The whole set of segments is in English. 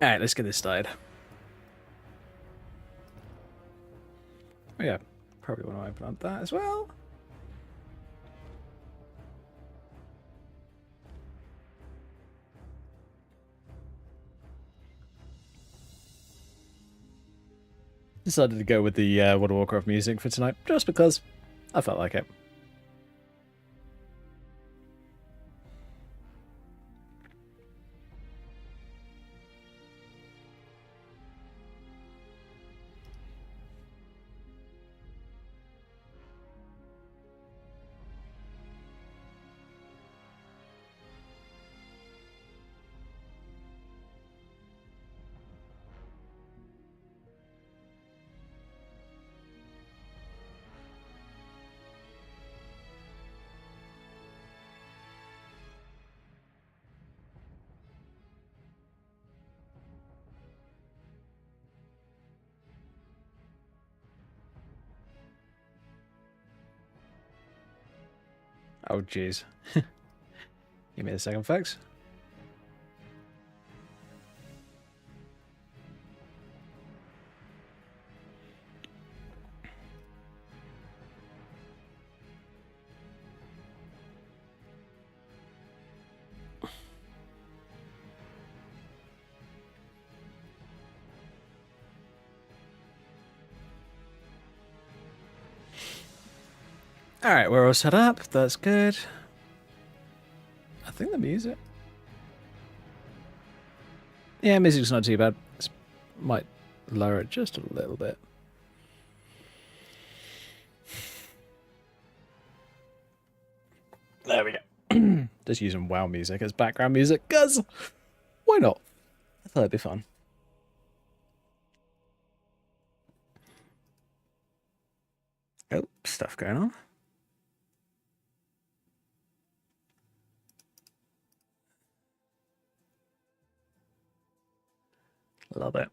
Alright, let's get this started. Oh yeah, probably want to open up that as well. Decided to go with the World of Warcraft music for tonight, just because I felt like it. Oh jeez. Give me a second, folks. Alright, we're all set up. That's good. I think the music... Yeah, music's not too bad. Might lower it just a little bit. There we go. Just using WoW music as background music, because why not? I thought it'd be fun. Oh, stuff going on. Love it.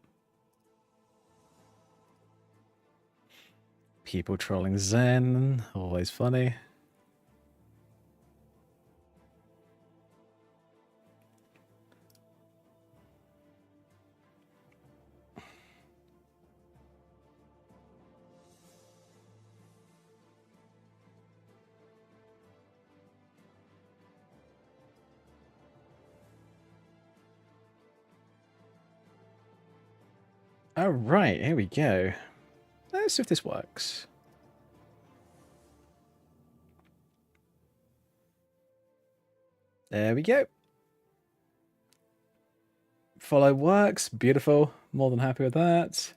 People trolling Zen, always funny. All right, here we go. Let's see if this works. There we go. Follow works. Beautiful. More than happy with that.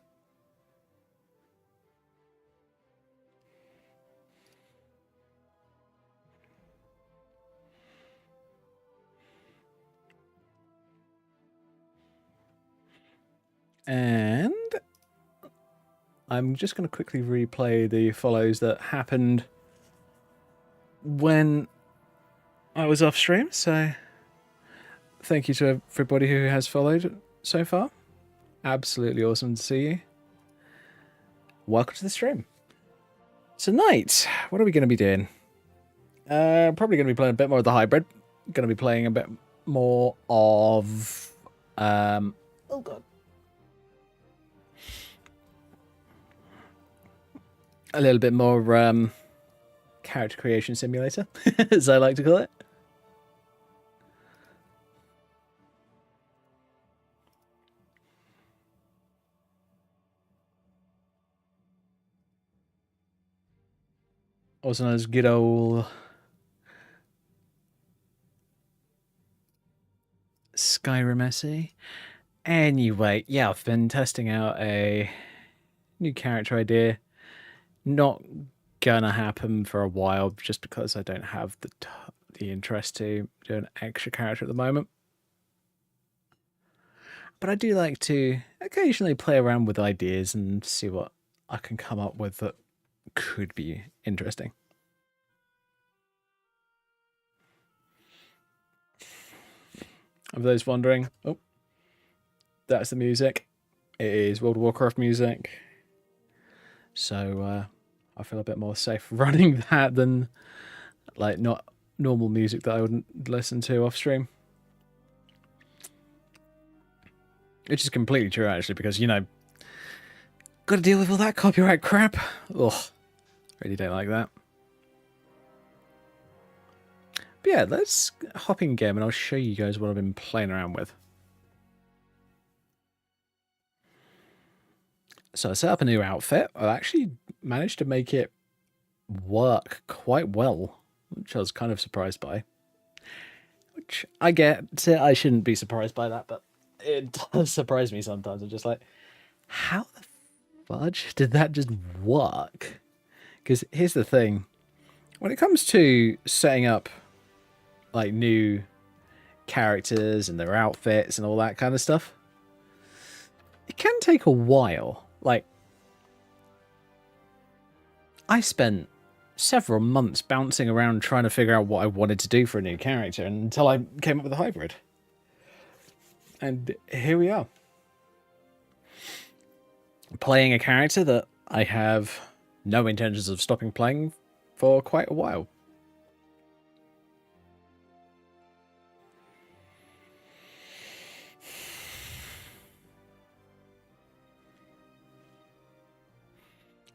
And I'm just going to quickly replay the follows that happened when I was off stream. So thank you to everybody who has followed so far. Absolutely awesome to see you. Welcome to the stream. Tonight, what are we going to be doing? Probably going to be playing a bit more of the hybrid. Going to be playing a bit more of... oh god. A little bit more character creation simulator, as I like to call it. Also known as good old Skyrim SE. Anyway, yeah, I've been testing out a new character idea. Not gonna happen for a while, just because I don't have the interest to do an extra character at the moment. But I do like to occasionally play around with ideas and see what I can come up with that could be interesting. For those wondering, oh, that's the music. It is World of Warcraft music. So I feel a bit more safe running that than like not normal music that I wouldn't listen to off stream. Which is completely true, actually, because, you know, got to deal with all that copyright crap. Ugh, really don't like that. But yeah, let's hop in game and I'll show you guys what I've been playing around with. So I set up a new outfit. I've actually managed to make it work quite well, which I was kind of surprised by. Which I get, I shouldn't be surprised by that, but it does surprise me sometimes. I'm just like, how the fudge did that just work? Because here's the thing. When it comes to setting up like new characters and their outfits and all that kind of stuff, it can take a while. Like, I spent several months bouncing around trying to figure out what I wanted to do for a new character until I came up with a hybrid. And here we are. Playing a character that I have no intentions of stopping playing for quite a while.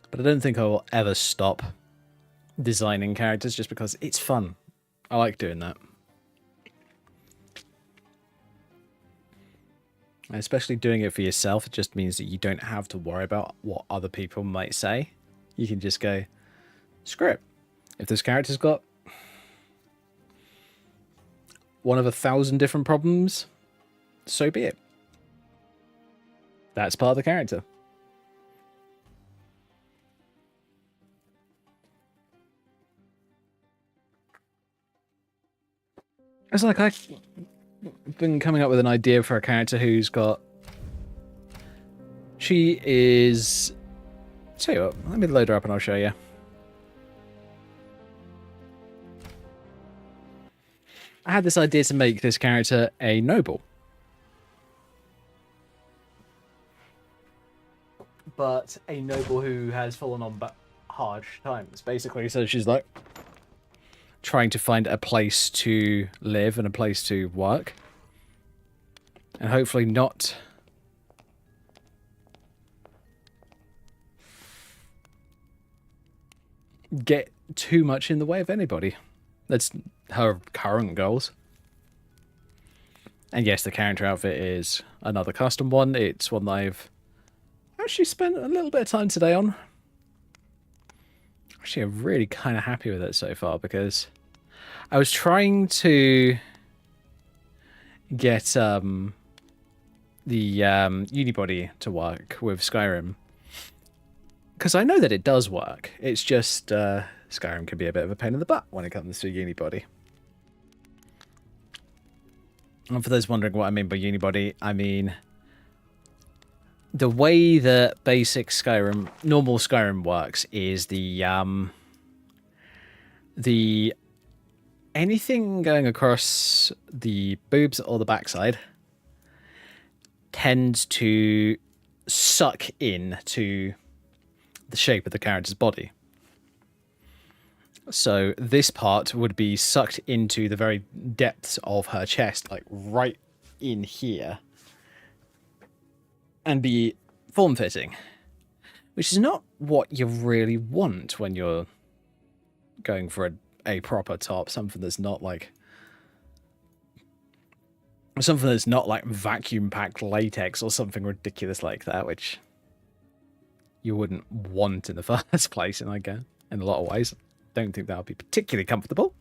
But I don't think I will ever stop designing characters just because it's fun. I like doing that. And especially doing it for yourself, it just means that you don't have to worry about what other people might say. You can just go, screw it. If this character's got one of 1,000 different problems, so be it. That's part of the character. It's like I've been coming up with an idea for a character who's got... She is... Tell you what, let me load her up and I'll show you. I had this idea to make this character a noble. But a noble who has fallen on harsh times, basically. So she's like trying to find a place to live and a place to work. And hopefully not get too much in the way of anybody. That's her current goals. And yes, the character outfit is another custom one. It's one that I've actually spent a little bit of time today on. Actually, I'm really kind of happy with it so far because I was trying to get the unibody to work with Skyrim. Because I know that it does work. It's just Skyrim can be a bit of a pain in the butt when it comes to unibody. And for those wondering what I mean by unibody, I mean the way that basic Skyrim, normal Skyrim works is the anything going across the boobs or the backside tends to suck in to the shape of the character's body. So this part would be sucked into the very depths of her chest, like right in here, and be form-fitting, which is not what you really want when you're going for a proper top, something that's not like vacuum-packed latex or something ridiculous like that, which you wouldn't want in the first place, and I guess in a lot of ways. Don't think that would be particularly comfortable.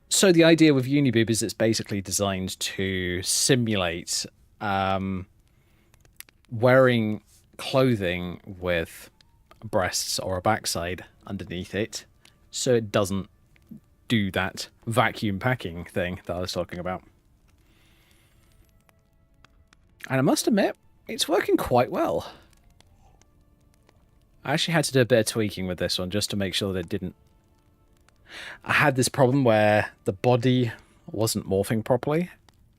So the idea with Uniboob is it's basically designed to simulate wearing clothing with breasts or a backside underneath it, so it doesn't do that vacuum packing thing that I was talking about. And I must admit, it's working quite well. I actually had to do a bit of tweaking with this one just to make sure that it didn't... I had this problem where the body wasn't morphing properly,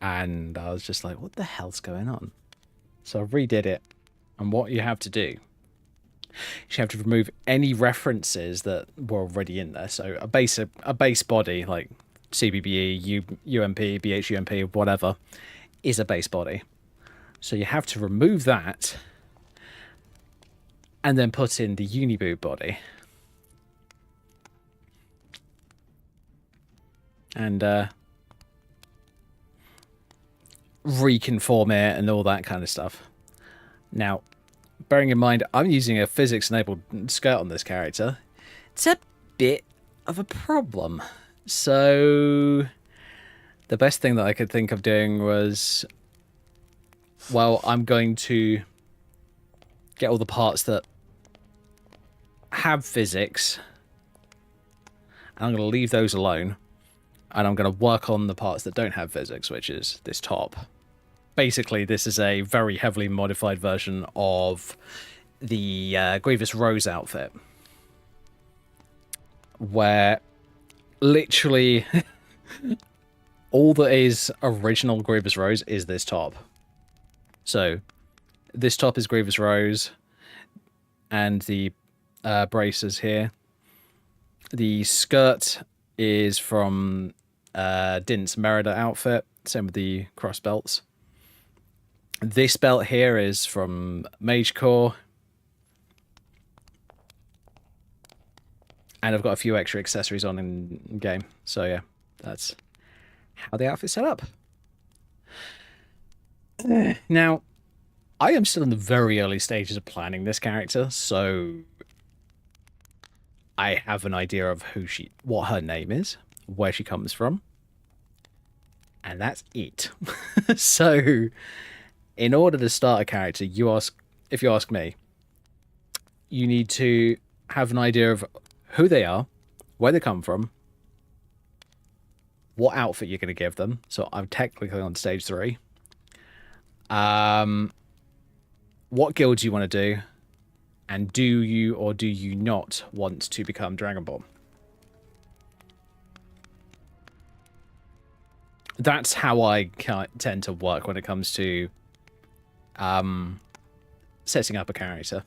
and I was just like, what the hell's going on? So I redid it, and what you have to do is you have to remove any references that were already in there. So a base body, like CBBE, UMP, BHUMP, whatever, is a base body. So you have to remove that and then put in the Uniboot body. And reconform it and all that kind of stuff. Now, bearing in mind, I'm using a physics-enabled skirt on this character. It's a bit of a problem. So the best thing that I could think of doing was, well, I'm going to get all the parts that have physics, and I'm going to leave those alone, and I'm going to work on the parts that don't have physics, which is this top. Basically, this is a very heavily modified version of the Grievous Rose outfit, where literally all that is original Grievous Rose is this top. So this top is Grievous Rose, and the braces here. The skirt is from Dint's Merida outfit, same with the cross belts. This belt here is from Mage Core. And I've got a few extra accessories on in game. So yeah, that's how the outfit's set up. Now, I am still in the very early stages of planning this character, so I have an idea of what her name is, where she comes from, and that's it. So, in order to start a character, if you ask me, you need to have an idea of who they are, where they come from, what outfit you're going to give them. So I'm technically on stage 3. What guilds you want to do, and do you or do you not want to become Dragonborn? That's how I tend to work when it comes to setting up a character.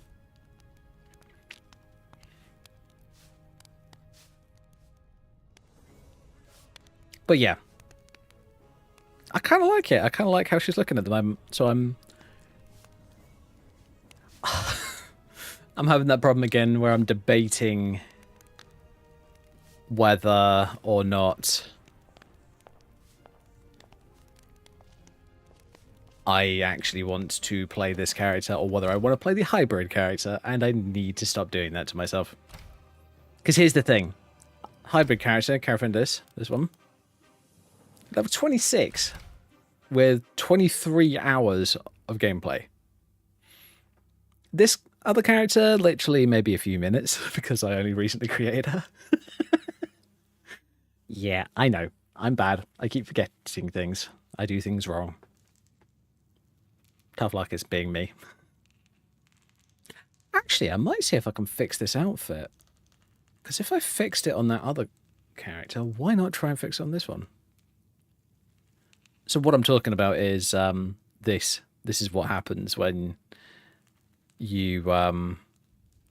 But yeah, I kind of like it. I kind of like how she's looking at the moment. So I'm having that problem again where I'm debating whether or not I actually want to play this character or whether I want to play the hybrid character, and I need to stop doing that to myself. Because here's the thing. Hybrid character, this one. Level 26 with 23 hours of gameplay. This other character, literally maybe a few minutes, because I only recently created her. Yeah, I know. I'm bad. I keep forgetting things. I do things wrong. Tough luck, it's being me. Actually, I might see if I can fix this outfit. Because if I fixed it on that other character, why not try and fix it on this one? So what I'm talking about is this. This is what happens when you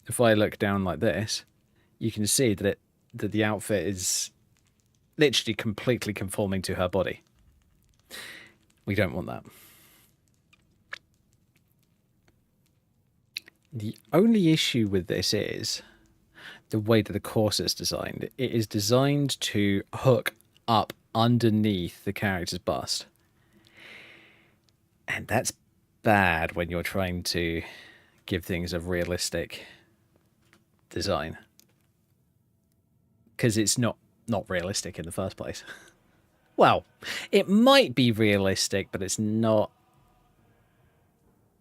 if I look down like this, you can see that the outfit is literally completely conforming to her body. We don't want that. The only issue with this is the way that the corset is designed. It is designed to hook up underneath the character's bust. And that's bad when you're trying to give things a realistic design. Because it's not realistic in the first place. Well, it might be realistic, but it's not.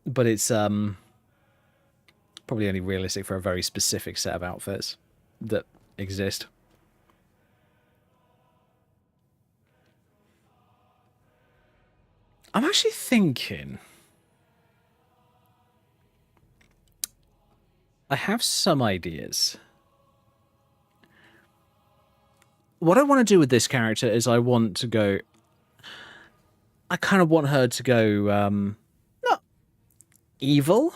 But it's probably only realistic for a very specific set of outfits that exist. I'm actually thinking I have some ideas. What I want to do with this character is I kind of want her to go not evil,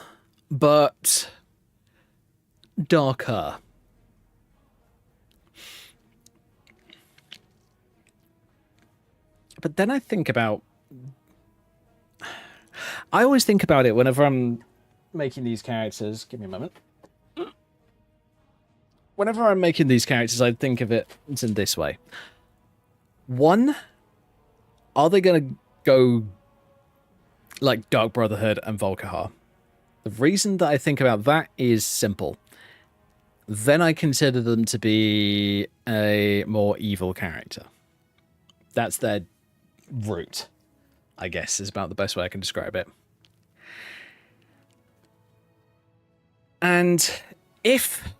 but darker. But then I think about I always think about it whenever I'm making these characters. Give me a moment. Whenever I'm making these characters, I think of it in this way. One, are they going to go like Dark Brotherhood and Volkihar? The reason that I think about that is simple. Then I consider them to be a more evil character. That's their route, I guess, is about the best way I can describe it. And if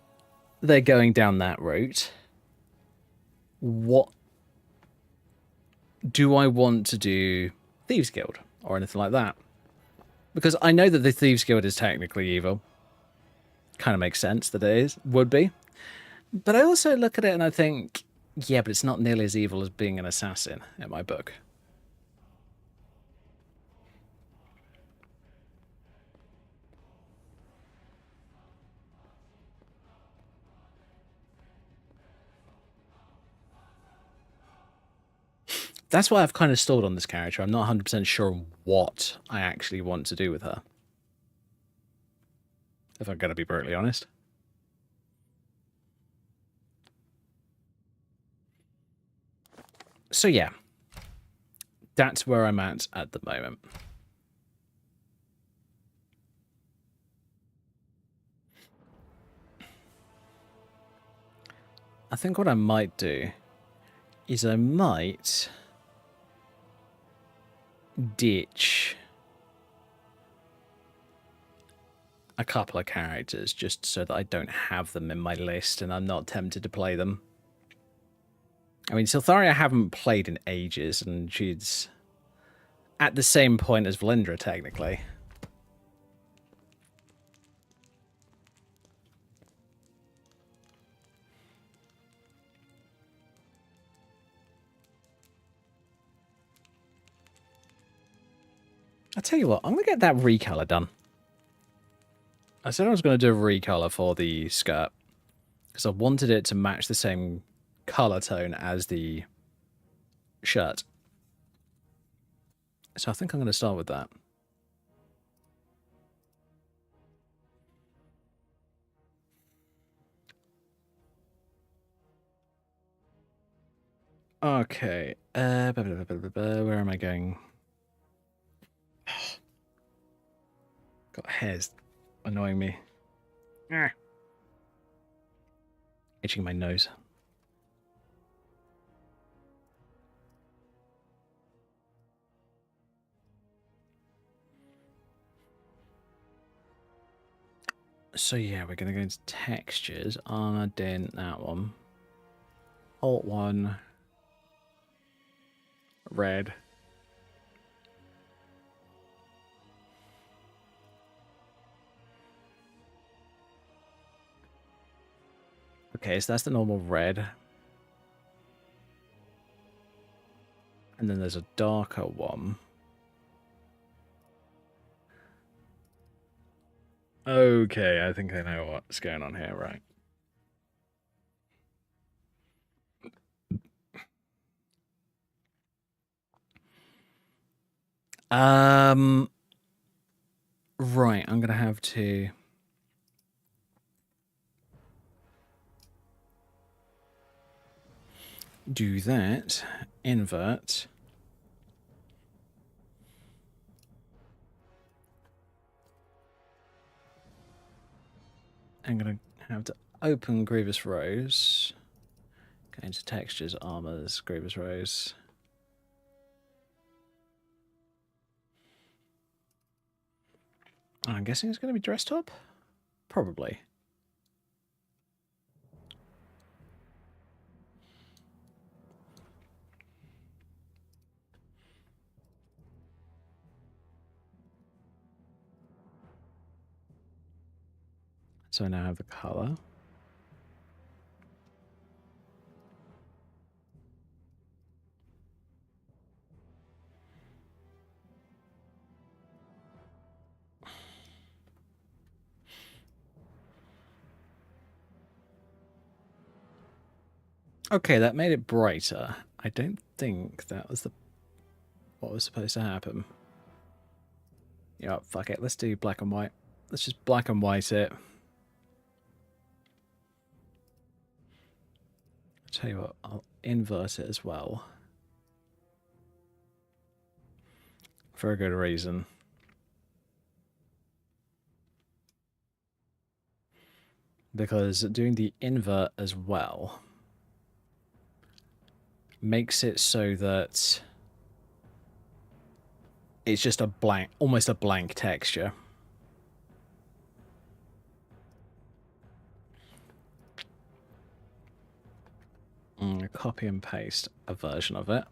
they're going down that route, what do I want to do Thieves Guild or anything like that? Because I know that the Thieves Guild is technically evil. Kind of makes sense that it would be. But I also look at it and I think, yeah, but it's not nearly as evil as being an assassin in my book. That's why I've kind of stalled on this character. I'm not 100% sure what I actually want to do with her. If I'm going to be brutally honest. So yeah, that's where I'm at the moment. I think what I might do is I might ditch a couple of characters just so that I don't have them in my list and I'm not tempted to play them. I mean, Siltharia I haven't played in ages, and she's at the same point as Valindra, technically. I'll tell you what, I'm going to get that recolor done. I said I was going to do a recolor for the skirt, because I wanted it to match the same color tone as the shirt. So I think I'm going to start with that. Okay. Where am I going? Got hairs annoying me. Itching my nose. So yeah, we're going to go into textures. Armor, dent, that one. Alt 1. Red. Okay, so that's the normal red. And then there's a darker one. Okay, I think I know what's going on here, right? Right, I'm gonna have to do that. Invert. I'm gonna have to open Grievous Rose. Go into textures, armors, Grievous Rose. I'm guessing it's going to be dress top? Probably. So I now have the color. Okay, that made it brighter. I don't think that was what was supposed to happen. You know what, fuck it. Let's do black and white. Let's just black and white it. I'll tell you what, I'll invert it as well. For a good reason. Because doing the invert as well makes it so that it's just a blank, almost a blank texture. Copy and paste a version of it.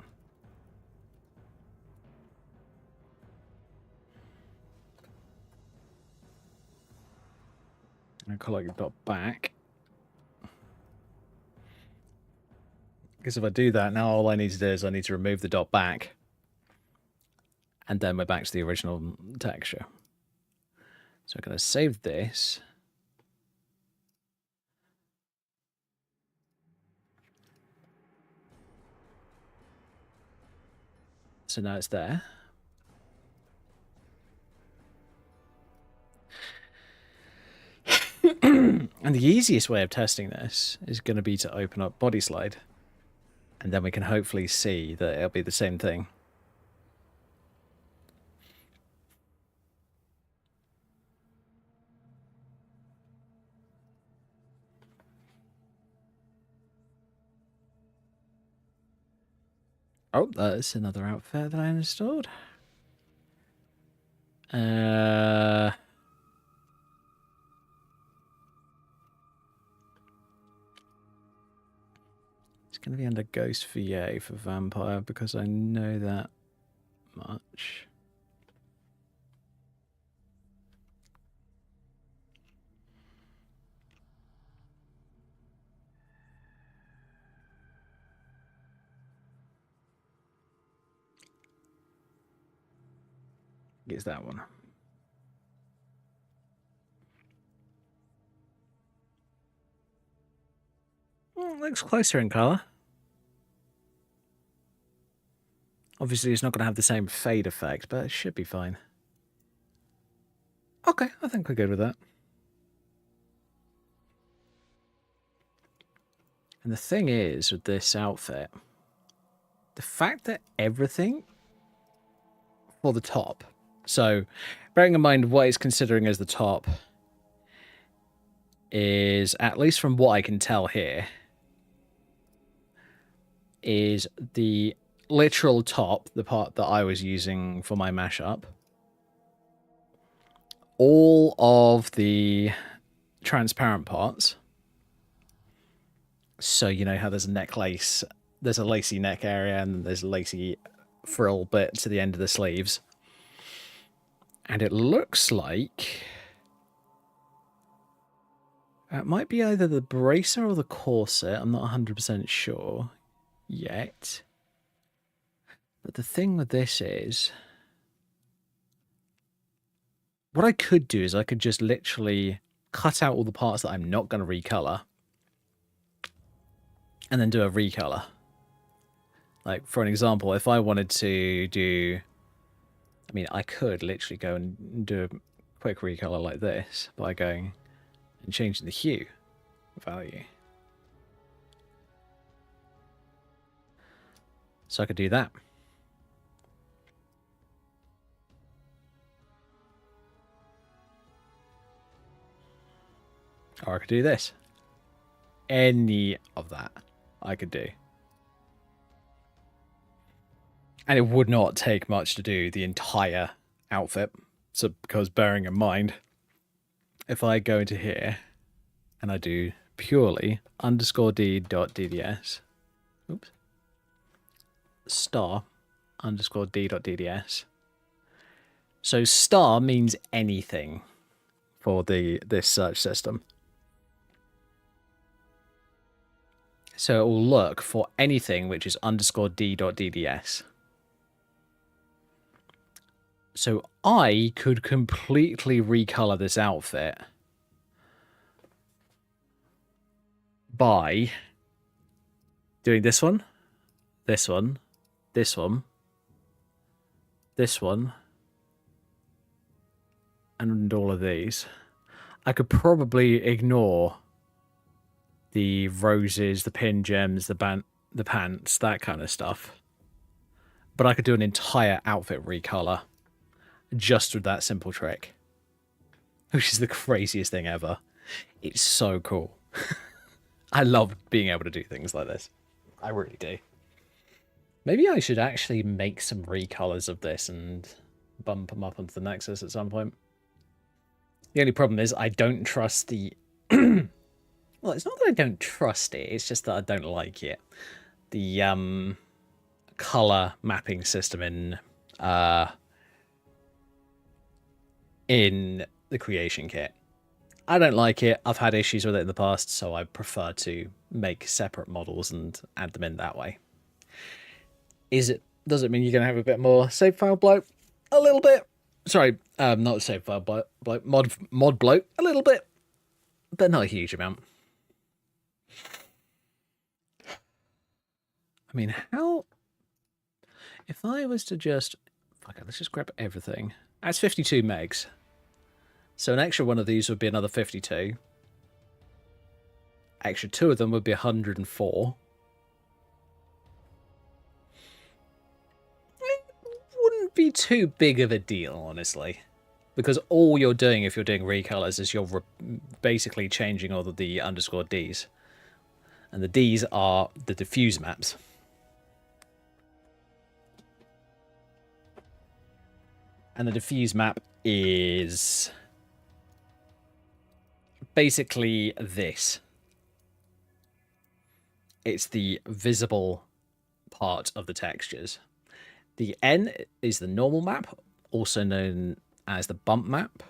And call it dot back. Because if I do that, now all I need to do is I need to remove the dot back. And then we're back to the original texture. So I'm going to save this. So now it's there. And the easiest way of testing this is going to be to open up body slide. And then we can hopefully see that it'll be the same thing. Oh, that's another outfit that I installed. It's going to be under Ghost VA for Vampire because I know that much. It's that one. Well, it looks closer in colour. Obviously, it's not going to have the same fade effect, but it should be fine. Okay, I think we're good with that. And the thing is, with this outfit, the fact that everything for the top, so bearing in mind what it's considering as the top, is, at least from what I can tell here, is the literal top, the part that I was using for my mashup. All of the transparent parts. So, you know how there's a necklace, there's a lacy neck area, and there's a lacy frill bit to the end of the sleeves. And it looks like it might be either the bracer or the corset. I'm not 100% sure yet. But the thing with this is, what I could do is I could just literally cut out all the parts that I'm not going to recolor and then do a recolor. Like, for an example, if I wanted to do, I mean, I could literally go and do a quick recolor like this by going and changing the hue value. So I could do that. Or I could do this. Any of that I could do. And it would not take much to do the entire outfit. So, because bearing in mind, if I go into here and I do purely _d.dds, oops, star _d.dds. So star means anything for this search system. So it will look for anything which is _d.dds. So I could completely recolor this outfit by doing this one, this one, this one, this one, and all of these, I could probably ignore the roses, the pin gems, the pants, that kind of stuff. But I could do an entire outfit recolor just with that simple trick, which is the craziest thing ever. It's so cool. I love being able to do things like this. I really do. Maybe I should actually make some recolors of this and bump them up onto the Nexus at some point. The only problem is I don't trust the... Well, it's not that I don't trust it, it's just that I don't like it. The color mapping system in the creation kit. I don't like it. I've had issues with it in the past, so I prefer to make separate models and add them in that way. Does it mean you're going to have a bit more save file bloat? A little bit. Sorry, not save file bloat, mod bloat. A little bit, but not a huge amount. I mean, how... If I was to just... Fuck it, let's just grab everything. That's 52 megs. So an extra one of these would be another 52. Extra two of them would be 104. It wouldn't be too big of a deal, honestly. Because all you're doing if you're doing recolors is you're basically changing all of the underscore Ds. And the Ds are the diffuse maps. And the diffuse map is basically this. It's the visible part of the textures. The N is the normal map, also known as the bump map,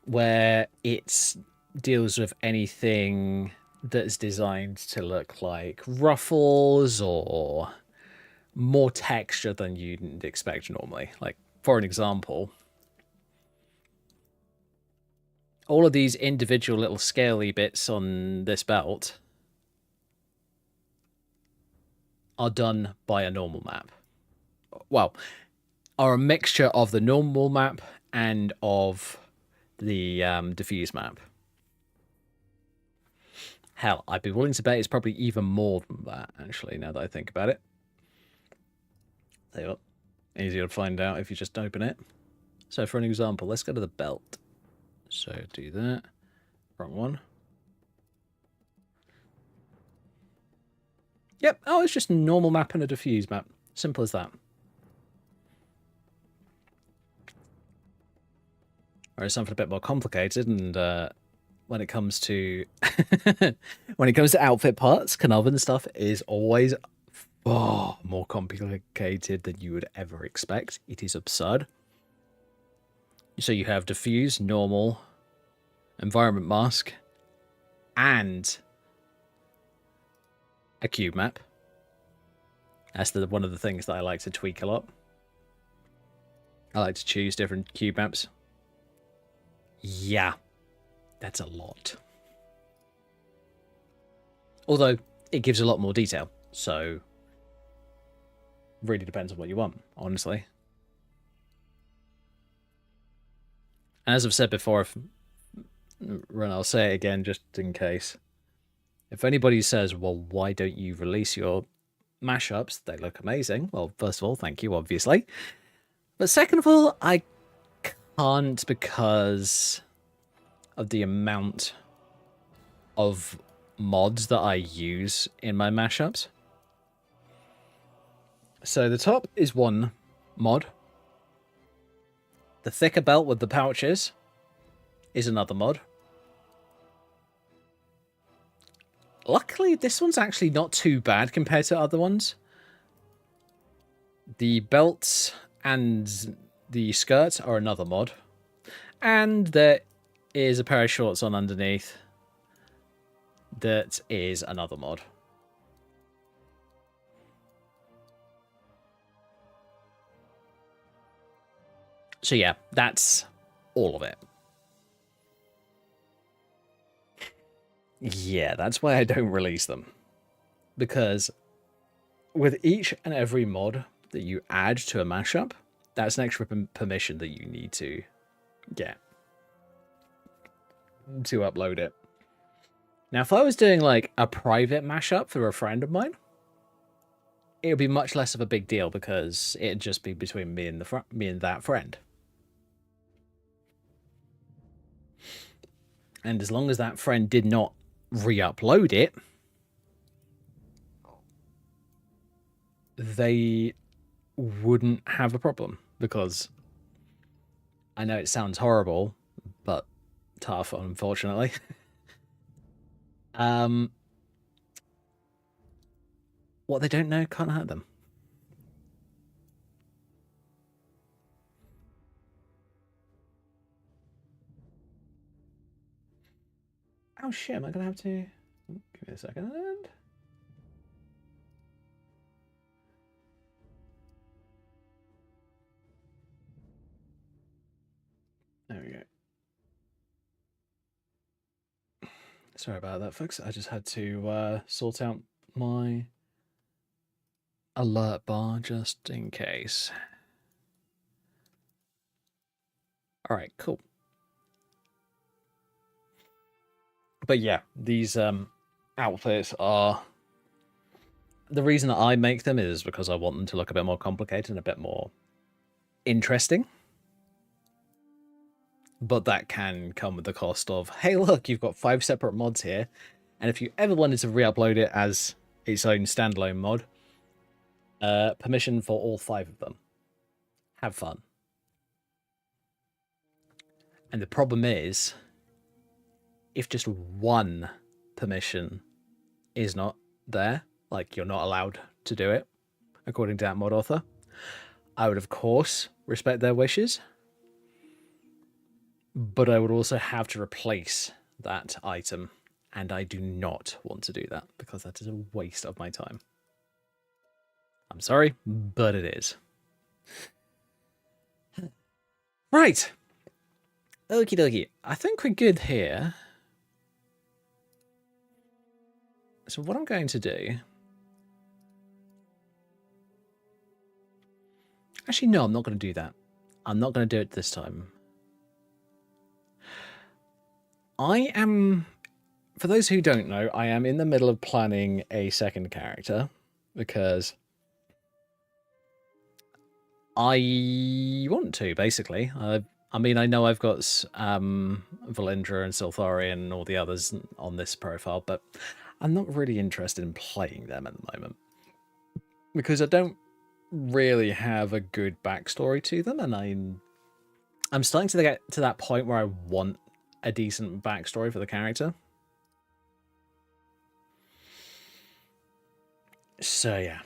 where it deals with anything that's designed to look like ruffles or more texture than you'd expect normally. Like, for an example, all of these individual little scaly bits on this belt are done by a normal map. Well, are a mixture of the normal map and of the diffuse map. Hell, I'd be willing to bet it's probably even more than that, actually, now that I think about it. There you go. Easier to find out if you just open it. So for an example, let's go to the belt. So do that. Wrong one. Yep. Oh, it's just a normal map and a diffuse map. Simple as that. Or something a bit more complicated, and when it comes to outfit parts, Carnarvon stuff is always far more complicated than you would ever expect. It is absurd. So you have diffuse, normal, environment mask, and a cube map. That's one of the things that I like to tweak a lot. I like to choose different cube maps. Yeah, that's a lot. Although it gives a lot more detail, so really depends on what you want, honestly. As I've said before, I'll say it again just in case. If anybody says, well, why don't you release your mashups? They look amazing. Well, first of all, thank you, obviously. But second of all, I can't because of the amount of mods that I use in my mashups. So the top is one mod. The thicker belt with the pouches is another mod. Luckily, this one's actually not too bad compared to other ones. The belts and the skirts are another mod. And there is a pair of shorts on underneath. That is another mod. So yeah, that's all of it. Yeah, that's why I don't release them. Because with each and every mod that you add to a mashup, that's an extra permission that you need to Yeah. To upload it. Now, if I was doing like a private mashup for a friend of mine, it would be much less of a big deal because it'd just be between me and that friend. And as long as that friend did not re-upload it, they wouldn't have a problem, because I know it sounds horrible, but tough, unfortunately. What they don't know can't hurt them. Oh shit, am I gonna have to... Give me a second. There we go. Sorry about that, folks. I just had to sort out my alert bar just in case. Alright, cool. But yeah, these outfits are... The reason that I make them is because I want them to look a bit more complicated and a bit more interesting. But that can come with the cost of, hey, look, you've got 5 separate mods here, and if you ever wanted to re-upload it as its own standalone mod, permission for all 5 of them. Have fun. And the problem is, if just one permission is not there, like you're not allowed to do it, according to that mod author, I would, of course, respect their wishes. But I would also have to replace that item, and I do not want to do that because that is a waste of my time. I'm sorry, but it is. Right. Okie dokie. I think we're good here. So what I'm going to do... Actually, no, I'm not going to do that. I'm not going to do it this time. I am... For those who don't know, I am in the middle of planning a second character because I want to, basically. I mean, I know I've got Valindra and Silthari and all the others on this profile, but I'm not really interested in playing them at the moment because I don't really have a good backstory to them, and I'm starting to get to that point where I want a decent backstory for the character. So yeah,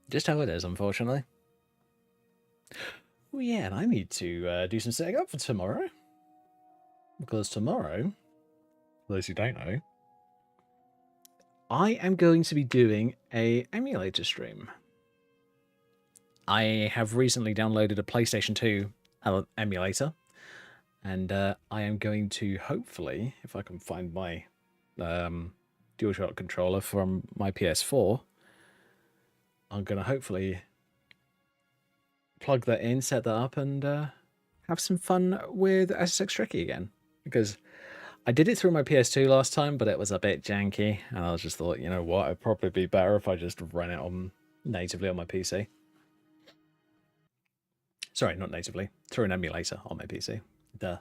just how it is, unfortunately. Oh yeah, and I need to do some setting up for tomorrow, because tomorrow, for those who don't know, I am going to be doing a emulator stream. I have recently downloaded a PlayStation 2 emulator, and I am going to, hopefully, if I can find my DualShock controller from my PS4, I'm going to hopefully plug that in, set that up, and have some fun with SSX Tricky again. Because I did it through my PS2 last time, but it was a bit janky, and I just thought, you know what, it'd probably be better if I just ran it on natively on my PC. Sorry, not natively. Through an emulator on my PC. Duh.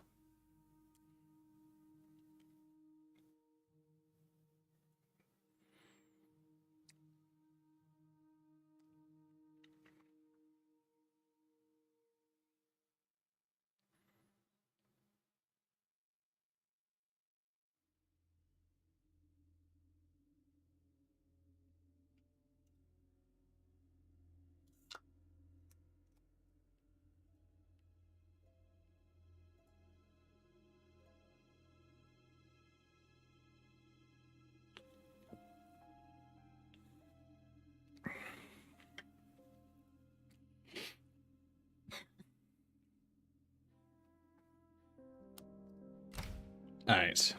Alright.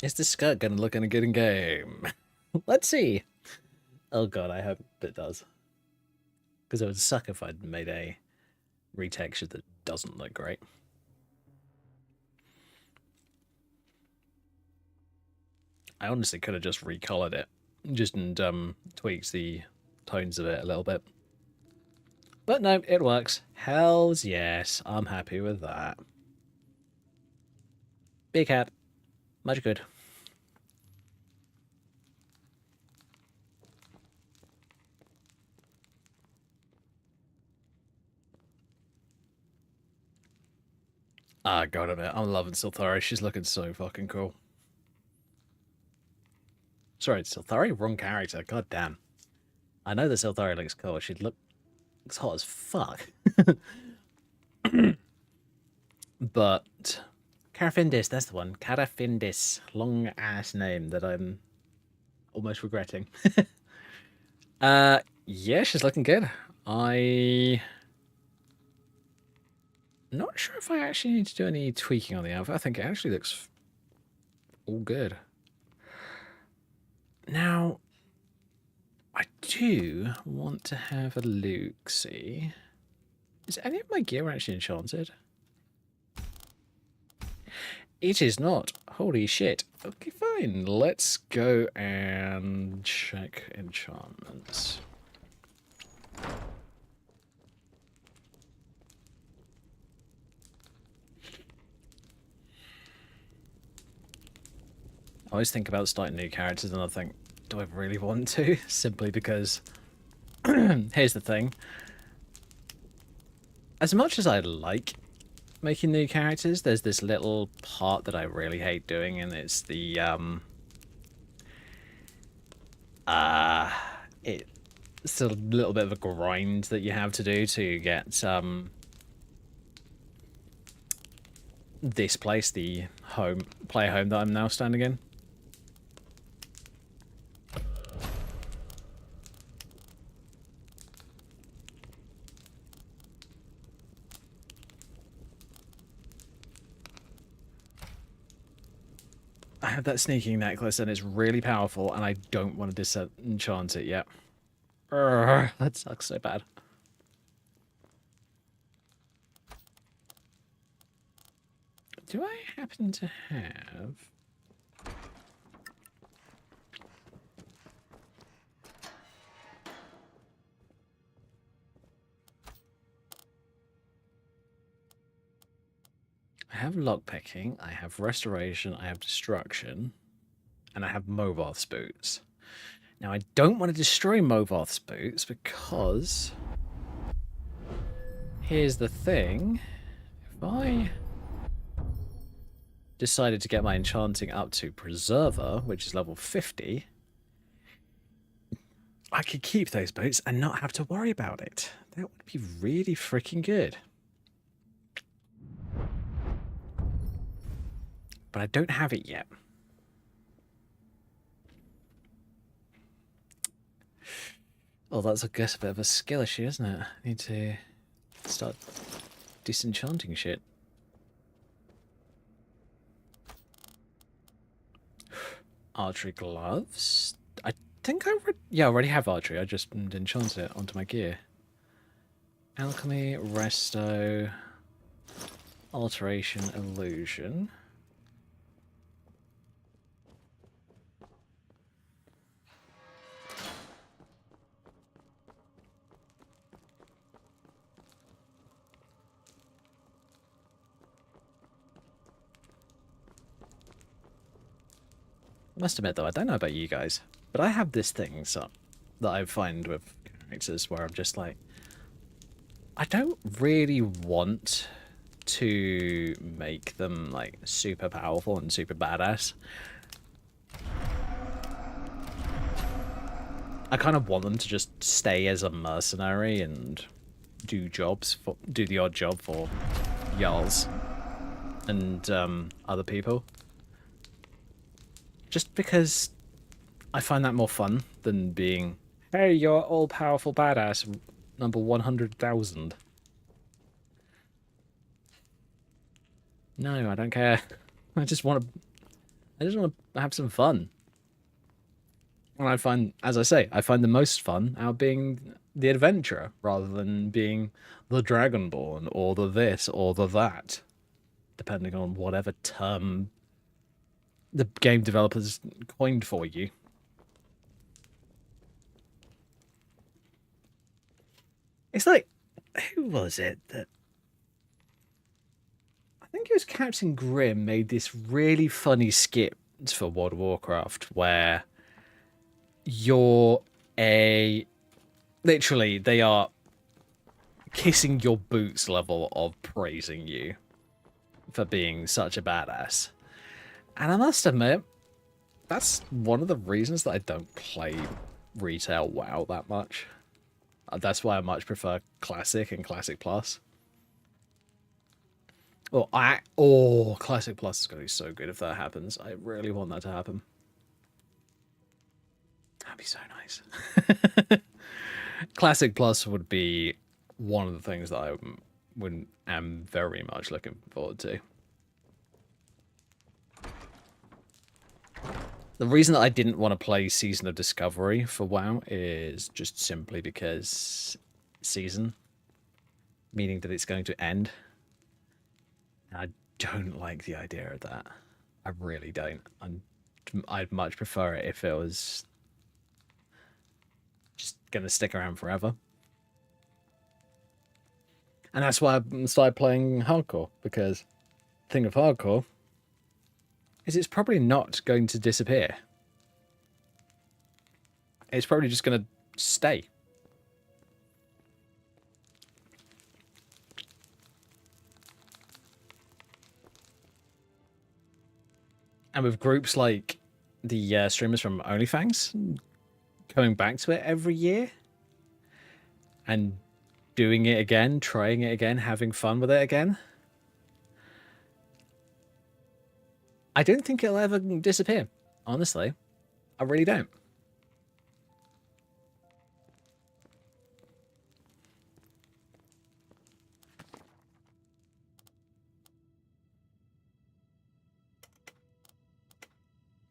Is this skirt gonna look any good in game? Let's see. Oh god, I hope it does. Because I would suck if I'd made a retexture that doesn't look great. I honestly could have just recolored it, just and tweaked the tones of it a little bit. But no, it works. Hells yes, I'm happy with that. Big hat, much good. Ah, God damn it, I'm loving Silthari. She's looking so fucking cool. Sorry, Silthari? Wrong character. God damn. I know the Silthari looks cool. She looks hot as fuck. But Carafindis, that's the one. Carafindis. Long ass name that I'm almost regretting. Yeah, she's looking good. I'm not sure if I actually need to do any tweaking on the outfit. I think it actually looks all good. Now, I do want to have a look, see. Is any of my gear actually enchanted? It is not. Holy shit. Okay, fine. Let's go and check enchantments. I always think about starting new characters and I think, do I really want to? Simply because, here's the thing. As much as I like making new characters, there's this little part that I really hate doing, and it's the, it's a little bit of a grind that you have to do to get, this place, the player home that I'm now standing in. I have that sneaking necklace and it's really powerful and I don't want to disenchant it yet. Urgh, that sucks so bad. Do I happen to have... I have lockpicking, I have restoration, I have destruction, and I have Movarth's boots. Now I don't want to destroy Movarth's boots because... Here's the thing. If I decided to get my enchanting up to Preserver, which is level 50, I could keep those boots and not have to worry about it. That would be really freaking good. But I don't have it yet. Oh, that's, I guess, a bit of a skill issue, isn't it? I need to start disenchanting shit. Archery gloves. I think I already have archery. I just didn't enchant it onto my gear. Alchemy, resto, alteration, illusion. I must admit though, I don't know about you guys, but I have this thing that I find with characters where I'm just like, I don't really want to make them like super powerful and super badass. I kind of want them to just stay as a mercenary and do the odd job for Jarls and other people. Just because I find that more fun than being, hey, you're all-powerful badass, number 100,000. No, I don't care. I just want to have some fun. And I find, as I say, I find the most fun out being the adventurer rather than being the Dragonborn or the this or the that, depending on whatever term the game developers coined for you. It's like, who was it that... I think it was Captain Grimm made this really funny skit for World of Warcraft where you're a... Literally, they are kissing your boots level of praising you for being such a badass. And I must admit, that's one of the reasons that I don't play retail WoW that much. That's why I much prefer Classic and Classic Plus. Oh, Classic Plus is going to be so good if that happens. I really want that to happen. That'd be so nice. Classic Plus would be one of the things that I am very much looking forward to. The reason that I didn't want to play Season of Discovery for WoW is just simply because season, meaning that it's going to end. I don't like the idea of that. I really don't. I'd much prefer it if it was just going to stick around forever. And that's why I started playing hardcore, because the thing of hardcore is it's probably not going to disappear. It's probably just going to stay. And with groups like the streamers from OnlyFans coming back to it every year and doing it again, trying it again, having fun with it again, I don't think it'll ever disappear. Honestly, I really don't.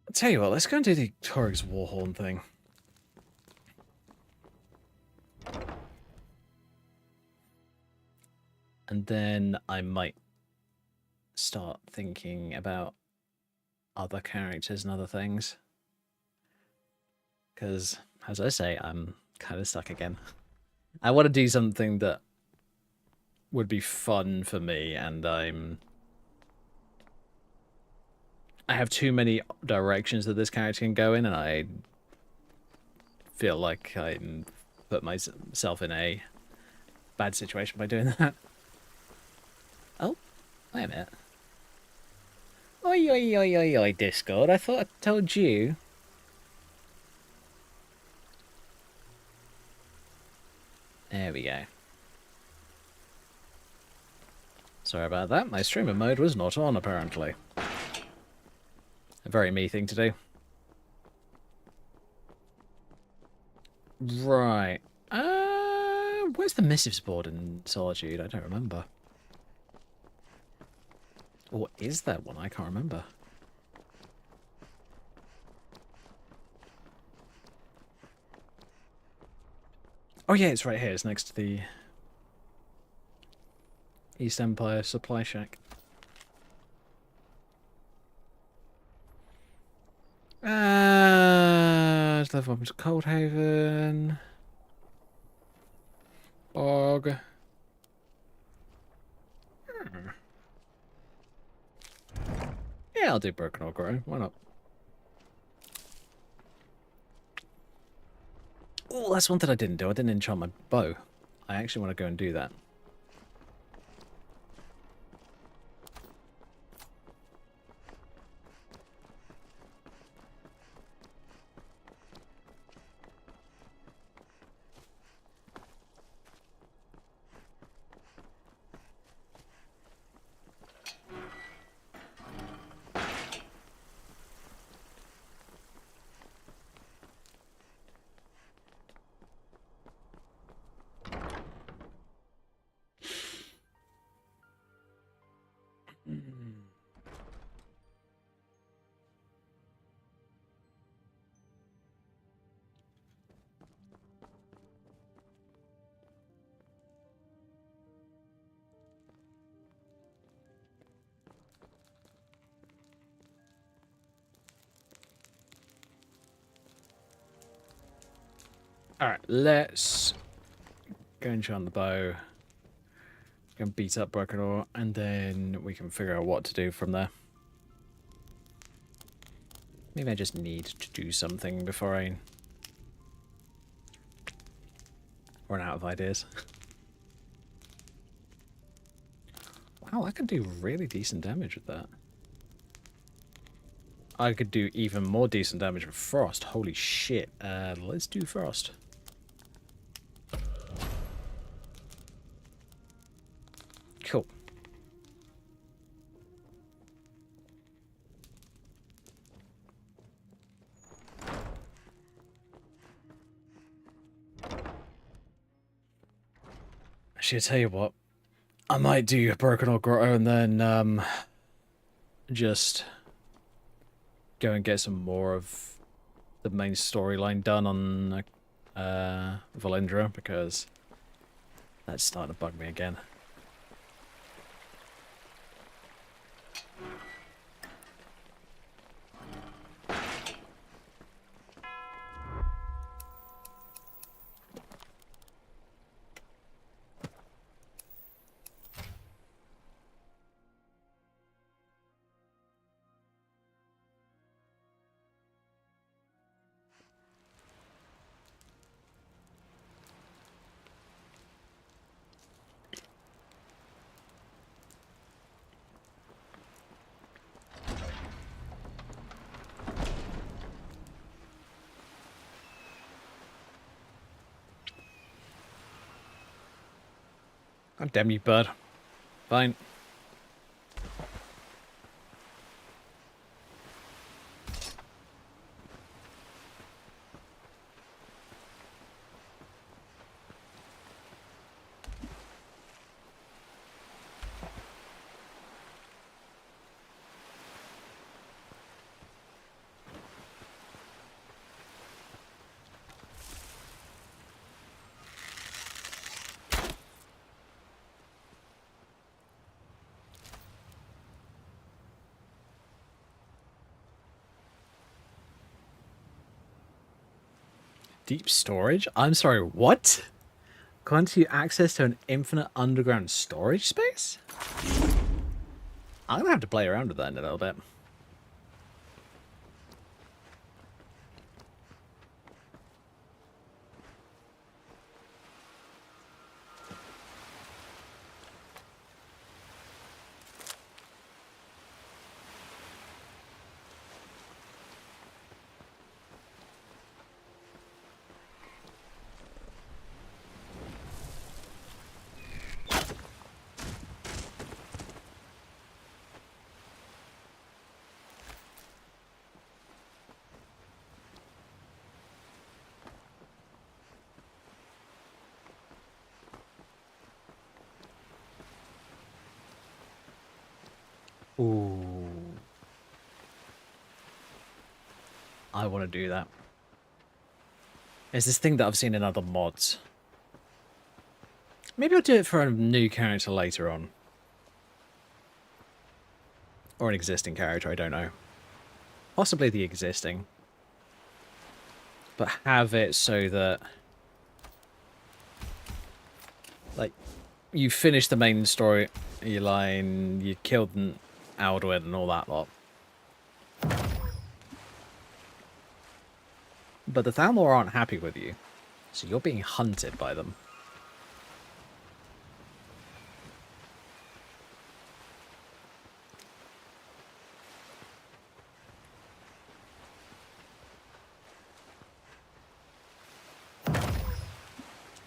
I'll tell you what, let's go and do the Toryg's Warhorn thing. And then I might start thinking about other characters and other things. Because, as I say, I'm kind of stuck again. I want to do something that would be fun for me, and I have too many directions that this character can go in, and I feel like I put myself in a bad situation by doing that. Oh, wait a minute. Oi, oi, oi, oi, oi, Discord. I thought I told you. There we go. Sorry about that. My streamer mode was not on, apparently. A very me thing to do. Right. Where's the missives board in Solitude? I don't remember. Or is there one? I can't remember. Oh yeah, it's right here. It's next to the East Empire supply shack. Level up to Coldhaven. Bog. Yeah, I'll do Broken Ore Grove. Why not? Oh, that's one thing I didn't do. I didn't enchant my bow. I actually want to go and do that. Alright, let's go and charm the bow. Go and beat up Broken Ore, and then we can figure out what to do from there. Maybe I just need to do something before I run out of ideas. Wow, I could do really decent damage with that. I could do even more decent damage with Frost. Holy shit. Let's do Frost. Cool. Actually, I tell you what. I might do a Broken Ore Grotto and then just go and get some more of the main storyline done on Valendra, because that's starting to bug me again. God damn you, bud. Fine. Deep storage? I'm sorry, what? Grants you access to an infinite underground storage space? I'm gonna have to play around with that in a little bit. Ooh. I want to do that. There's this thing that I've seen in other mods. Maybe I'll do it for a new character later on. Or an existing character, I don't know. Possibly the existing. But have it so that, like, you finish the main story, you line, you killed Alduin and all that lot. But the Thalmor aren't happy with you, so you're being hunted by them.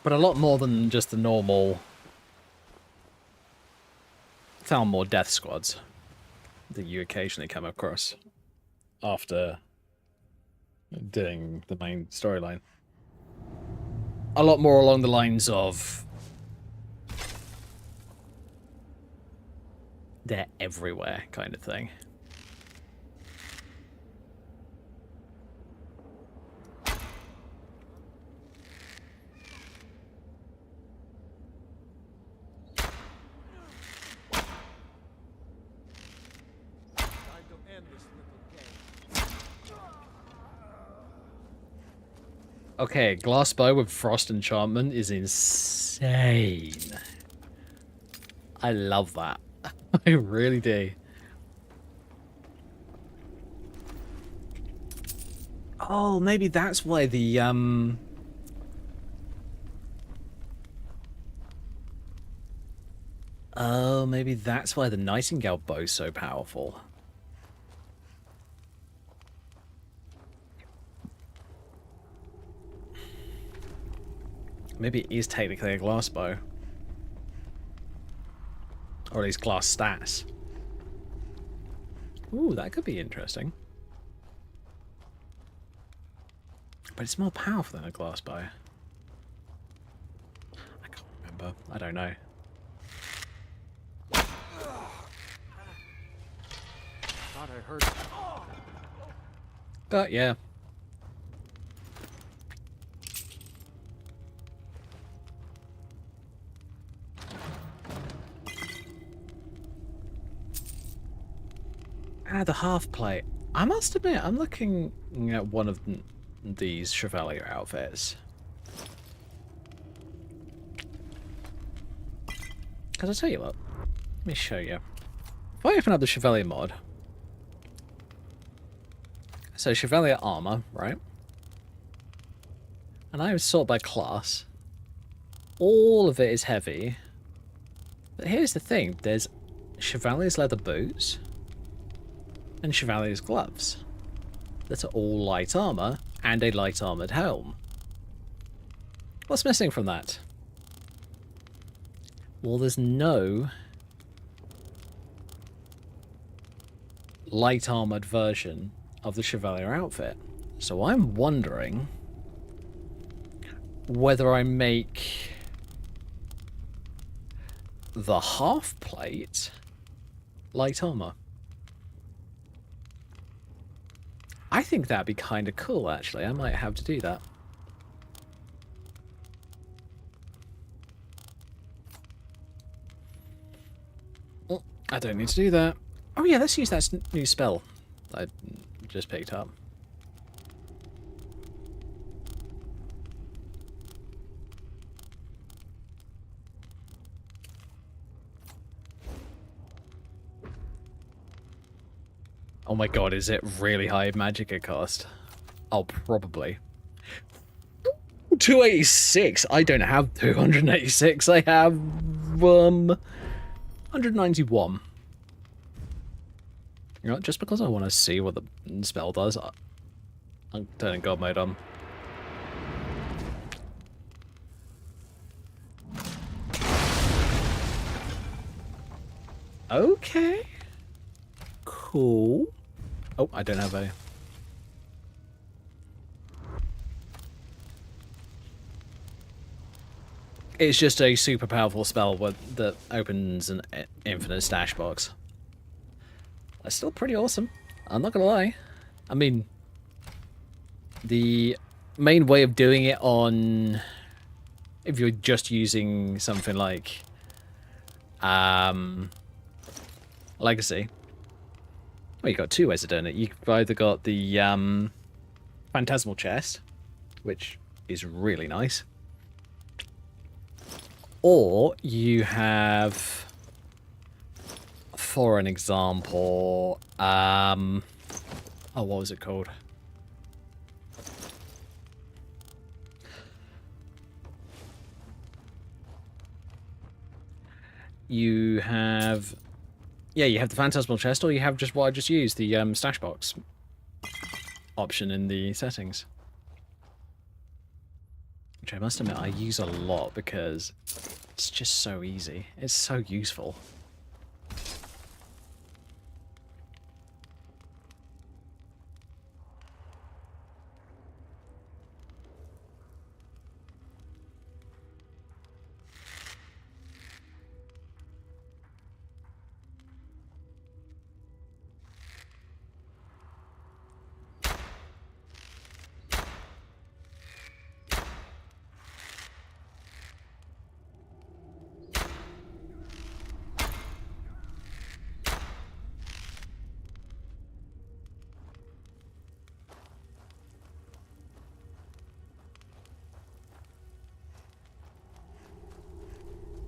But a lot more than just the normal Thalmor death squads that you occasionally come across after doing the main storyline. A lot more along the lines of they're everywhere kind of thing. Okay, glass bow with frost enchantment is insane. I love that. I really do. Oh, maybe that's why the oh, maybe that's why the Nightingale bow's so powerful. Maybe it is technically a glass bow. Or at least glass stats. Ooh, that could be interesting. But it's more powerful than a glass bow. I can't remember. I don't know. Thought I heard. But yeah. Ah, the half plate. I must admit, I'm looking at one of these Chevalier outfits. Because I'll tell you what. Let me show you. If I open up the Chevalier mod. So Chevalier armor, right? And I would sort by class. All of it is heavy. But here's the thing. There's Chevalier's leather boots. And Chevalier's gloves. That are all light armor. And a light armored helm. What's missing from that? Well, there's no light armored version of the Chevalier outfit. So I'm wondering whether I make the half plate light armor. I think that'd be kind of cool, actually. I might have to do that. Oh, I don't need to do that. Oh yeah, let's use that new spell I just picked up. Oh my god, is it really high magicka cost? Oh, probably. 286? I don't have 286. I have 191. You know, just because I want to see what the spell does, I'm turning god mode on. Okay. Cool. Oh, I don't have a... It's just a super powerful spell that opens an infinite stash box. That's still pretty awesome. I'm not gonna lie. I mean, the main way of doing it on... If you're just using something like... Legacy. Well, you got two ways of doing it. You've either got the Phantasmal Chest, which is really nice, or you have, for an example, oh, what was it called? You have... Yeah, you have the Phantasmal Chest, or you have just what I just used, the stash box option in the settings. Which I must admit I use a lot because it's just so easy. It's so useful.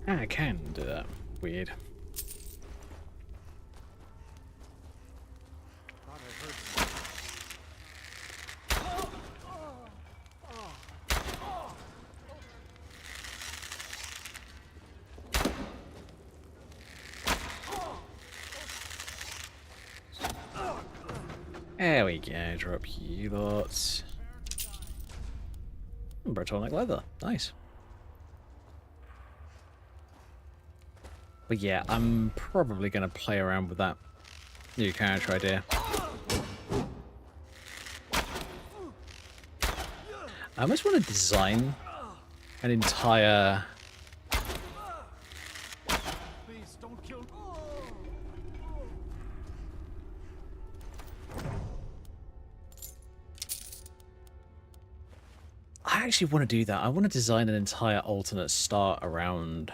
I can do that. Weird. Thought I heard something. There we go, drop you lots. Bretonic leather, nice. But yeah, I'm probably going to play around with that new character idea. I almost want to design an entire... Please don't kill. I actually want to do that. I want to design an entire alternate start around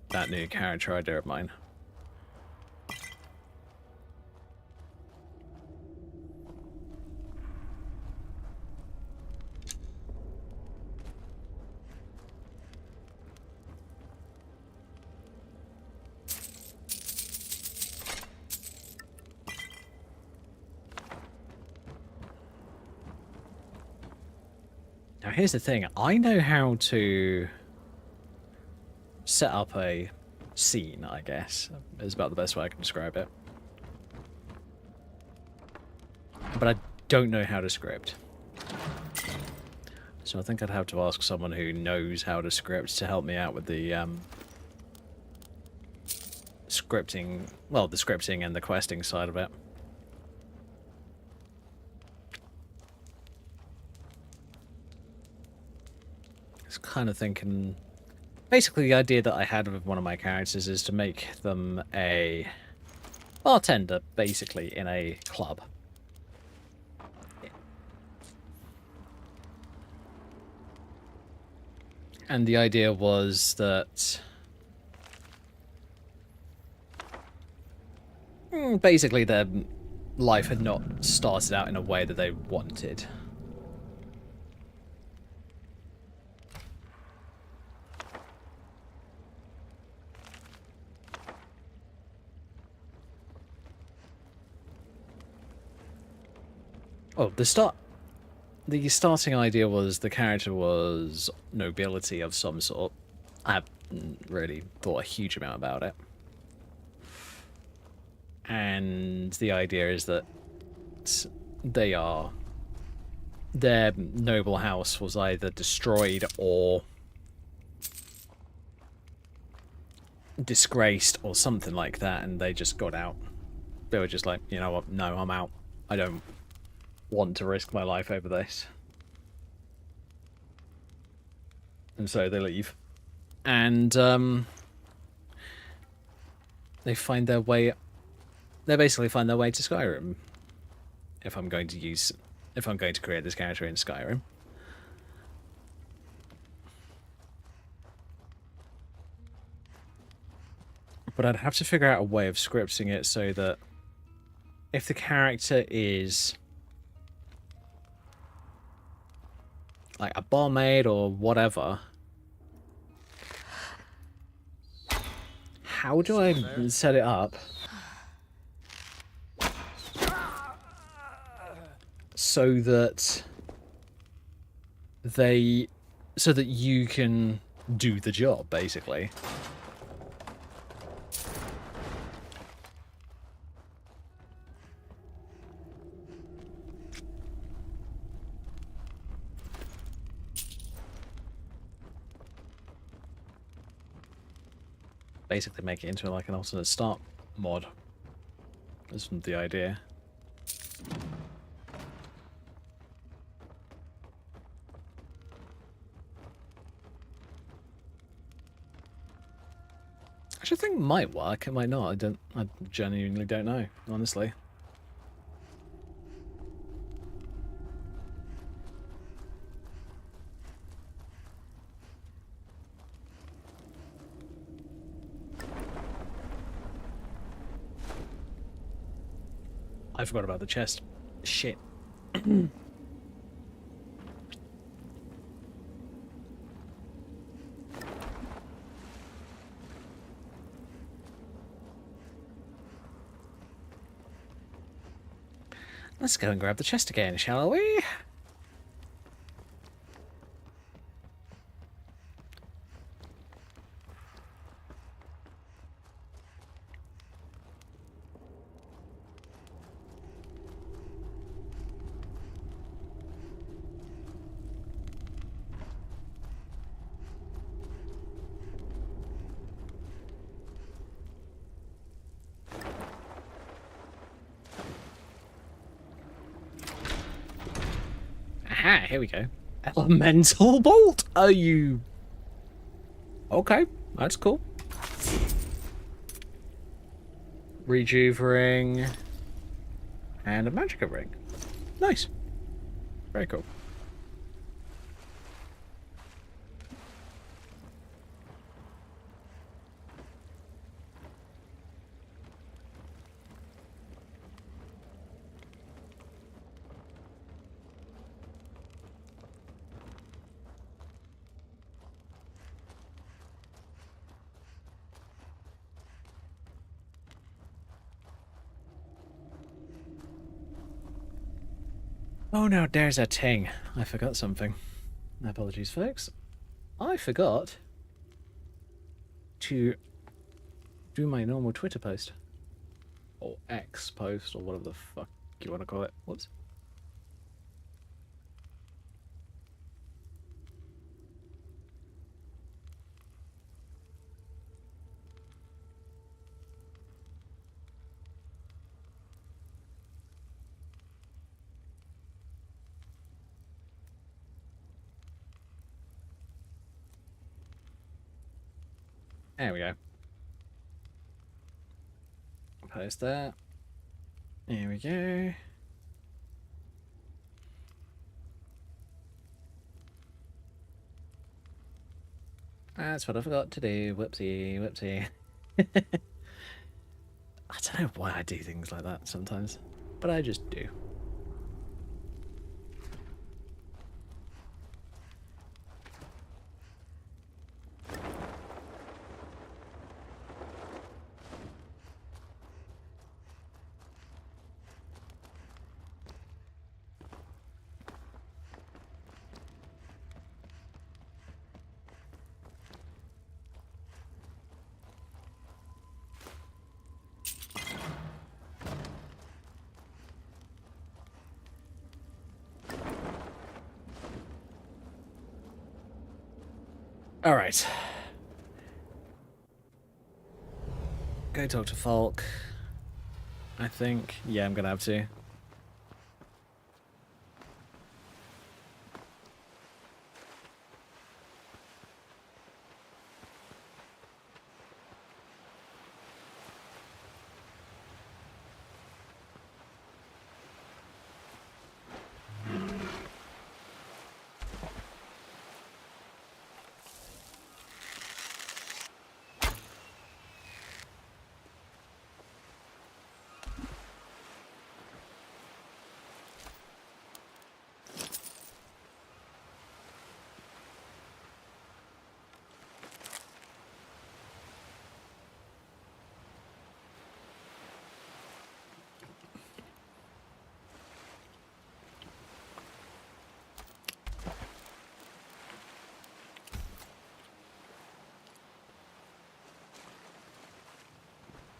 that new character idea of mine. Now here's the thing, I know how to set up a scene, I guess, is about the best way I can describe it. But I don't know how to script. So I think I'd have to ask someone who knows how to script to help me out with the scripting, well, the scripting and the questing side of it. Kind of thinking, basically the idea that I had with one of my characters is to make them a bartender, basically, in a club. And the idea was that basically their life had not started out in a way that they wanted. Oh, the starting idea was the character was nobility of some sort. I haven't really thought a huge amount about it. And the idea is that their noble house was either destroyed or disgraced or something like that, and they just got out. They were just like, you know what, no, I'm out. I don't want to risk my life over this. And so they leave. And they find their way... They basically find their way to Skyrim. If I'm going to create this character in Skyrim. But I'd have to figure out a way of scripting it so that if the character is like a barmaid or whatever, how do I set it up so that you can do the job, basically? Basically make it into like an alternate start mod. That's the idea. Which I think might work, it might not. I genuinely don't know, honestly. I forgot about the chest. Shit. Let's go and grab the chest again, shall we? Aha, here we go. Elemental bolt! Are you... Okay, that's cool. Rejuve ring. And a magicka ring. Nice. Very cool. Oh no, there's a thing. I forgot something. Apologies, folks. I forgot to do my normal Twitter post. Or X post, or whatever the fuck you want to call it. Whoops. There we go. Post that. There we go. That's what I forgot to do. Whoopsie, whoopsie. I don't know why I do things like that sometimes, but I just do. All right. Go talk to Falk. I think. Yeah, I'm gonna have to.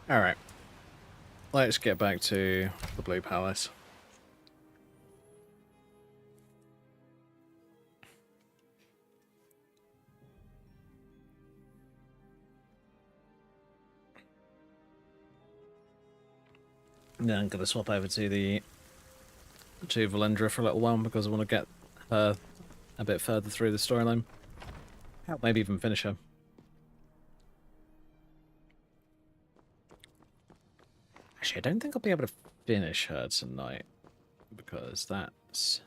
Alright. Let's get back to the Blue Palace. And then I'm going to swap over to Valendra for a little while because I want to get her a bit further through the storyline. Maybe even finish her. Actually, I don't think I'll be able to finish her tonight because that's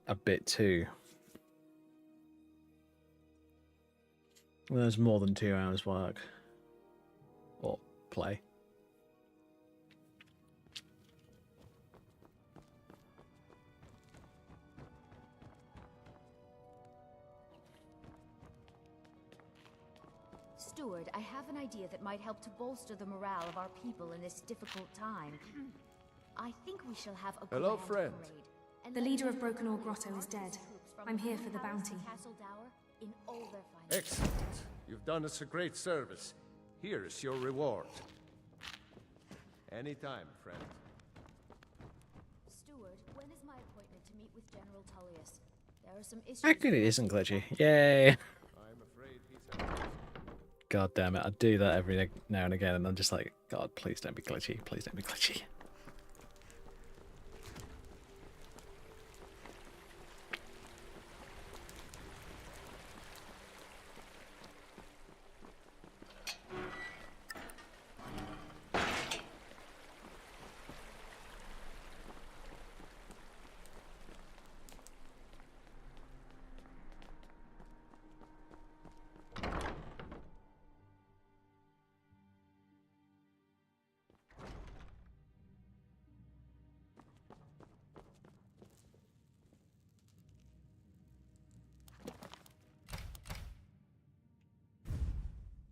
a bit too... There's more than 2 hours work. Or play. Steward, I have an idea that might help to bolster the morale of our people in this difficult time. I think we shall have a Hello, grand friend. parade, and The let leader of the Broken Ore warriors Grotto is march dead. troops from I'm here Blue for the Palace to bounty. Castle Dower in all their finest. Excellent. You've done us a great service. Here is your reward. Anytime, friend. Steward, when is my appointment to meet with General Tullius? There are some issues. Actually, it isn't glitchy. Yay! I'm afraid he's a... God damn it, I do that every now and again, and I'm just like, God, please don't be glitchy. Please don't be glitchy.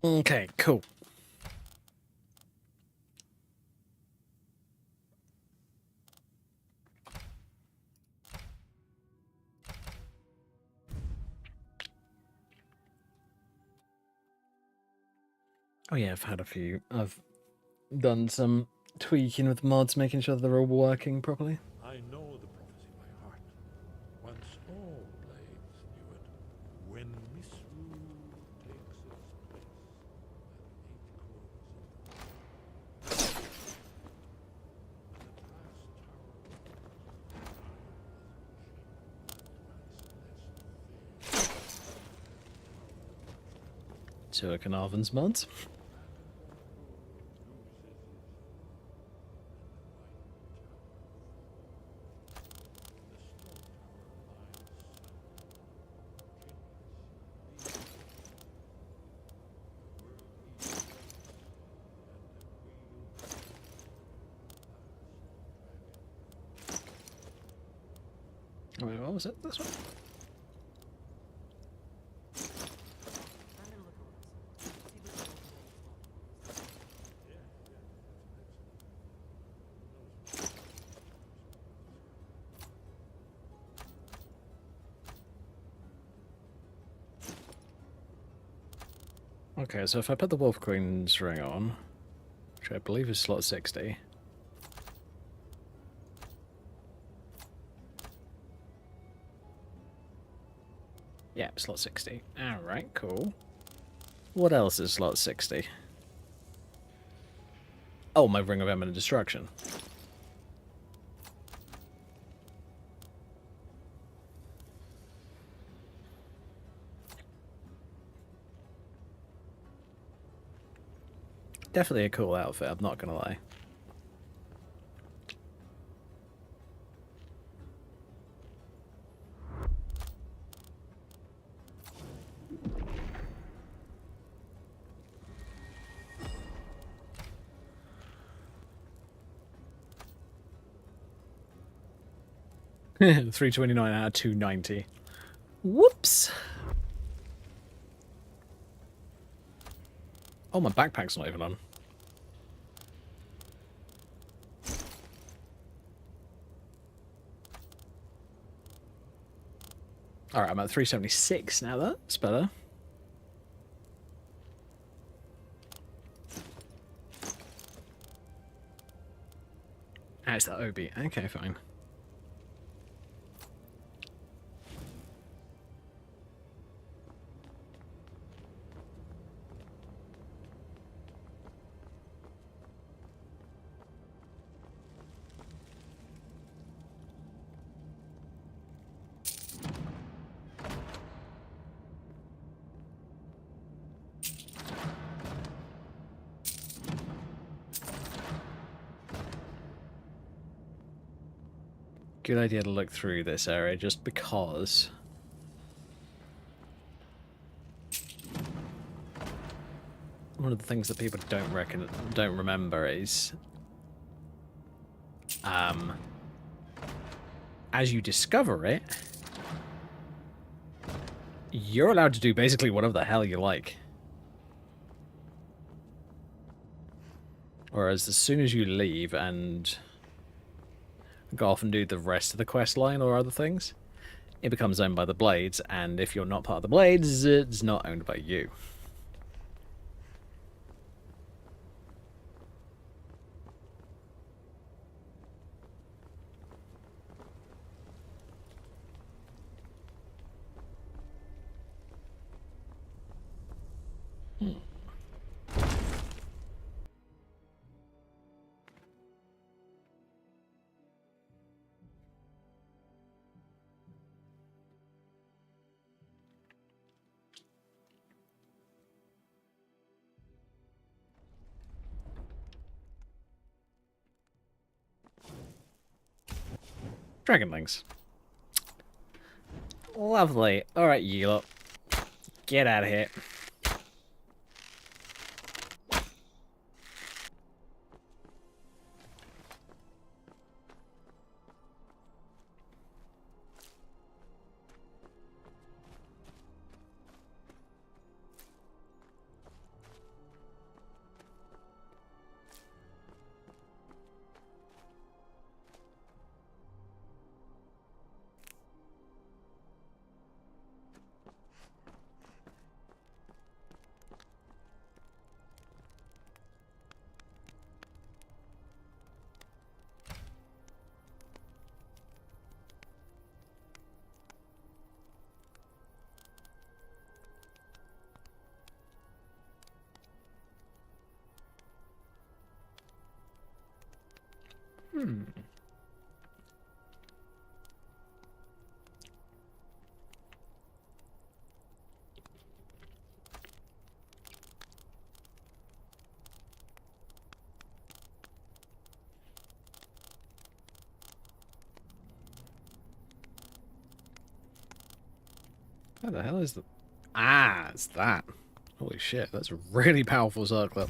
Okay, cool. Oh yeah, I've done some tweaking with mods, making sure they're all working properly. I know the prophecy by heart. Once all blades knew it. When misrule takes its place, and 8 crores in Silicon Arvins mods. Wait, what was it? This one? Okay, so if I put the Wolf Queen's ring on, which I believe is slot 60. Yeah, slot 60. Alright, cool. What else is slot 60? Oh, my Ring of Eminent Destruction. Definitely a cool outfit, I'm not gonna lie. $329 out of $290. Whoops. Oh, my backpack's not even on. Alright, I'm at 376 now, that's better. Ah, it's that OB. Okay, fine. Good idea to look through this area just because one of the things that people don't remember is as you discover it, you're allowed to do basically whatever the hell you like. Whereas as soon as you leave and go off and do the rest of the quest line or other things, it becomes owned by the Blades, and if you're not part of the Blades, it's not owned by you. Dragonlings. Lovely. Alright, you lot. Get out of here. What the hell is the... Ah, it's that. Holy shit, that's a really powerful circlet.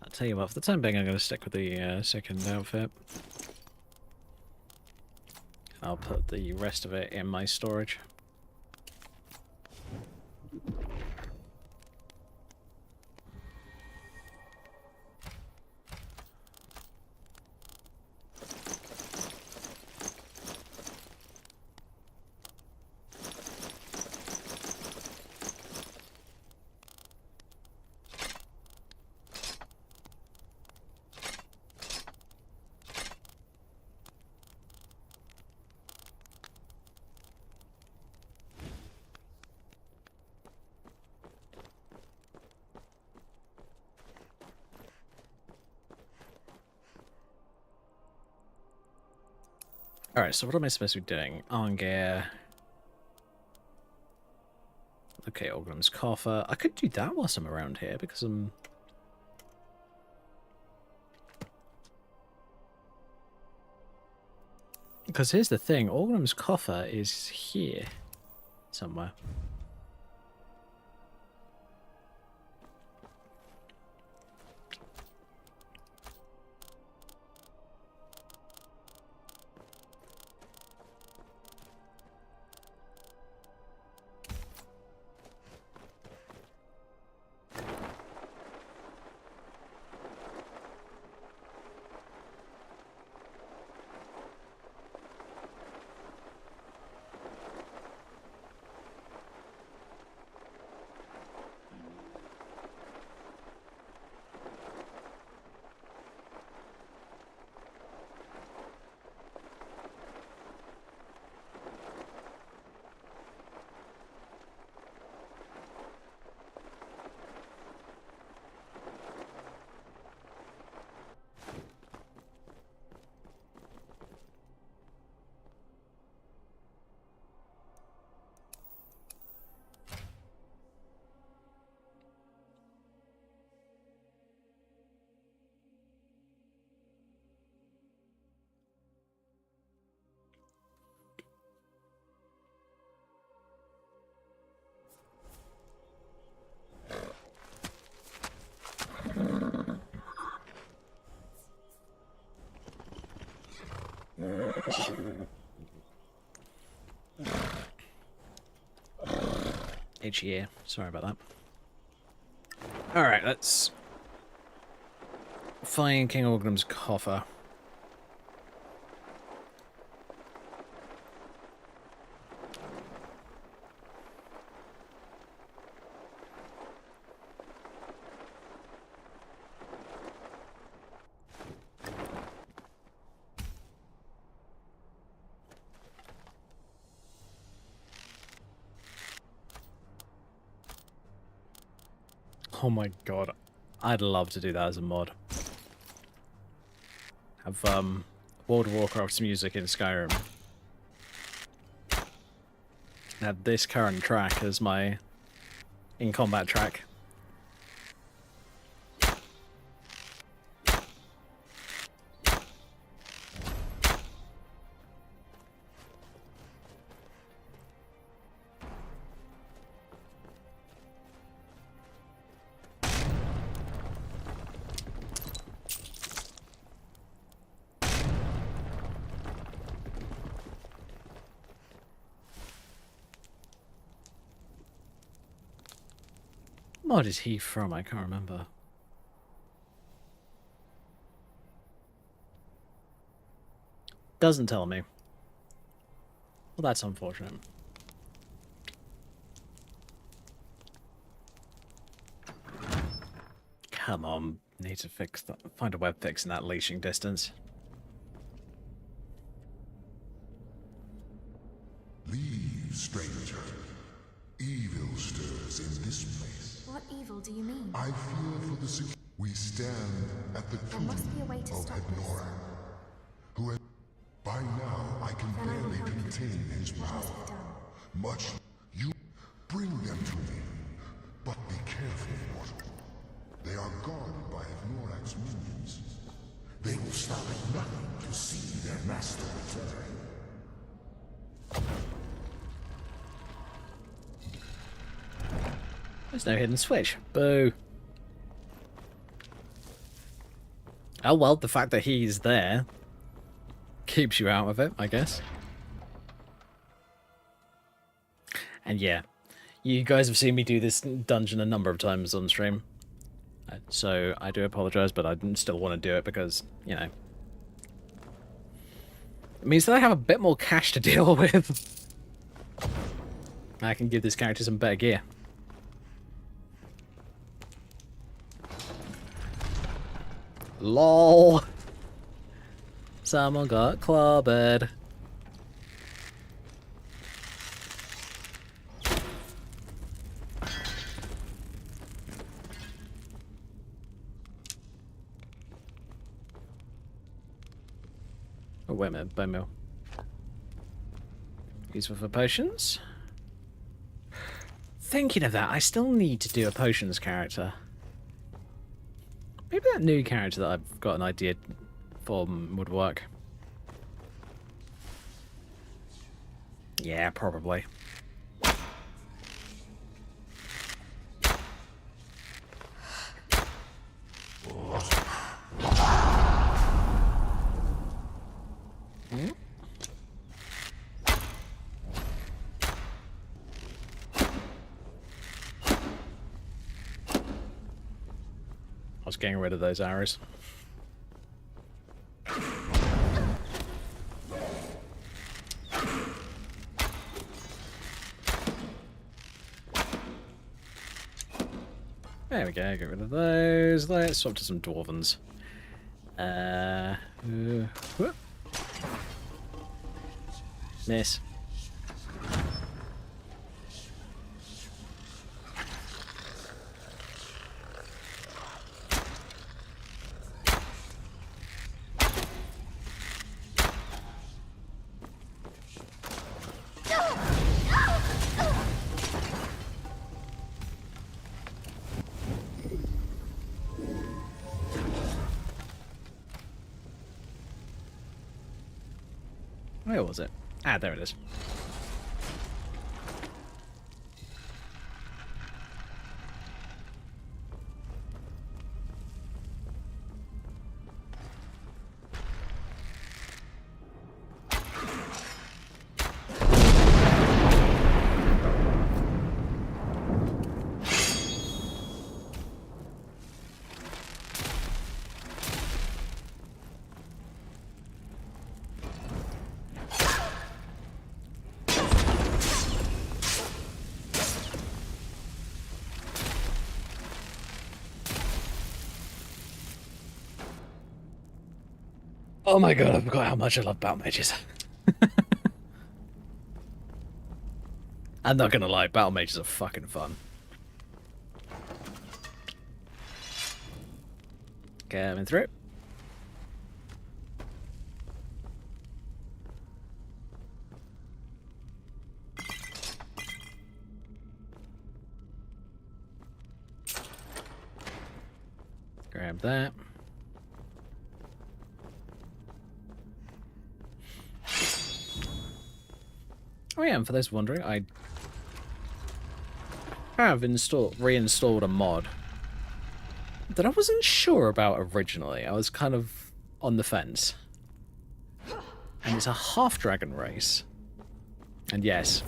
I'll tell you what, for the time being I'm going to stick with the second outfit. I'll put the rest of it in my storage. Alright, so what am I supposed to be doing? Arngeir. Okay, Orgrim's Coffer. I could do that whilst I'm around here, because I'm... Because here's the thing, Orgrim's Coffer is here. Somewhere. Itchy ear. Sorry about that. Alright, let's find King Orgrim's coffer. Oh my god, I'd love to do that as a mod. Have World of Warcraft's music in Skyrim. Have this current track as my in-combat track. What is he from? I can't remember. Doesn't tell me. Well, that's unfortunate. Come on, need to fix that. Find a web fix in that leashing distance. Leave, stranger. Evil stirs in this place. What evil do you mean? I fear for the security. We stand at the There tomb must be a way to of stop this. Hednora, who had... By now, I can Then I will barely help you. contain his What power. must be done? Much... You bring them to me, but be careful, mortal. They are guarded by Hednorak's minions. They will stop at nothing to see their master return. There's no hidden switch. Boo. Oh well, the fact that he's there keeps you out of it, I guess. And yeah, you guys have seen me do this dungeon a number of times on stream. So I do apologize, but I still want to do it because, you know, it means that I have a bit more cash to deal with. I can give this character some better gear. LOL. Someone got clobbered. Oh, wait a minute, bone meal. Useful for potions. Thinking of that, I still need to do a potions character. Maybe that new character that I've got an idea for would work. Yeah, probably. Hmm? I was getting rid of those arrows. There we go, get rid of those. Let's swap to some dwarvens. Whoop. Miss. Where was it? Ah, there it is. Oh my god, I forgot how much I love battle mages. I'm not gonna lie, battle mages are fucking fun. Coming through. Grab that. Oh yeah, and for those wondering, I have reinstalled a mod that I wasn't sure about originally. I was kind of on the fence. And it's a half-dragon race. And yes,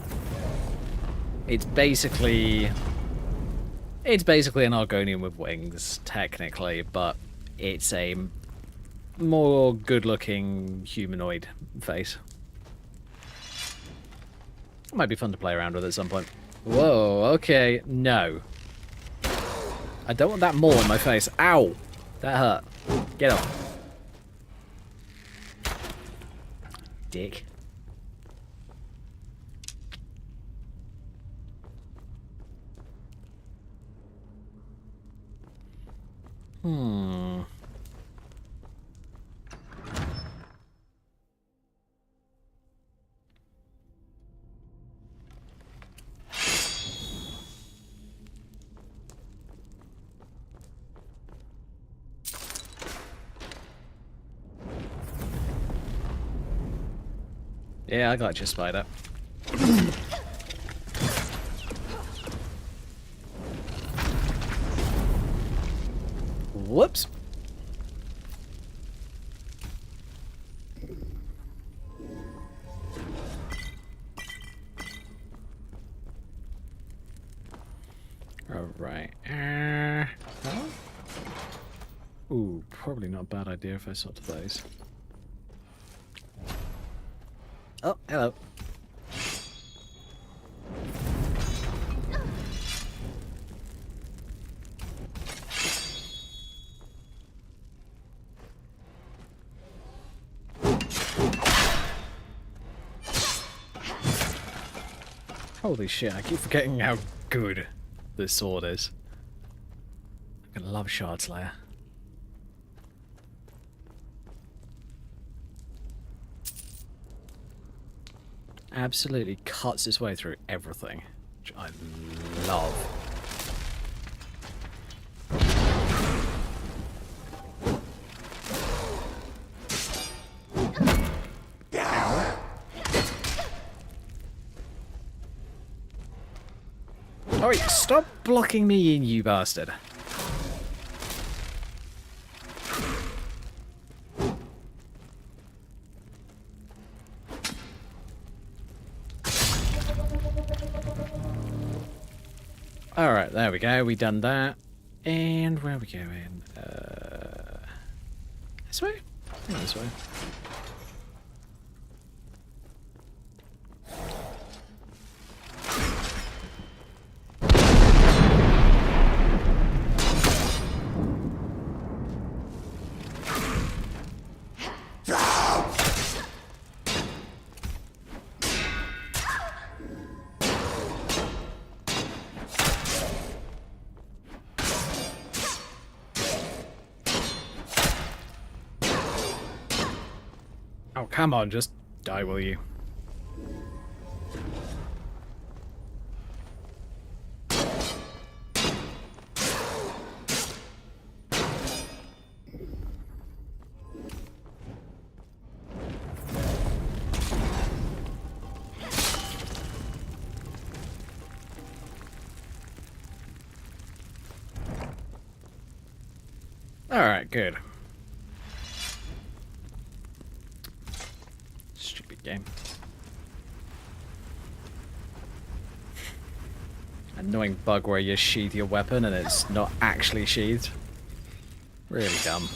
it's basically an Argonian with wings, technically, but it's a more good-looking humanoid face. It might be fun to play around with at some point. Whoa, okay, no. I don't want that more in my face. Ow! That hurt. Get off. Dick. Yeah, I got you, Spider. Whoops. Alright. Oh. Ooh, probably not a bad idea if I sort to those. Oh, hello. Holy shit, I keep forgetting how good this sword is. I love Shard Slayer. Absolutely cuts its way through everything, which I love. Oh wait, stop blocking me in, you bastard. Alright, there we go, we done that. And where are we going? This way? Yeah, this way. Oh, come on, just die, will you? Alright, good. Stupid game. Annoying bug where you sheath your weapon and it's not actually sheathed. Really dumb.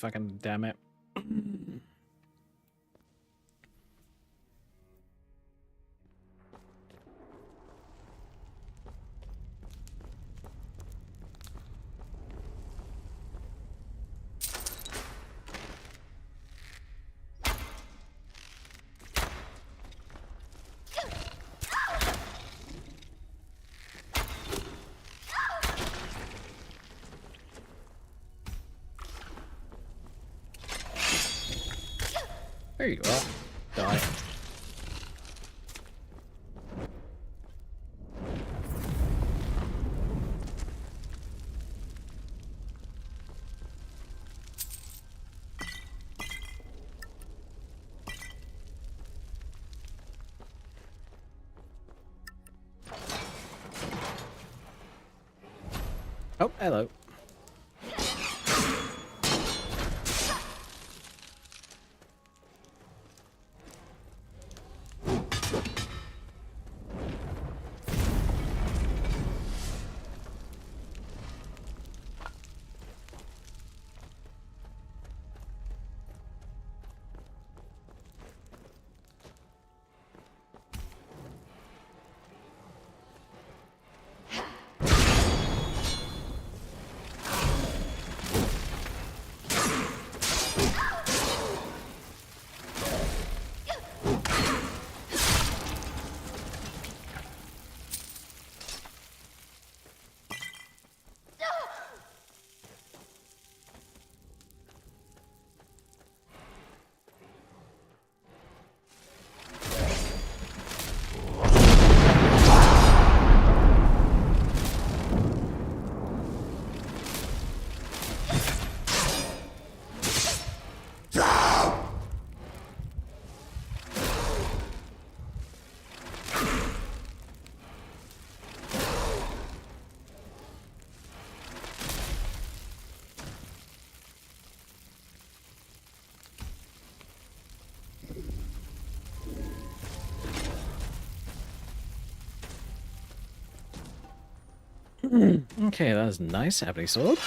fucking damn it. There you are. Die. Oh, hello. Okay, that was nice. Ebony sword.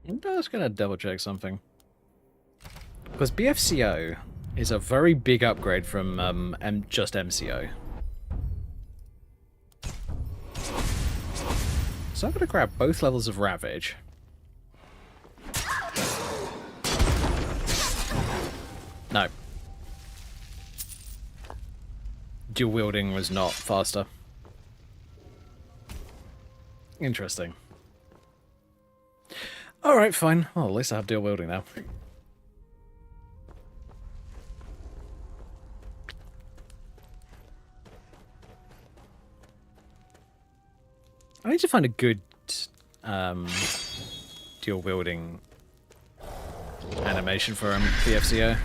I'm just gonna double check something. Because BFCO is a very big upgrade from just MCO. So I'm gonna grab both levels of Ravage. No. Dual wielding was not faster. Interesting. Alright, fine. Well, at least I have dual wielding now. I need to find a good dual wielding animation for BFCO.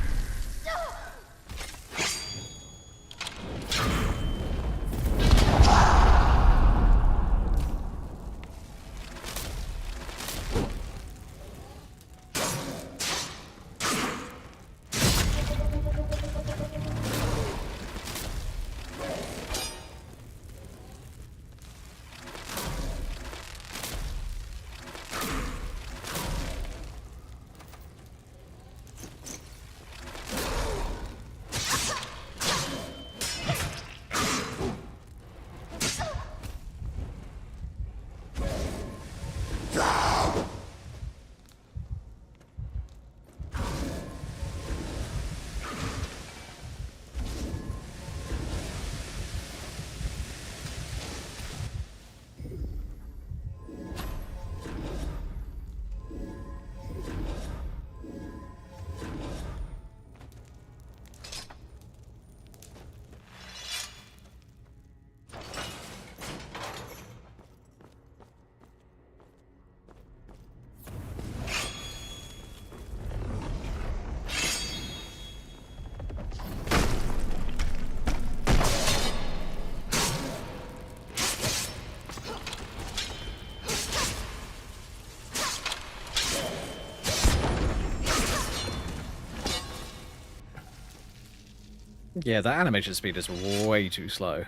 Yeah, that animation speed is way too slow.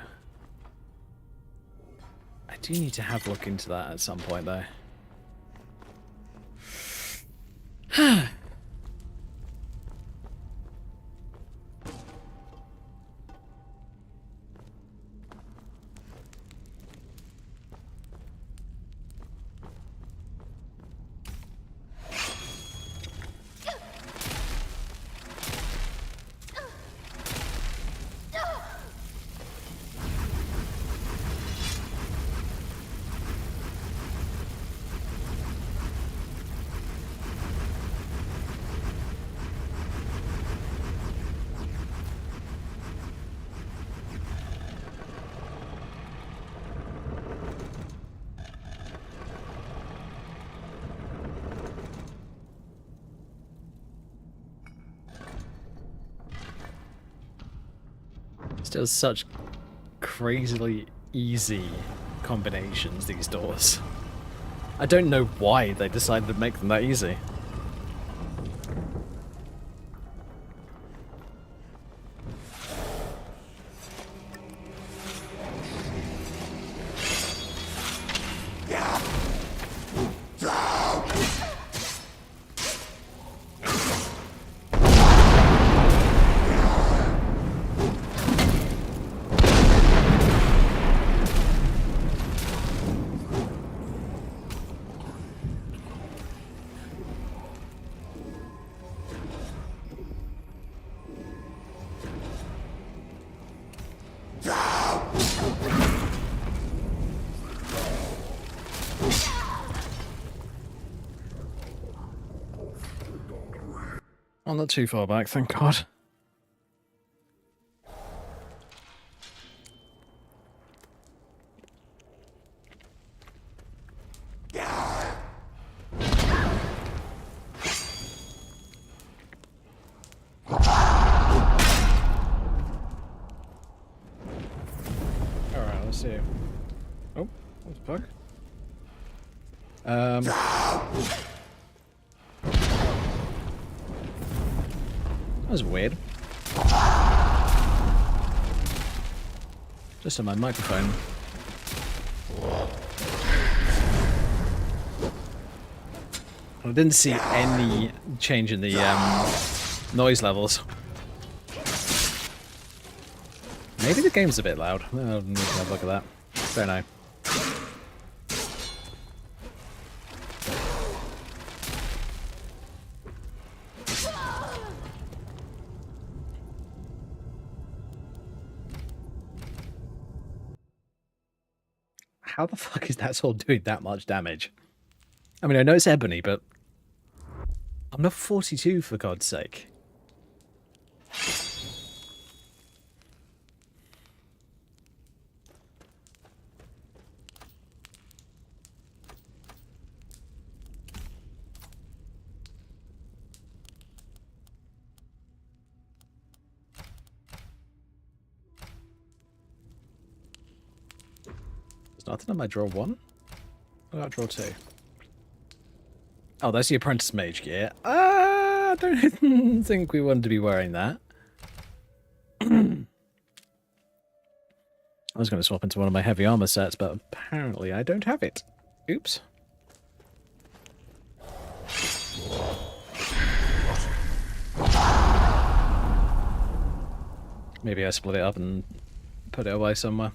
I do need to have a look into that at some point, though. Still such crazily easy combinations, these doors. I don't know why they decided to make them that easy. I'm not too far back, thank God. Alright, let's see. Oh, what the fuck? That was weird. Just on my microphone. I didn't see any change in the noise levels. Maybe the game's a bit loud. I'll need to have a look at that. Don't know. How the fuck is that sword doing that much damage? I mean, I know it's ebony, but I'm not 42 for God's sake. There's nothing on my draw 1? I got draw 2. Oh, that's the apprentice mage gear. I don't think we want to be wearing that. I was going to swap into one of my heavy armor sets, but apparently I don't have it. Oops. Maybe I split it up and put it away somewhere.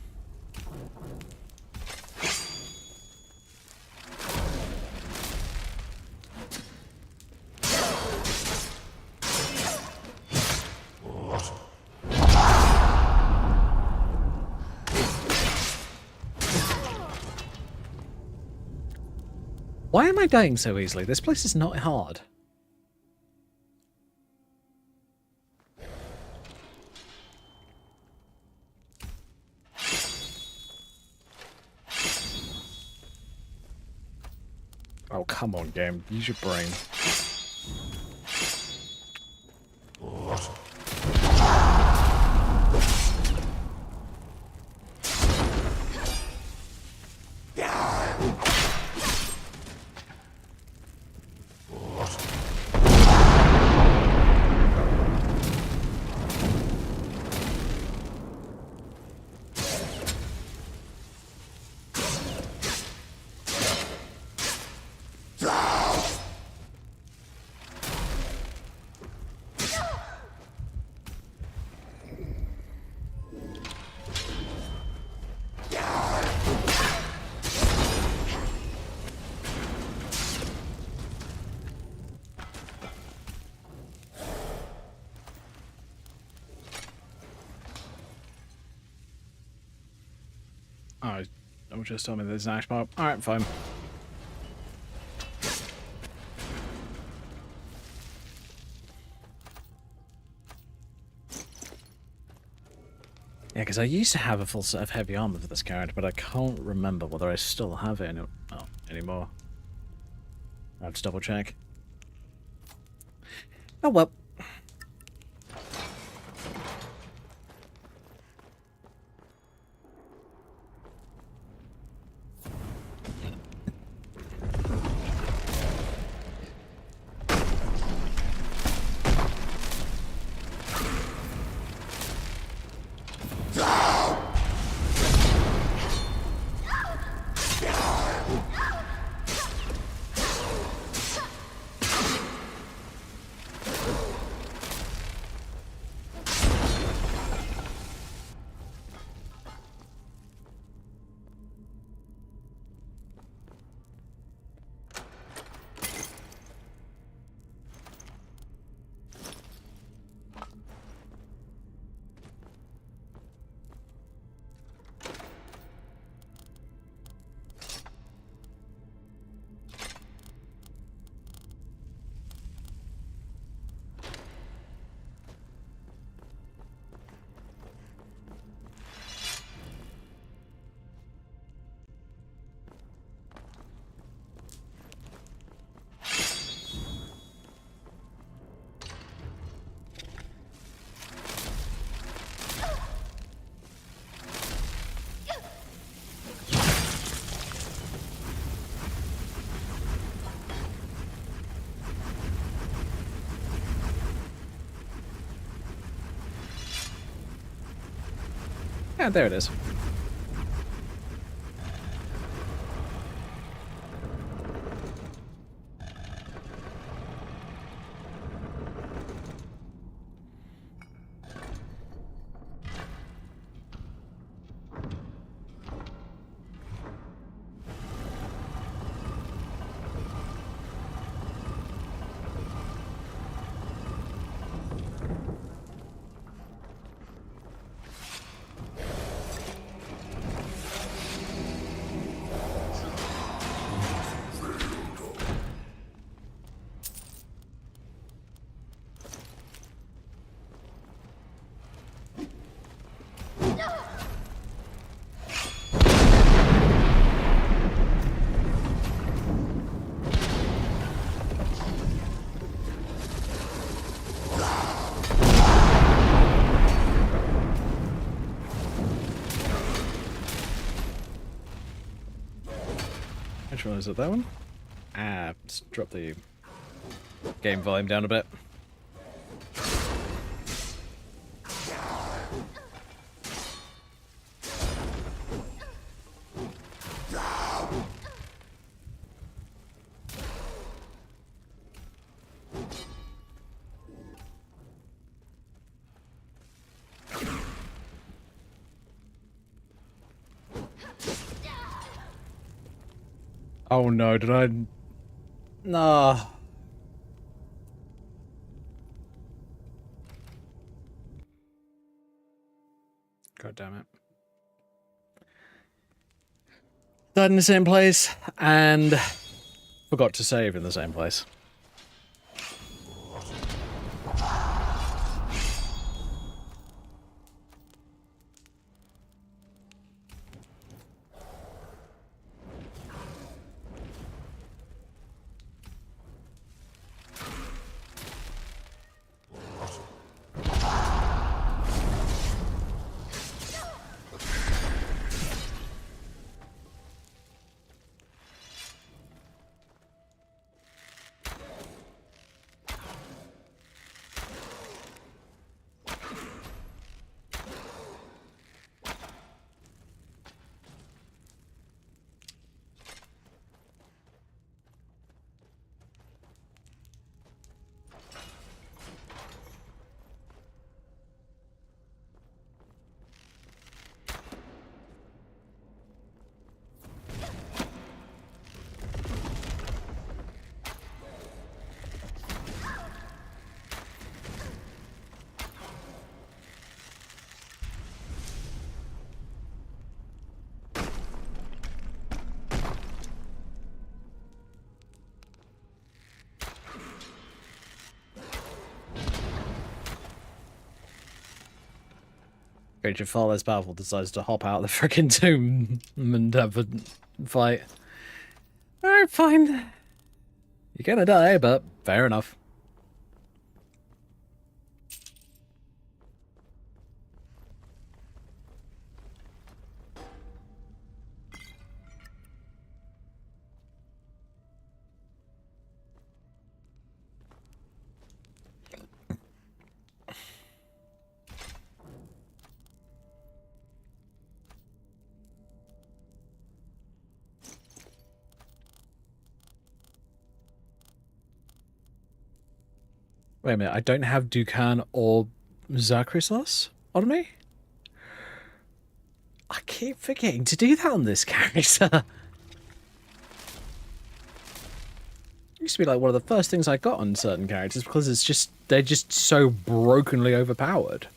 Why am I dying so easily? This place is not hard. Oh, come on, game. Use your brain. Don't just tell me there's an ash pile. Alright, fine. Yeah, because I used to have a full set of heavy armor for this character, but I can't remember whether I still have it anymore. I have to double check. Oh well. Yeah, there it is. Which one is it? That one? Ah, let's drop the game volume down a bit. Oh no, did I... Nah. God damn it. Died in the same place, and forgot to save in the same place. creature far less powerful decides to hop out of the freaking tomb and have a fight. Alright, fine. You're gonna die, but fair enough. Wait a minute, I don't have Dukan or Zakrislos on me? I keep forgetting to do that on this character. Used to be like one of the first things I got on certain characters because it's just they're just so brokenly overpowered.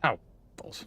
Ow, balls.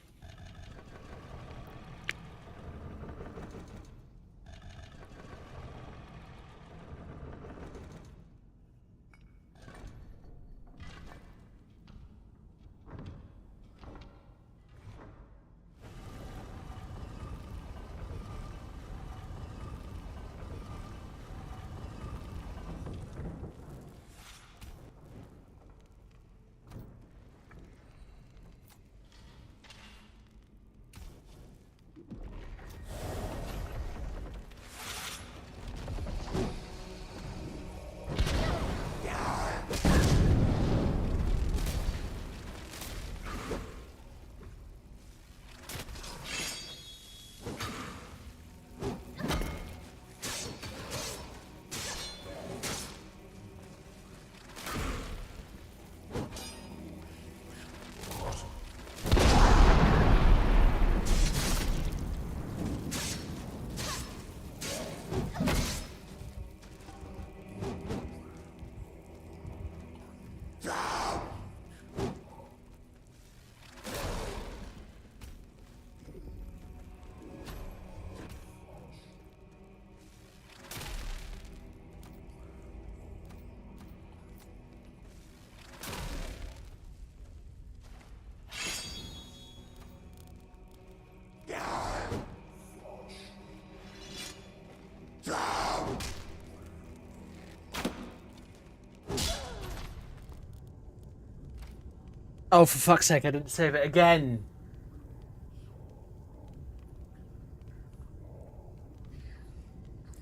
Oh, for fuck's sake, I didn't save it again.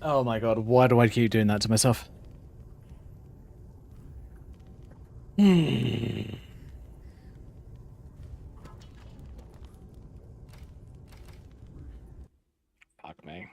Oh my god, why do I keep doing that to myself? Fuck me.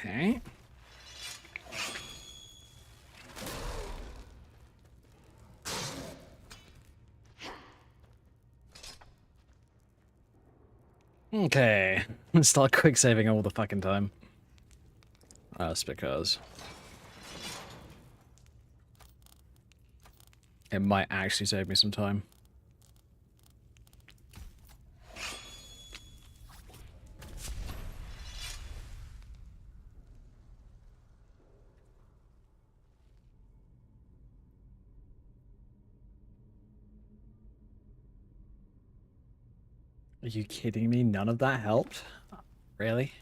Okay. Okay. Start quick saving all the fucking time. That's because it might actually save me some time. Are you kidding me? None of that helped? Really?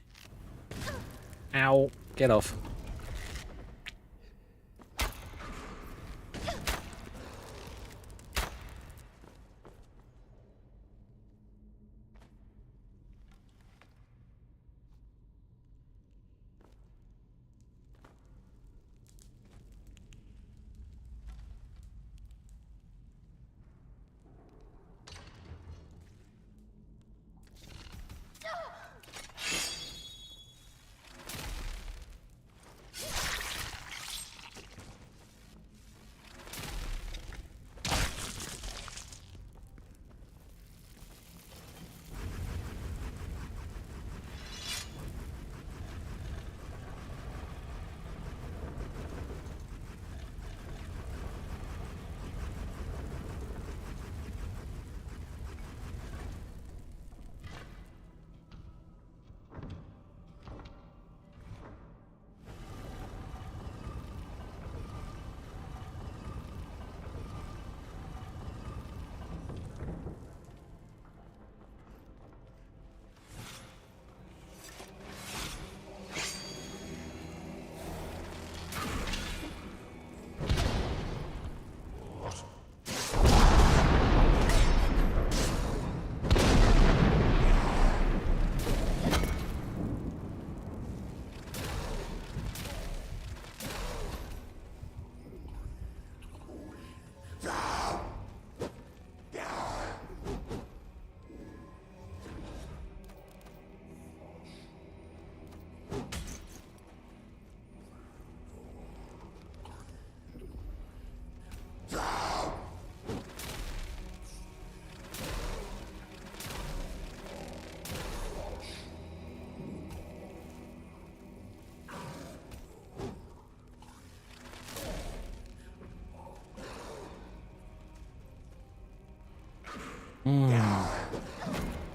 Ow. Get off.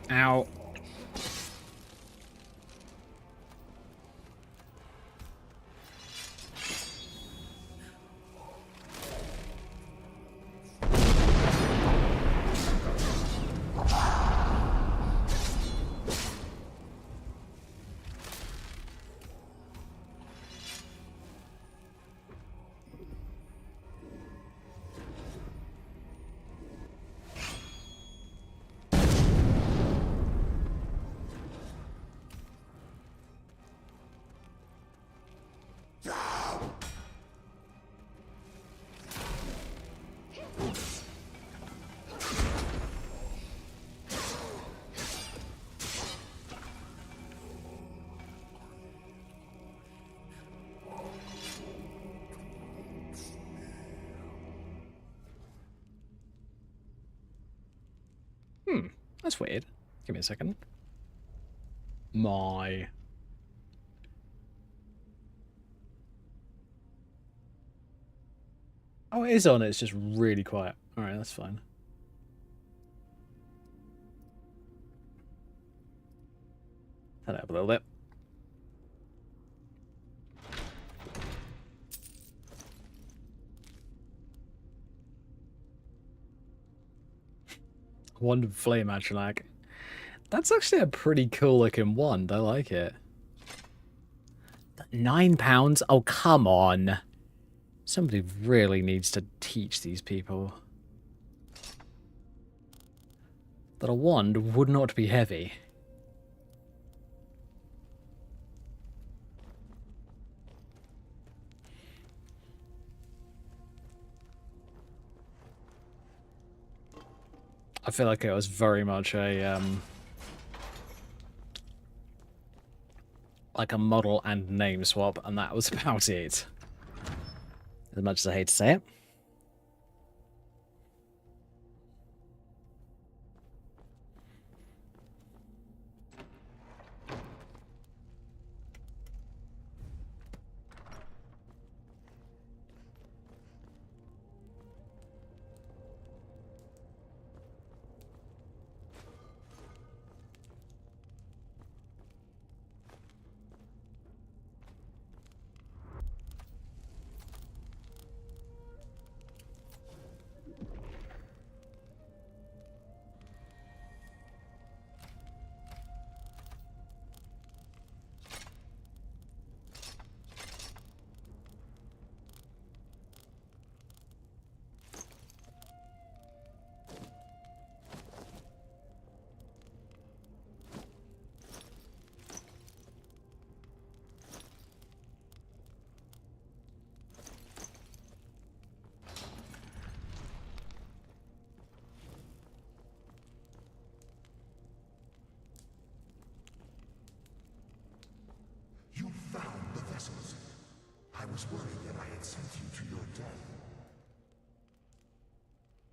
Ow. That's weird. Give me a second. My... Oh, it is on. It's just really quiet. Alright, that's fine. Turn it up a little bit. One flame Agilac. That's actually a pretty cool looking wand. I like it. £9? Oh, come on. Somebody really needs to teach these people that a wand would not be heavy. I feel like it was very much a like a model and name swap, and that was about it. As much as I hate to say it.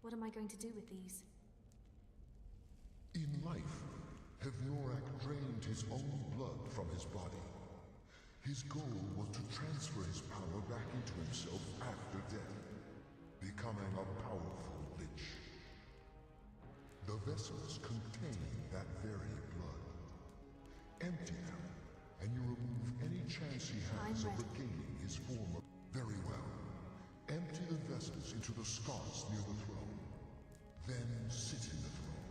What am I going to do with these? In life, Hevnorak drained his own blood from his body. His goal was to transfer his power back into himself after death, becoming a powerful lich. The vessels contain that very blood. Empty them, and you remove any chance he has of regaining his form of... Very well. Empty the vessels into the sconce near the throne. Then sit in the throne.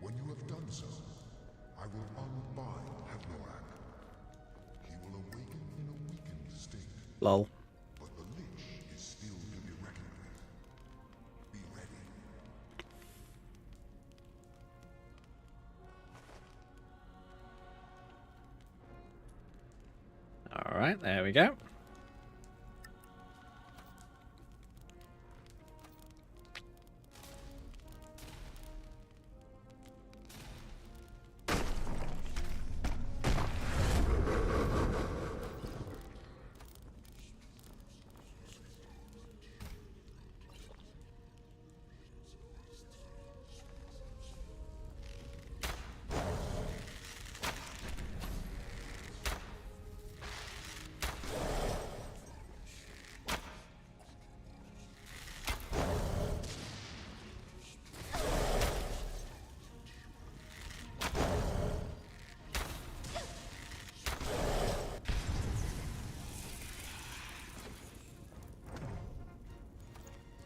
When you have done so, I will unbind Hevnorak. He will awaken in a weakened state. Lol. But the lich is still to be reckoned with. Be ready. Alright, there we go.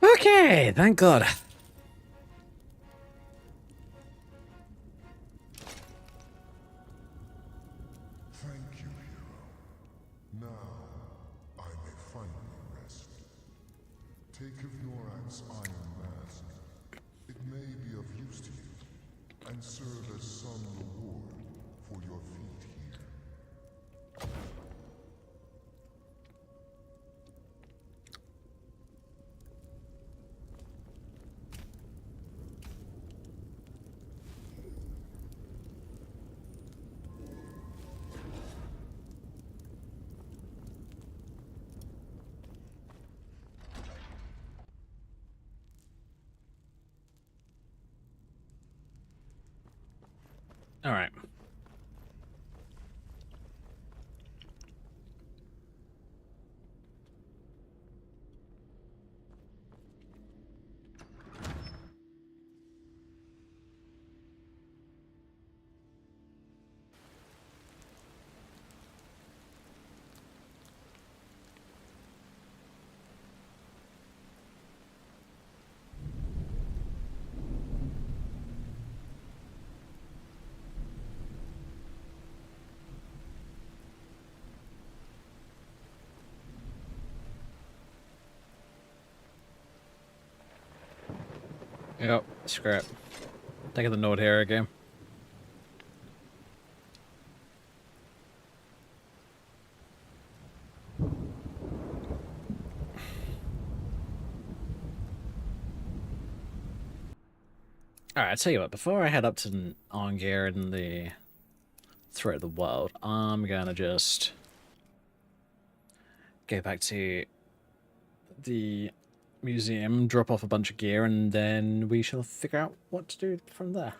Okay, thank God. Thank you, hero. Now, I may finally rest. Take Hevnorak's iron mask. It may be of use to you, and serve as some reward for your feat here. Alright. Yep, scrap. Taking the note here again. Alright, I'll tell you what, before I head up to Ongear and the Threat of the World, I'm gonna just go back to the museum, drop off a bunch of gear, and then we shall figure out what to do from there.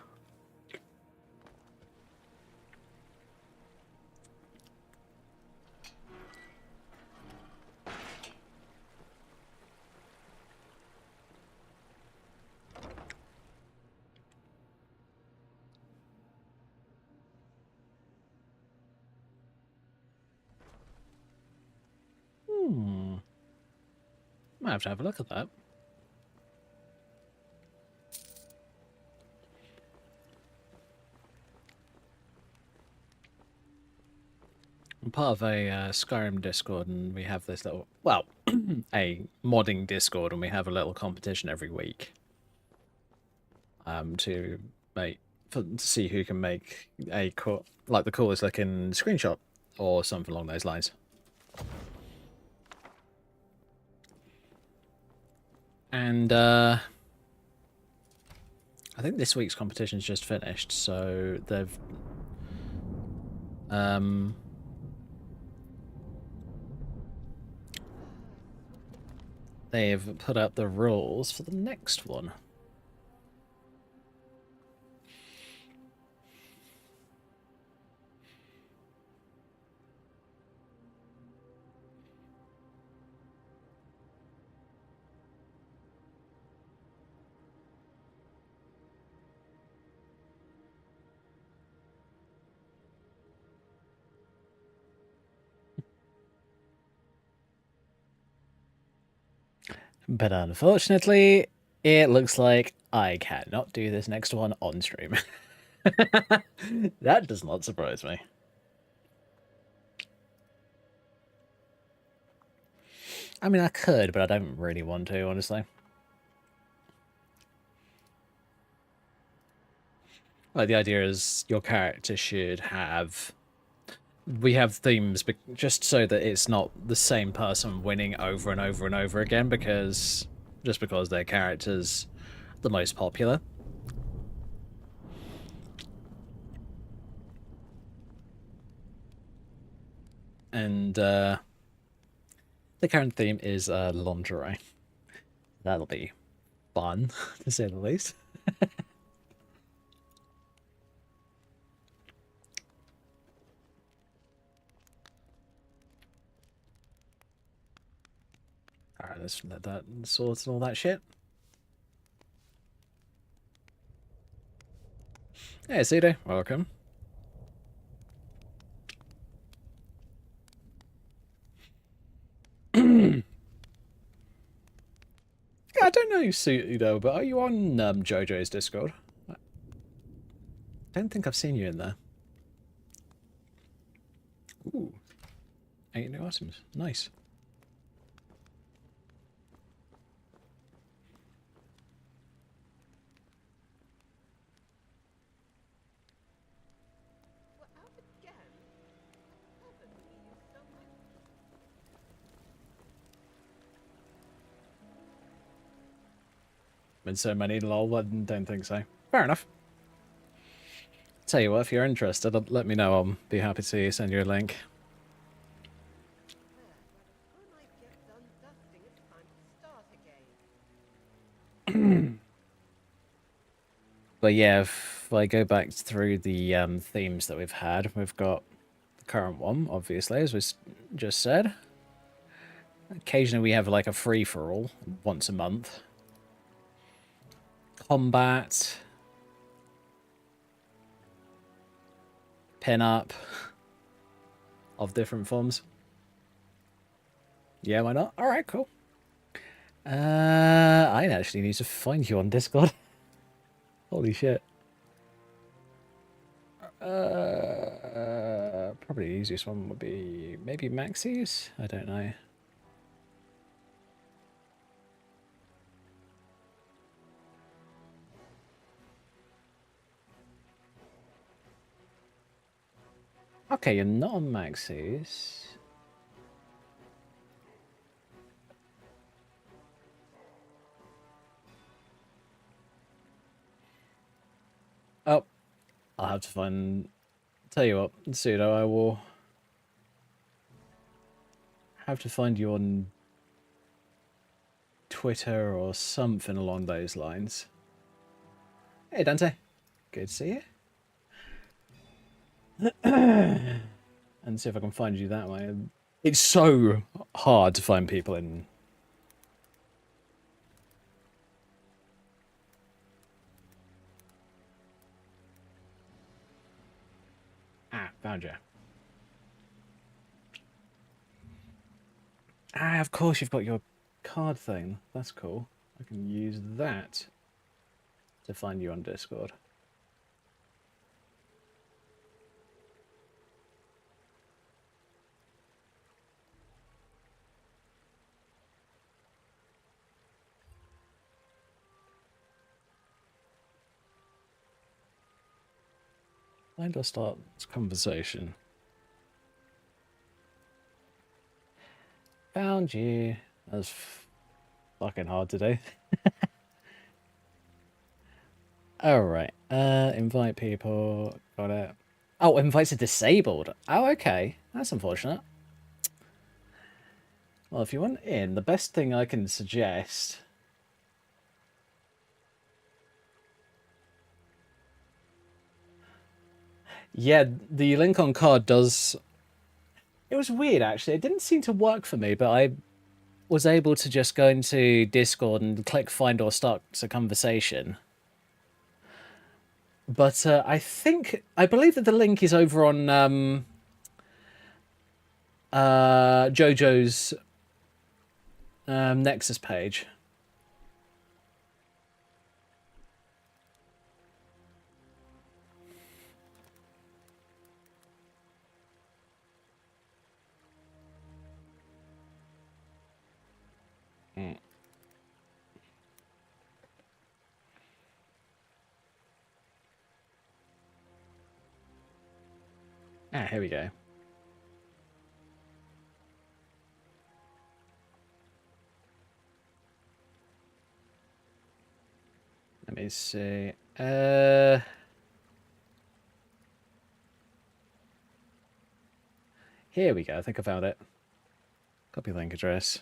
Might have to have a look at that. I'm part of a Skyrim Discord, and we have this little, well, a modding Discord, and we have a little competition every week. To make, to see who can make a like the coolest looking screenshot or something along those lines. And I think this week's competition's just finished, so they've they've put out the rules for the next one. But unfortunately, it looks like I cannot do this next one on stream. That does not surprise me. I mean, I could, but I don't really want to, honestly. Like, the idea is your character should have... We have themes just so that it's not the same person winning over and over and over again, because... Just because their character's the most popular. And, the current theme is lingerie. That'll be fun, to say the least. Alright, let's let that sort and all that shit. Hey, Cedo, welcome. I don't know Cedo, but are you on JoJo's Discord? I don't think I've seen you in there. Ooh. 8 new items. Nice. Been so many, lol, I don't think so. Fair enough. Tell you what, if you're interested, let me know. I'll be happy to send you a link. But yeah, if I go back through the themes that we've had, we've got the current one, obviously, as we just said. Occasionally we have like a free-for-all once a month. Combat. Pin-up. Of different forms. Yeah, why not? Alright, cool. I actually need to find you on Discord. Holy shit. Probably the easiest one would be maybe Maxie's? I don't know. Okay, you're not on Maxie's. Oh, I'll have to find... Tell you what, Pseudo, I will have to find you on Twitter or something along those lines. Hey, Dante. Good to see you. And see if I can find you that way. It's so hard to find people in... Ah, found you. Ah, of course you've got your card thing. That's cool. I can use that to find you on Discord. Why did I start this conversation? Found you. That was fucking hard to do. Alright. Invite people. Got it. Oh, invites are disabled. Oh, okay. That's unfortunate. Well, if you want in, the best thing I can suggest... Yeah, the link on card does... It was weird, actually. It didn't seem to work for me, but I was able to just go into Discord and click find or start a conversation. But I believe that the link is over on Jojo's Nexus page. Ah, here we go. Let me see. Here we go. I think I found it. Copy link address.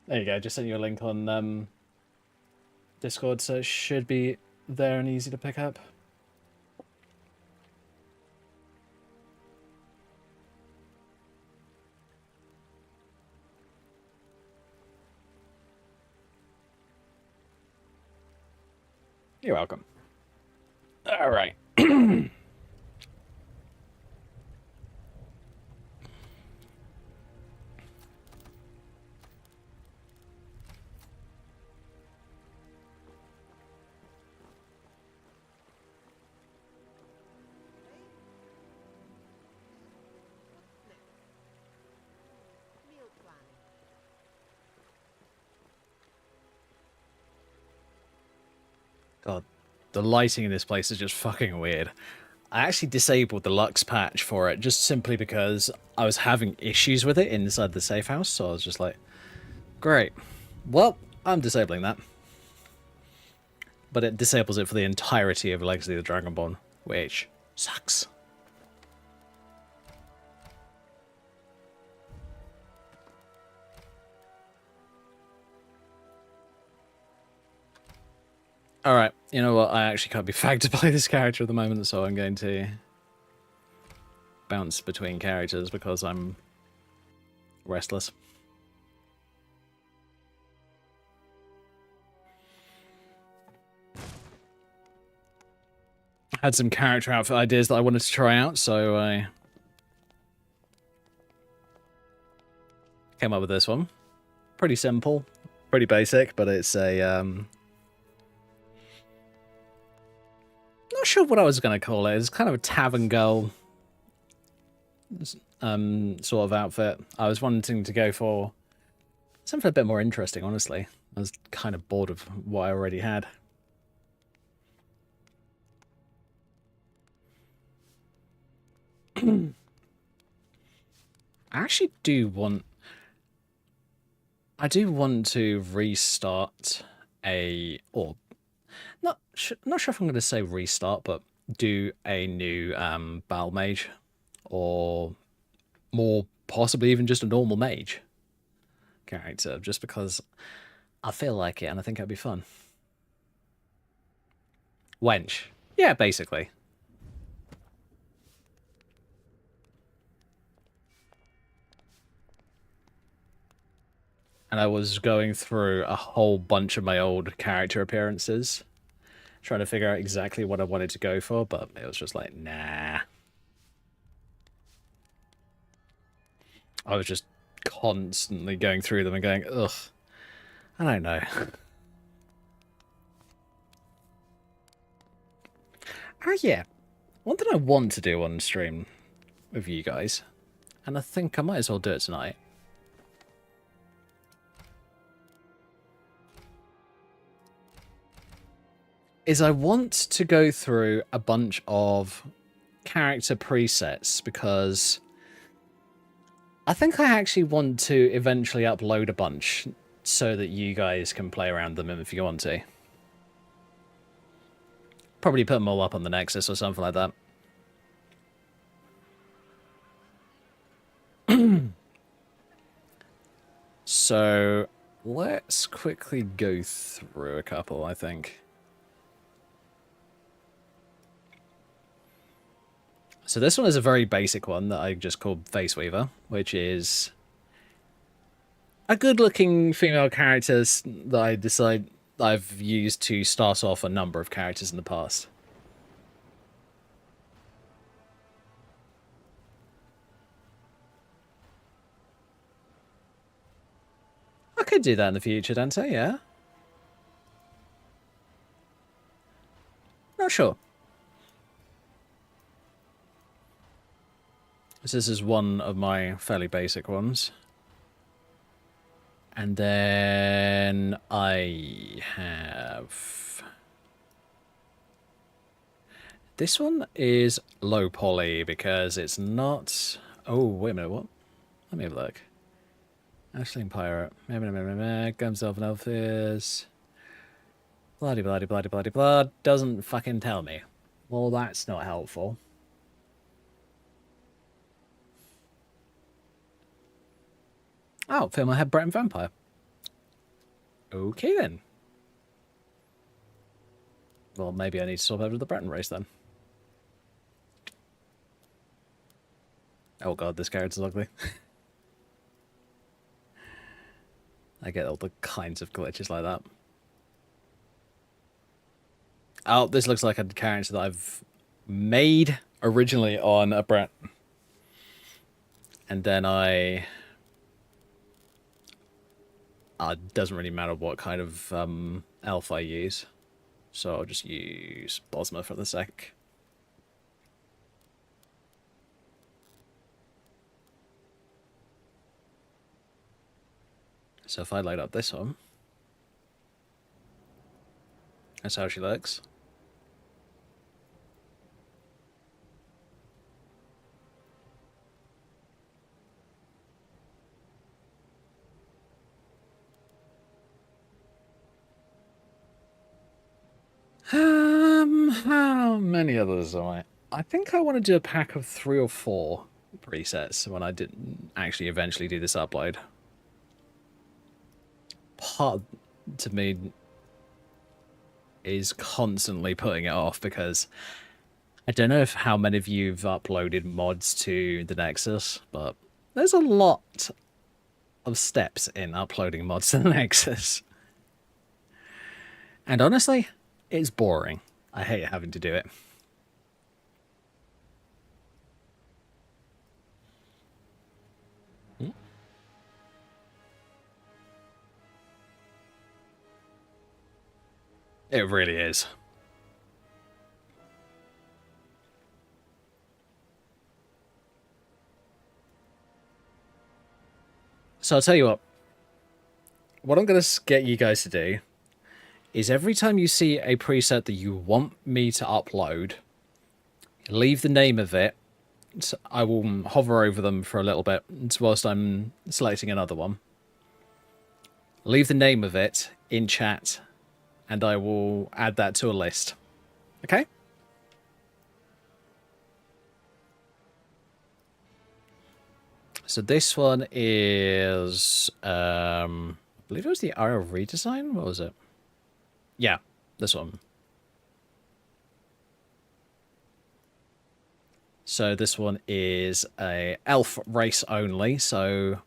There you go. Just sent you a link on Discord, so it should be there and easy to pick up. You're welcome. All right. God, the lighting in this place is just fucking weird. I actually disabled the Lux patch for it just simply because I was having issues with it inside the safe house, so I was just like, great. Well, I'm disabling that. But it disables it for the entirety of Legacy of the Dragonborn, which sucks. Alright, you know what? I actually can't be fagged to play this character at the moment, so I'm going to bounce between characters because I'm restless. I had some character outfit ideas that I wanted to try out, so I came up with this one. Pretty simple, pretty basic, but it's a not sure what I was going to call it. It's kind of a tavern girl sort of outfit. I was wanting to go for something a bit more interesting, honestly. I was kind of bored of what I already had. I actually do want... I do want to restart a... or... Not sure if I'm going to say restart, but do a new battle mage, or more possibly even just a normal mage character, just because I feel like it and I think it'd be fun. Wench. Yeah, basically. And I was going through a whole bunch of my old character appearances, trying to figure out exactly what I wanted to go for, but it was just like, nah. I was just constantly going through them and going, ugh, I don't know. Oh yeah, one thing I want to do on stream with you guys, and I think I might as well do it tonight, is I want to go through a bunch of character presets because I think I actually want to eventually upload a bunch so that you guys can play around them if you want to. Probably put them all up on the Nexus or something like that. So let's quickly go through a couple, I think. So this one is a very basic one that I just called Face Weaver, which is a good-looking female character that I've used to start off a number of characters in the past. I could do that in the future, Dante, yeah. Not sure. This is one of my fairly basic ones. And then I have... This one is low poly because it's not... Oh, wait a minute, what? Let me have a look. Ashling Pirate. Gums of an Elfis. Bloody, bloody, bloody, bloody, blood. Doesn't fucking tell me. Well, that's not helpful. Oh, film I had Breton Vampire. Okay then. Well, maybe I need to swap over to the Breton race then. Oh god, this character's ugly. I get all the kinds of glitches like that. Oh, this looks like a character that I've made originally on a Brett. And then it doesn't really matter what kind of elf I use. So I'll just use Bosma for the sec. So if I load up this one, that's how she looks. How many others am I? I think I want to do a pack of 3 or 4 presets when I didn't actually eventually do this upload. Part to me is constantly putting it off because I don't know how many of you have uploaded mods to the Nexus, but there's a lot of steps in uploading mods to the Nexus. And honestly, it's boring. I hate having to do it. It really is. So I'll tell you what I'm going to get you guys to do is every time you see a preset that you want me to upload, leave the name of it. So I will hover over them for a little bit whilst I'm selecting another one. Leave the name of it in chat, and I will add that to a list. Okay? So this one is, I believe it was the RL redesign. What was it? Yeah, this one. So this one is a elf race only. So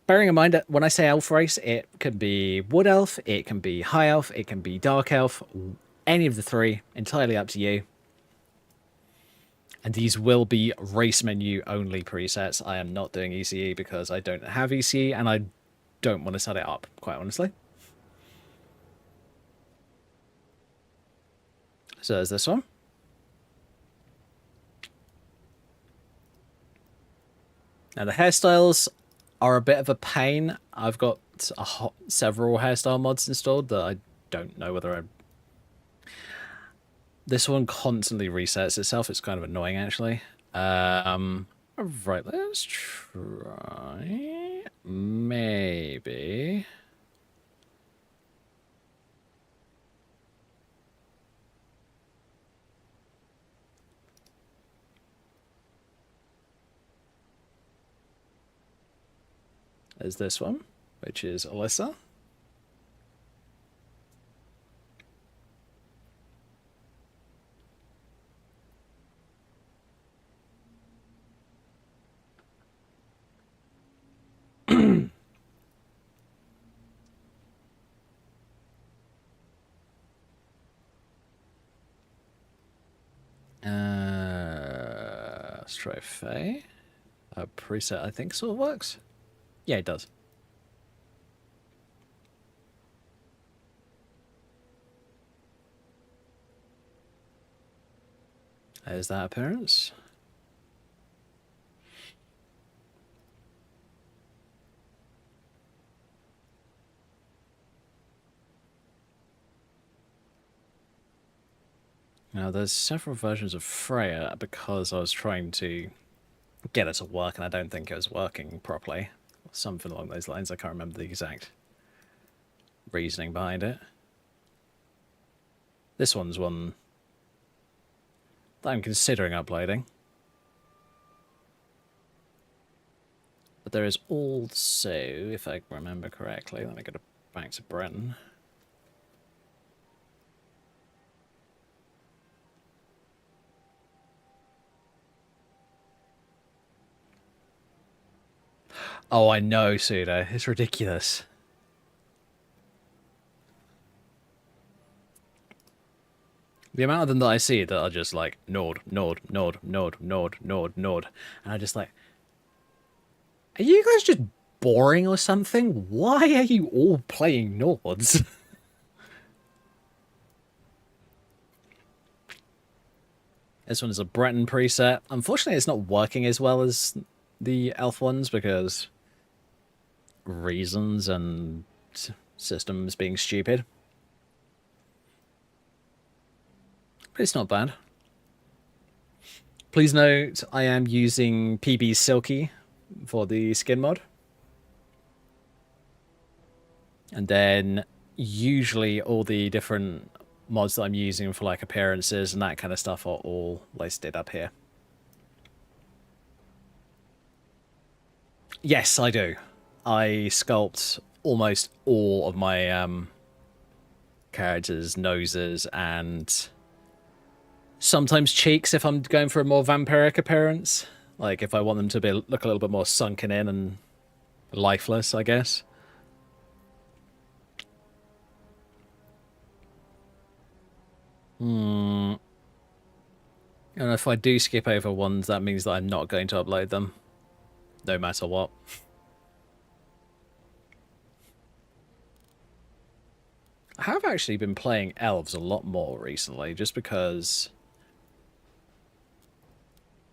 bearing in mind that when I say elf race, it can be wood elf, it can be high elf, it can be dark elf, any of the 3, entirely up to you. And these will be race menu only presets. I am not doing ECE because I don't have ECE and I don't want to set it up, quite honestly. So there's this one. Now the hairstyles are a bit of a pain. I've got several hairstyle mods installed that I don't know whether This one constantly resets itself. It's kind of annoying, actually. Right, let's try... Maybe... There's this one, which is Alyssa. Let's try Faye. A preset, I think, sort of works. Yeah, it does. There's that appearance. Now, there's several versions of Freya because I was trying to get it to work and I don't think it was working properly. Something along those lines. I can't remember the exact reasoning behind it. This one's one that I'm considering uploading. But there is also, if I remember correctly, let me go back to Brenton. Oh, I know, Suda. It's ridiculous. The amount of them that I see that are just like, Nord. And I'm just like, are you guys just boring or something? Why are you all playing Nords? This one is a Breton preset. Unfortunately, it's not working as well as the elf ones because reasons and systems being stupid. But it's not bad. Please note, I am using PB Silky for the skin mod. And then usually all the different mods that I'm using for like appearances and that kind of stuff are all listed up here. Yes, I do. I sculpt almost all of my characters' noses and sometimes cheeks if I'm going for a more vampiric appearance. Like if I want them to look a little bit more sunken in and lifeless, I guess. And if I do skip over ones, that means that I'm not going to upload them, no matter what. I have actually been playing elves a lot more recently, just because...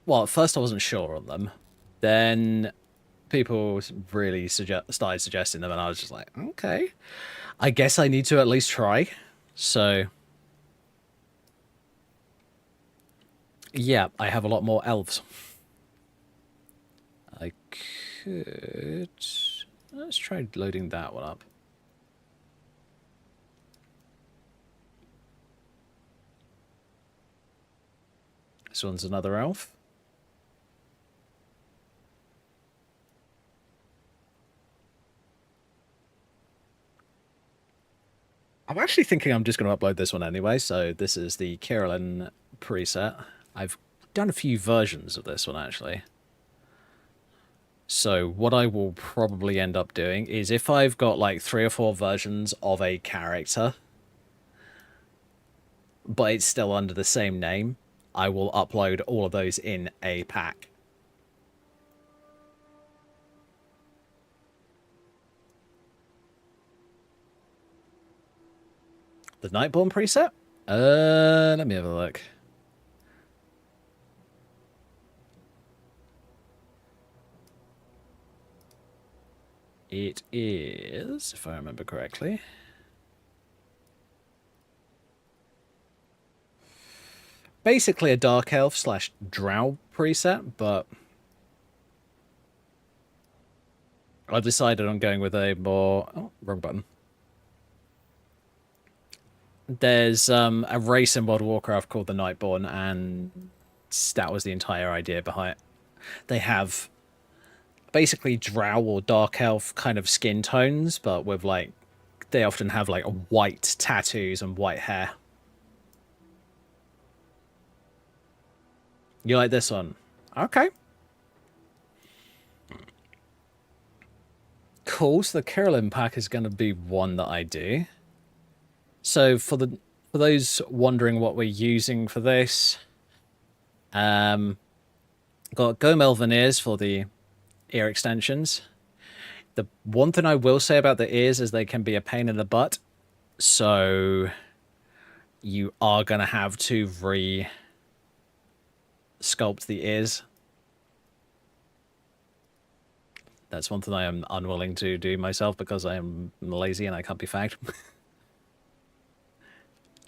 Well, at first I wasn't sure on them. Then people really started suggesting them, and I was just like, okay. I guess I need to at least try. So... yeah, I have a lot more elves. I could... Let's try loading that one up. This one's another elf. I'm actually thinking I'm just going to upload this one anyway, so this is the Carolyn preset. I've done a few versions of this one, actually. So what I will probably end up doing is if I've got like 3 or 4 versions of a character, but it's still under the same name, I will upload all of those in a pack. The Nightborn preset? Let me have a look. It is, if I remember correctly. basically a dark elf slash drow preset, but I've decided on going with a more... Oh, wrong button. There's a race in World of Warcraft called the Nightborn, and that was the entire idea behind it. They have basically drow or dark elf kind of skin tones, but with like... They often have like white tattoos and white hair. You like this one? Okay. Cool, so the Carolyn pack is going to be one that I do. So for those wondering what we're using for this, got Gomel veneers for the ear extensions. The one thing I will say about the ears is they can be a pain in the butt, so you are going to have to re-sculpt the ears. That's one thing I am unwilling to do myself because I am lazy and I can't be fagged.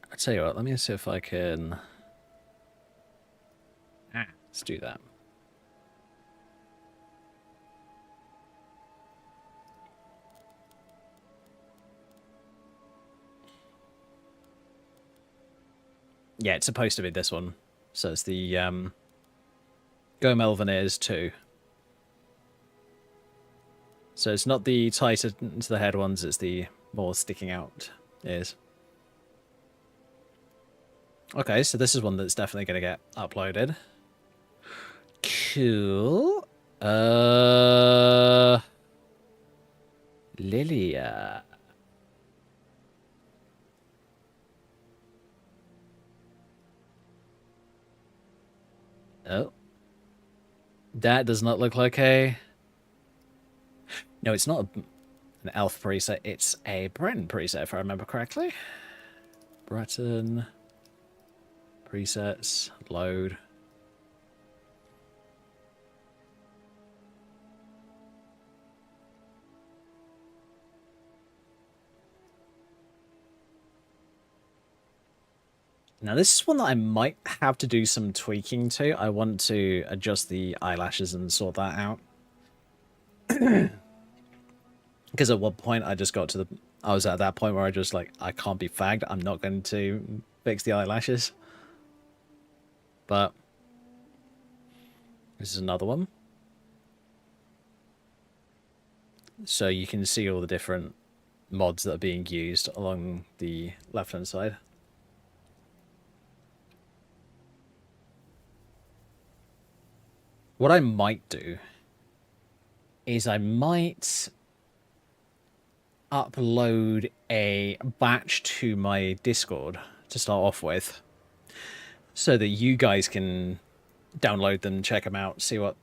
I'll tell you what, let me see if I can... let's do that. Yeah, it's supposed to be this one. So it's the Gomel veneers 2. So it's not the tighter to the head ones, it's the more sticking out ears. Okay, so this is one that's definitely going to get uploaded. Cool. Lilia. Oh. That does not look like a... No, it's not an elf preset, it's a Breton preset, if I remember correctly. Breton... presets, load. Now this is one that I might have to do some tweaking to. I want to adjust the eyelashes and sort that out. Because at one point I just got to the... I was at that point where I just like, I can't be fagged. I'm not going to fix the eyelashes. But this is another one. So you can see all the different mods that are being used along the left-hand side. What I might do is I might upload a batch to my Discord to start off with, so that you guys can download them, check them out, see what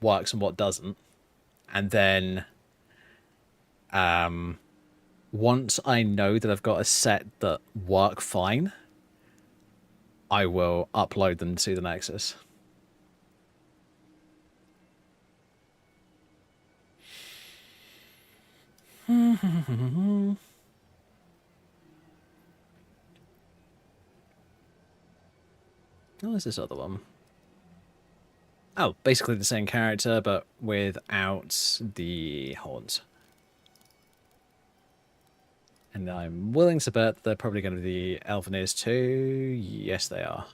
works and what doesn't. And then once I know that I've got a set that work fine, I will upload them to the Nexus. What is this other one? Oh, basically the same character, but without the horns. And I'm willing to bet that they're probably going to be the Elveneers too. Yes, they are.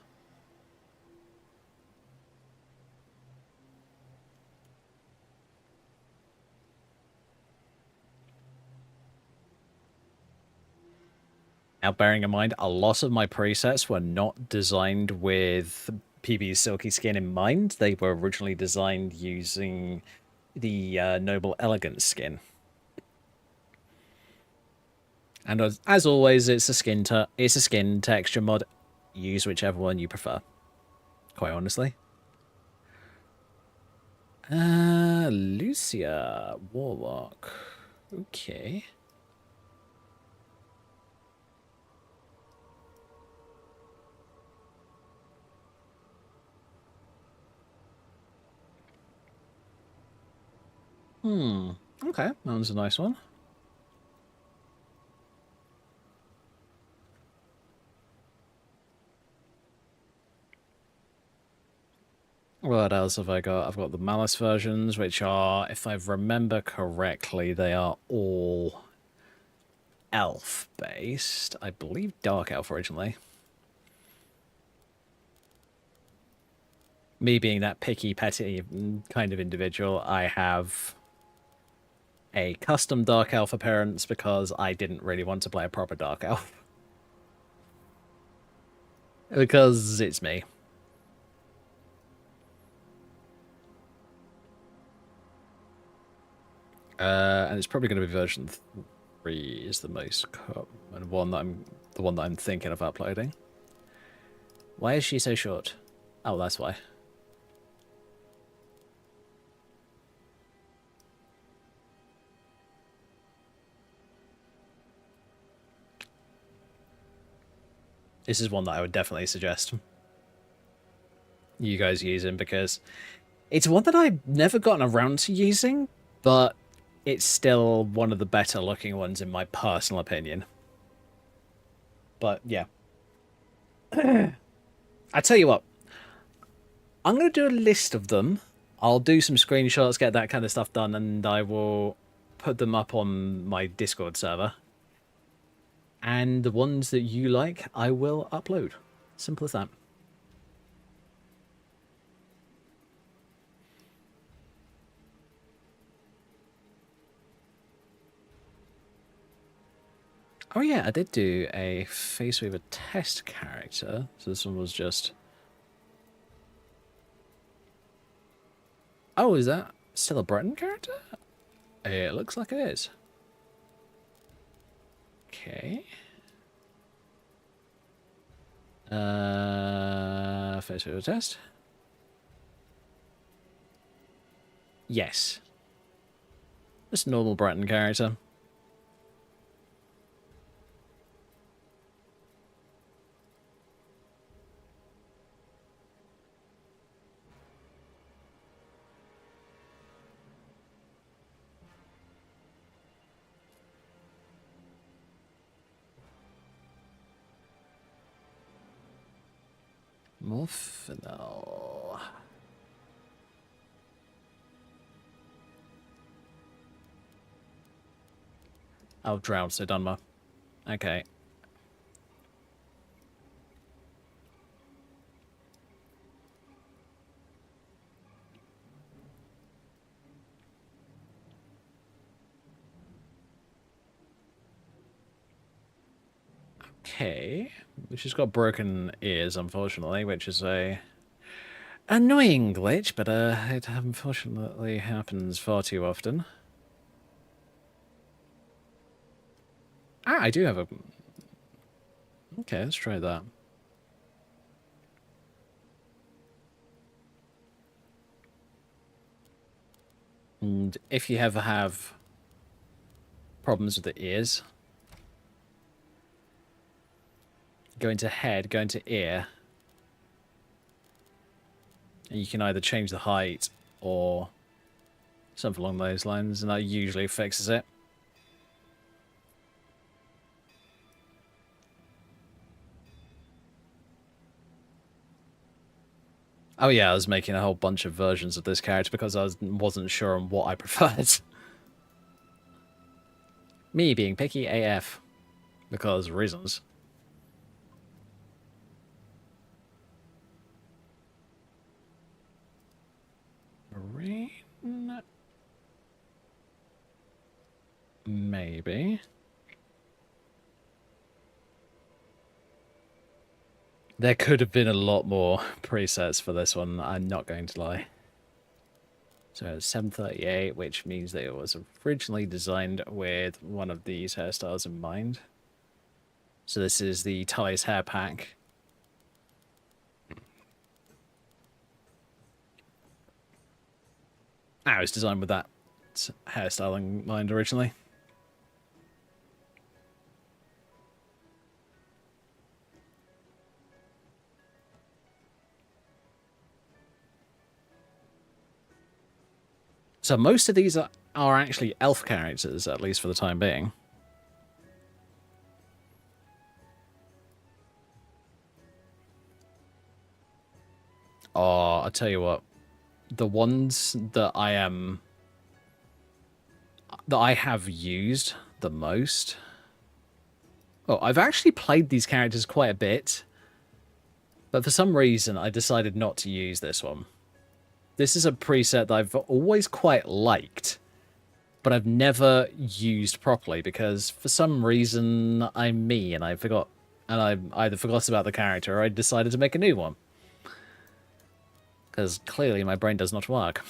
Now, bearing in mind, a lot of my presets were not designed with PB's Silky Skin in mind. They were originally designed using the Noble Elegance skin. And as always, it's a skin texture mod. Use whichever one you prefer. Quite honestly. Lucia Warlock. Okay. Okay, that one's a nice one. what else have I got? I've got the Malice versions, which are, if I remember correctly, they are all elf-based. I believe Dark Elf originally. Me being that picky, petty kind of individual, I have a custom Dark Elf appearance because I didn't really want to play a proper Dark Elf. Because it's me. And it's probably going to be version 3 is the most common one that the one that I'm thinking of uploading. Why is she so short? Oh, that's why. This is one that I would definitely suggest you guys using, because it's one that I've never gotten around to using, but it's still one of the better looking ones in my personal opinion. But yeah. I tell you what, I'm going to do a list of them. I'll do some screenshots, get that kind of stuff done, and I will put them up on my Discord server. And the ones that you like, I will upload. Simple as that. Oh yeah, I did do a Face Weaver test character. So this one was just... Oh, is that still a Breton character? It looks like it is. Okay. Face Weaver test. Yes. Just a normal Breton character. Morphinol. Oh, Drought, so Dunmer. Okay. Okay. She's got broken ears, unfortunately, which is a annoying glitch, but it unfortunately happens far too often. Ah, I do have a... Okay, let's try that. And if you ever have problems with the ears, go into head, go into ear, and you can either change the height or something along those lines, and that usually fixes it. Oh yeah, I was making a whole bunch of versions of this character because I wasn't sure on what I preferred. Me being picky AF. Because reasons. Marine? Maybe. There could have been a lot more presets for this one, I'm not going to lie. So it's 738, which means that it was originally designed with one of these hairstyles in mind. So this is the Ty's hair pack. It was designed with that hairstyle in mind originally. So most of these are actually elf characters, at least for the time being. Oh, I'll tell you what. the ones that I have used the most. Oh, I've actually played these characters quite a bit, but for some reason I decided not to use this one. This is a preset that I've always quite liked, but I've never used properly because for some reason I'm me and I either forgot about the character or I decided to make a new one. Because clearly my brain does not work.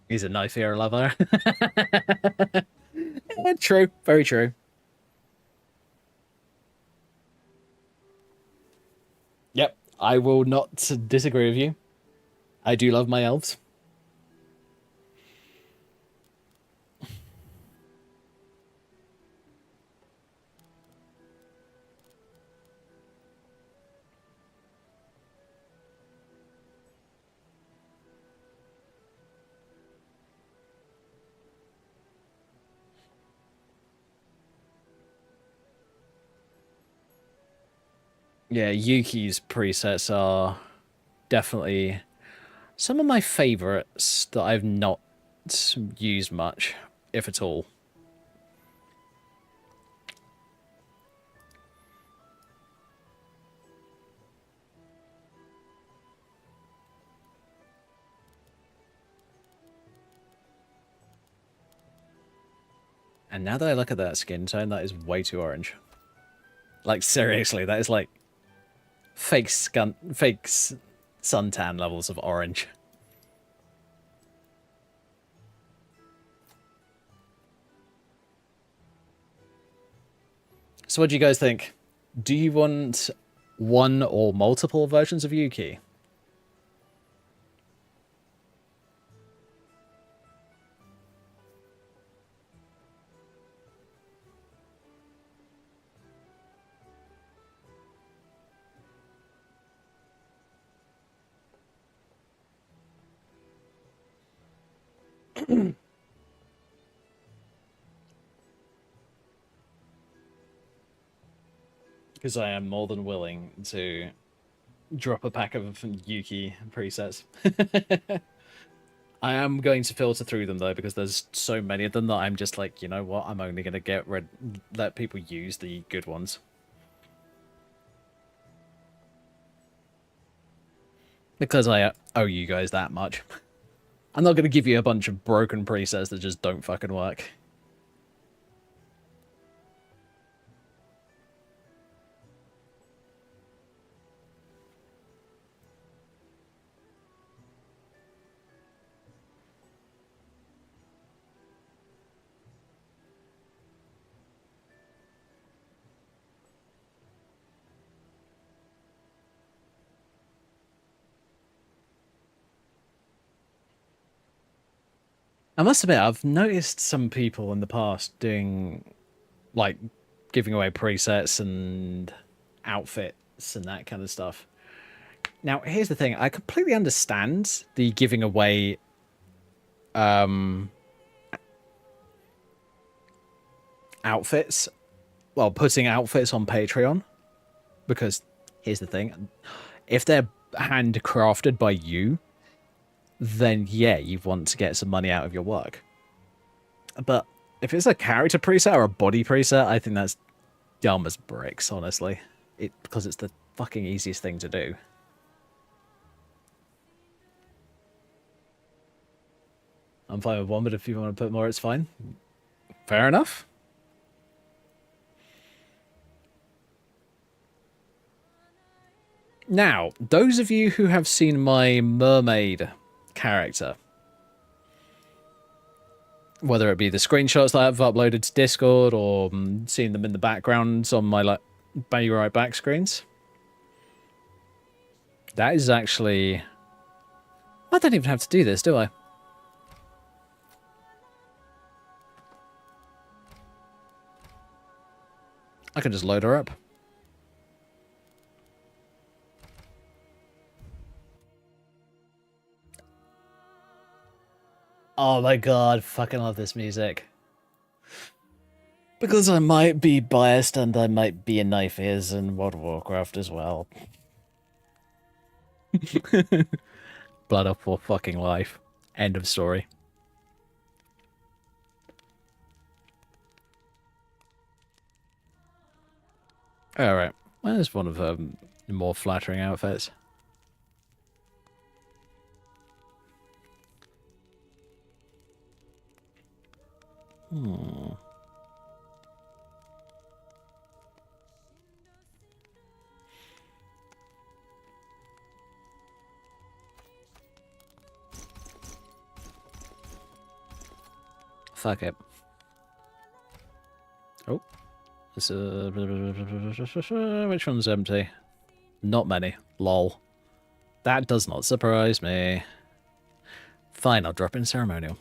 He's a knife hero lover. True, very true. Yep, I will not disagree with you. I do love my elves. Yeah, Yuki's presets are definitely some of my favorites that I've not used much, if at all. And now that I look at that skin tone, that is way too orange. Like, seriously, that is like fake suntan levels of orange. So what do you guys think? Do you want one or multiple versions of Yuki? Because I am more than willing to drop a pack of Yuki presets. I am going to filter through them though, because there's so many of them that I'm just like, you know what, I'm only going to let people use the good ones. Because I owe you guys that much. I'm not going to give you a bunch of broken presets that just don't fucking work. I must admit, I've noticed some people in the past doing, like, giving away presets and outfits and that kind of stuff. Now, here's the thing. I completely understand the giving away outfits. Well, putting outfits on Patreon. Because here's the thing. If they're handcrafted by you, then yeah, you want to get some money out of your work. But if it's a character preset or a body preset, I think that's dumb as bricks, honestly. Because it's the fucking easiest thing to do. I'm fine with one, but if you want to put more, it's fine. Fair enough. Now, those of you who have seen my mermaid character, whether it be the screenshots that I've uploaded to Discord or seeing them in the backgrounds on my Be right back screens. That is actually... I don't even have to do this, do I? I can just load her up. Oh my god, fucking love this music. Because I might be biased and I might be a knife ears in World of Warcraft as well. Blood up for fucking life. End of story. Alright, well, there's one of the more flattering outfits. Fuck it. Oh. This, which one's empty? Not many. Lol. That does not surprise me. Fine, I'll drop in ceremonial.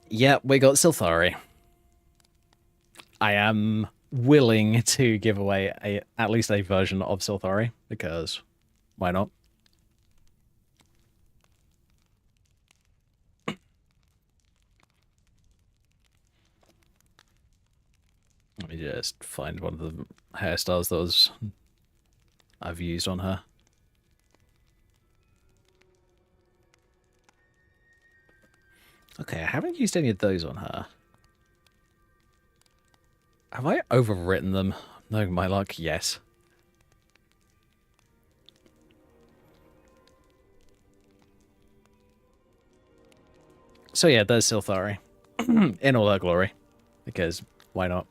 Yeah, we got Silthari. I am willing to give away at least a version of Silthari, because why not? Let me just find one of the hairstyles that I've used on her. Okay, I haven't used any of those on her. Have I overwritten them? No, my luck, yes. So yeah, there's Silthari. In all her glory. Because, why not?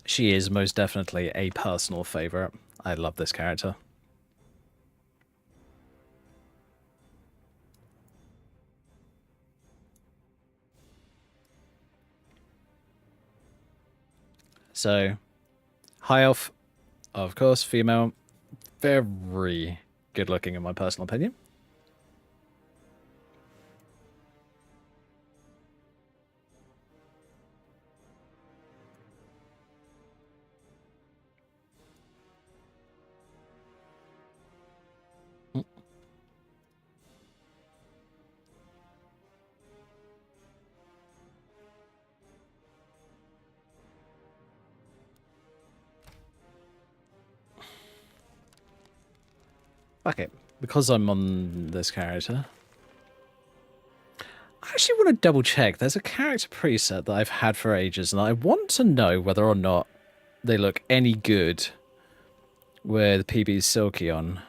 She is most definitely a personal favourite. I love this character. So, high elf, of course, female, very good looking in my personal opinion. Fuck it. Because I'm on this character, I actually want to double check. There's a character preset that I've had for ages, and I want to know whether or not they look any good with PB's Silky on.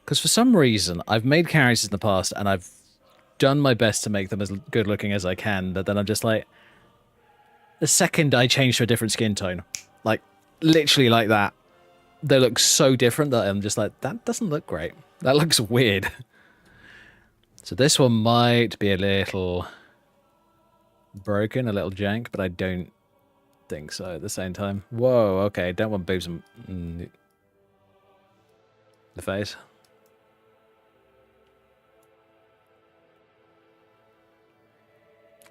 Because for some reason, I've made characters in the past, and I've done my best to make them as good looking as I can, but then I'm just like, the second I change to a different skin tone, like, literally like that, they look so different that I'm just like, that doesn't look great. That looks weird. So this one might be a little broken, a little jank, but I don't think so at the same time. Whoa, okay, don't want boobs in the face.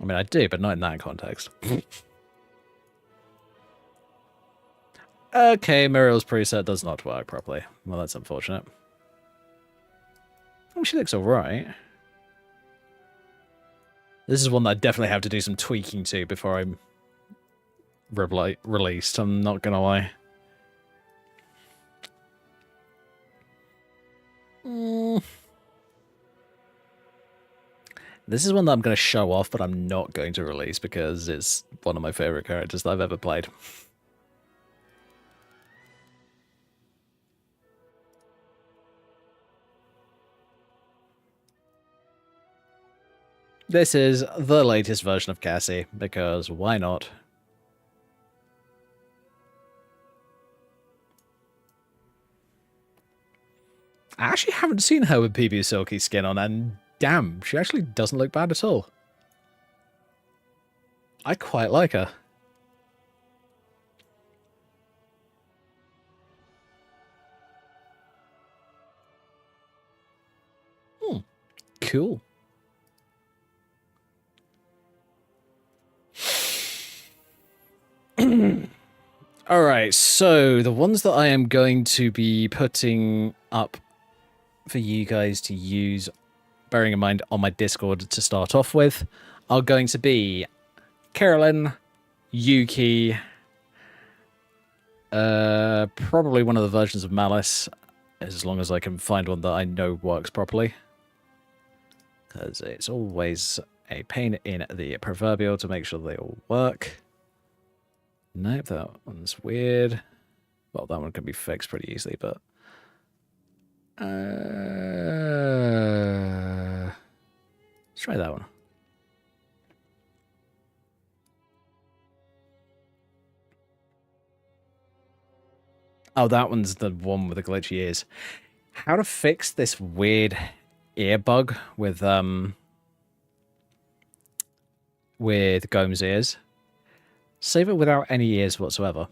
I mean, I do, but not in that context. Okay, Muriel's preset does not work properly. Well, that's unfortunate. Oh, she looks alright. This is one that I definitely have to do some tweaking to before I'm released, I'm not gonna lie. This is one that I'm going to show off, but I'm not going to release because it's one of my favourite characters that I've ever played. This is the latest version of Cassie, because why not? I actually haven't seen her with PB Silky skin on, and damn, she actually doesn't look bad at all. I quite like her. Cool. Alright, so the ones that I am going to be putting up for you guys to use, bearing in mind on my Discord to start off with, are going to be Carolyn, Yuki, probably one of the versions of Malice, as long as I can find one that I know works properly. Because it's always a pain in the proverbial to make sure they all work. Nope, that one's weird. Well, that one can be fixed pretty easily, but... let's try that one. Oh, that one's the one with the glitchy ears. How to fix this weird ear bug with Gome's ears. Save it without any ears whatsoever.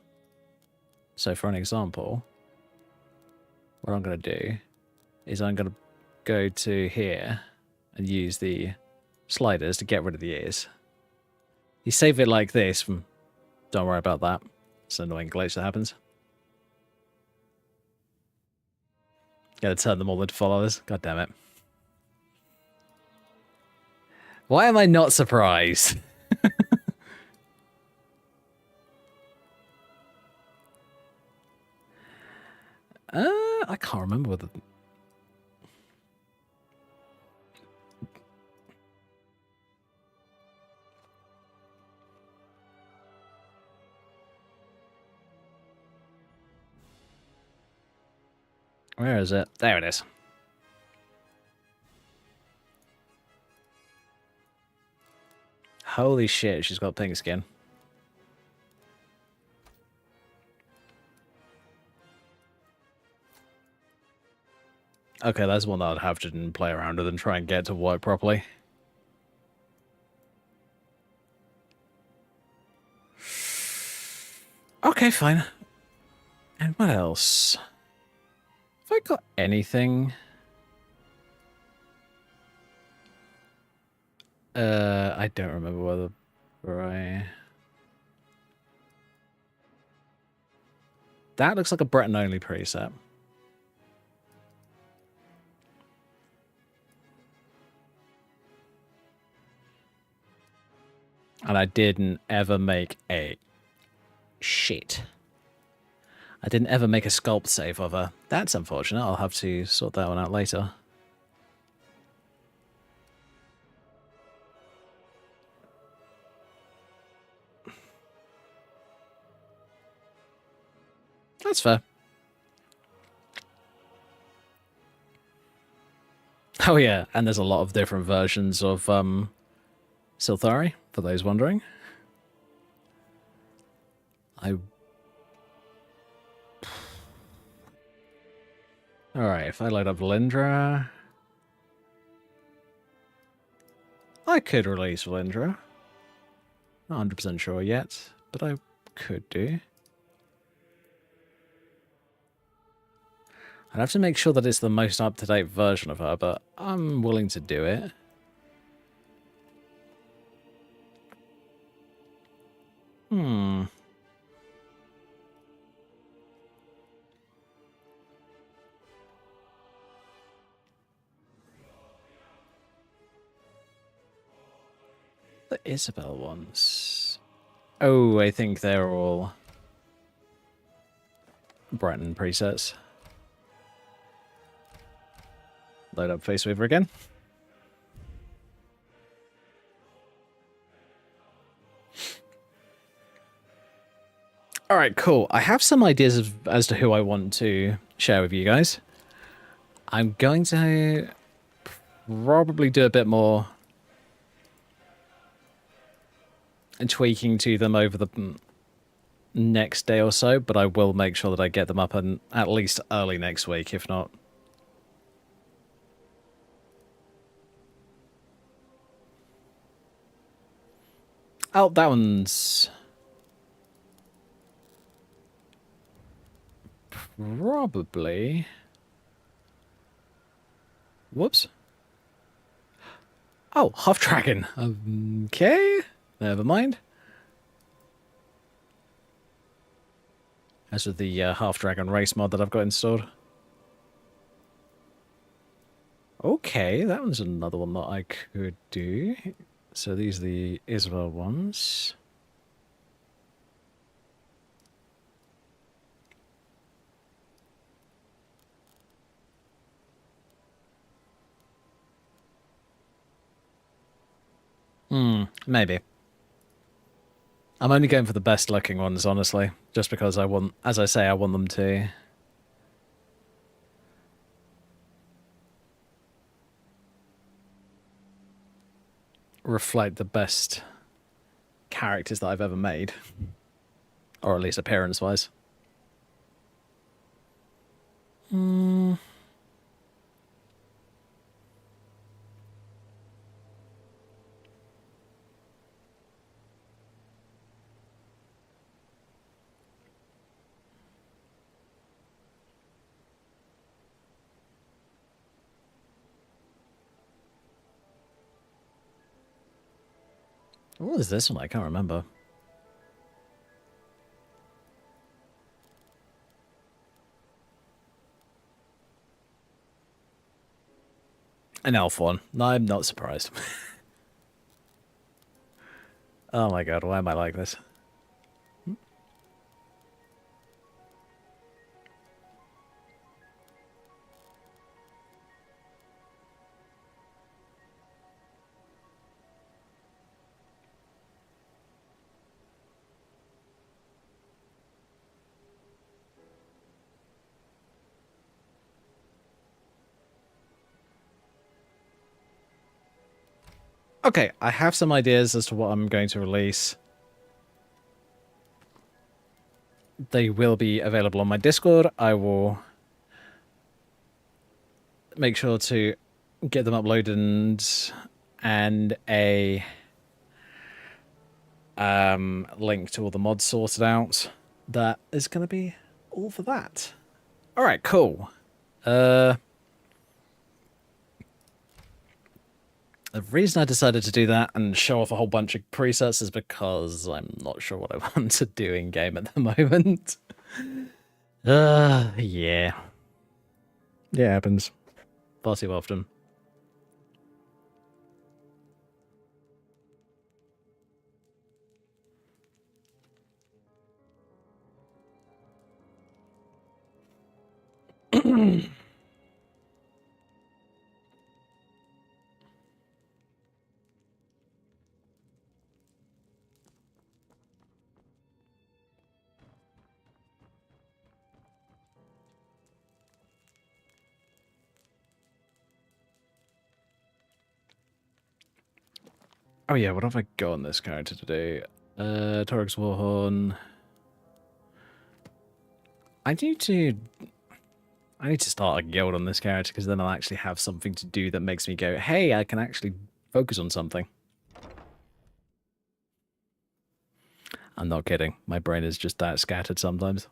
So for an example, what I'm going to do is I'm going to go to here and use the sliders to get rid of the ears. You save it like this, don't worry about that. It's an annoying glitch that happens. Gotta turn them all into followers. God damn it. Why am I not surprised? I can't remember whether... Where is it? There it is. Holy shit, she's got pink skin. Okay, that's one that I'd have to play around with and try and get to work properly. Okay, fine. And what else? Have I got anything? I don't remember whether I... That looks like a Breton-only preset. And I didn't ever make a... Shit. I didn't ever make a sculpt save of her. That's unfortunate. I'll have to sort that one out later. That's fair. Oh yeah, and there's a lot of different versions of Silthari, for those wondering. Alright, if I load up Lindra... I could release Lindra. Not 100% sure yet, but I could do. I'd have to make sure that it's the most up-to-date version of her, but I'm willing to do it. The Isabel ones. Oh, I think they're all Breton presets. Load up Faceweaver again. Alright, cool. I have some ideas as to who I want to share with you guys. I'm going to probably do a bit more tweaking to them over the next day or so, but I will make sure that I get them up and at least early next week, if not. Oh, that one's probably... Whoops. Oh, Half Dragon. Okay, never mind. As with the Half Dragon race mod that I've got installed. Okay, that one's another one that I could do. So these are the Isabel ones. Maybe. I'm only going for the best looking ones, honestly. Just because I want, as I say, I want them to reflect the best characters that I've ever made. Or at least appearance-wise. What was this one? I can't remember. An elf one. No, I'm not surprised. Oh my god, why am I like this? Okay, I have some ideas as to what I'm going to release. They will be available on my Discord. I will make sure to get them uploaded and a link to all the mods sorted out. That is going to be all for that. All right, cool. The reason I decided to do that and show off a whole bunch of presets is because I'm not sure what I want to do in game at the moment. Yeah. Yeah, it happens. Far too often. Oh yeah, what have I got on this character today? Torix Warhorn. I need to start a guild on this character because then I'll actually have something to do that makes me go, hey, I can actually focus on something. I'm not kidding. My brain is just that scattered sometimes.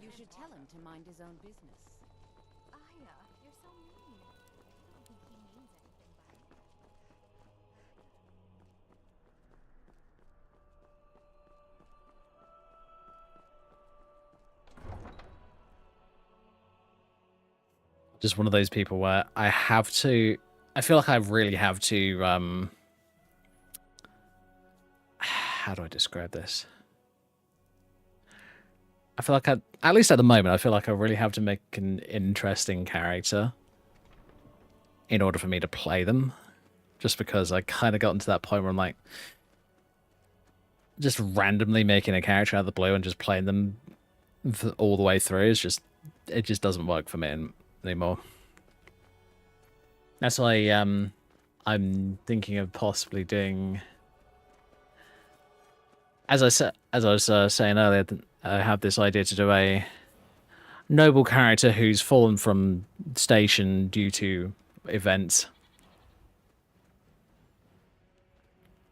You should tell him to mind his own business. Aya, you're so mean. I don't think he means anything by it. just one of those people where I have to. I feel like I really have to. How do I describe this? I feel like at least at the moment, I feel like I really have to make an interesting character in order for me to play them. Just because I kind of gotten to that point where I'm like, just randomly making a character out of the blue and just playing them all the way through is just, it just doesn't work for me anymore. That's why I'm thinking of possibly doing, as I was saying earlier, I have this idea to do a noble character who's fallen from station due to events.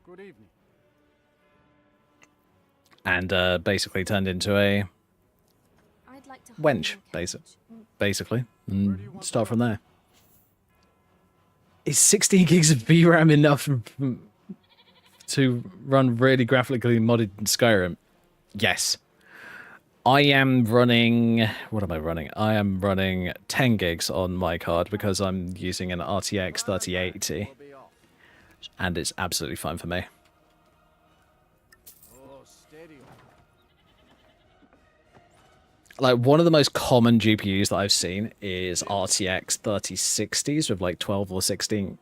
Good evening. And basically turned into a I'd like to wench, basically, and start from there. Is 16 gigs of VRAM enough to run really graphically modded Skyrim? Yes. I am running... What am I running? I am running 10 gigs on my card because I'm using an RTX 3080. And it's absolutely fine for me. Like, one of the most common GPUs that I've seen is RTX 3060s with like 12 or 16...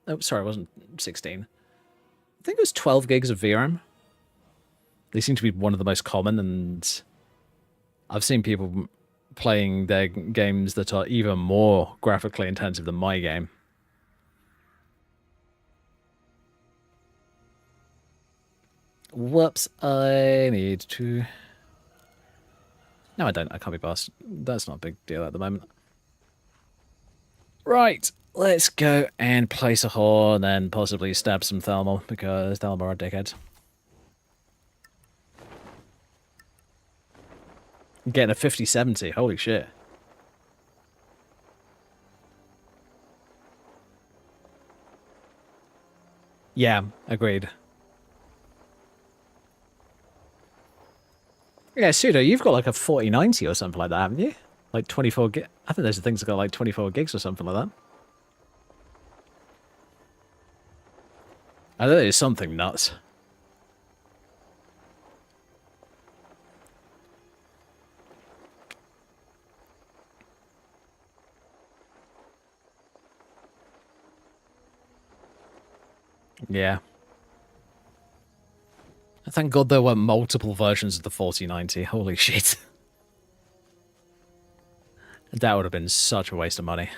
Oh, sorry, it wasn't 16. I think it was 12 gigs of VRAM. They seem to be one of the most common, and I've seen people playing their games that are even more graphically intensive than my game. Whoops, I need to... No, I don't. I can't be bossed. That's not a big deal at the moment. Right, let's go and place a whore and then possibly stab some Thalmor, because Thalmor are dickheads. Getting a 50-70, holy shit. Yeah, agreed. Yeah, Pseudo, you've got like a 4090 or something like that, haven't you? Like 24 gig. I think those are things that got like 24 gigs or something like that. I know it's something nuts. Yeah. Thank God there were multiple versions of the 4090. Holy shit. That would have been such a waste of money.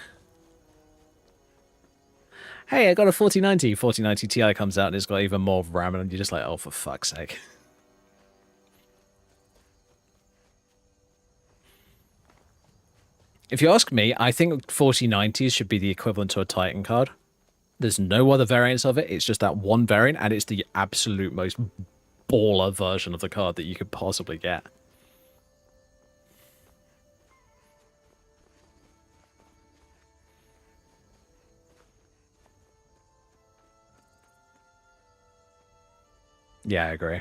Hey, I got a 4090. 4090 Ti comes out and it's got even more RAM, and you're just like, oh, for fuck's sake. If you ask me, I think 4090s should be the equivalent to a Titan card. There's no other variants of it. It's just that one variant, and it's the absolute most baller version of the card that you could possibly get. Yeah, I agree.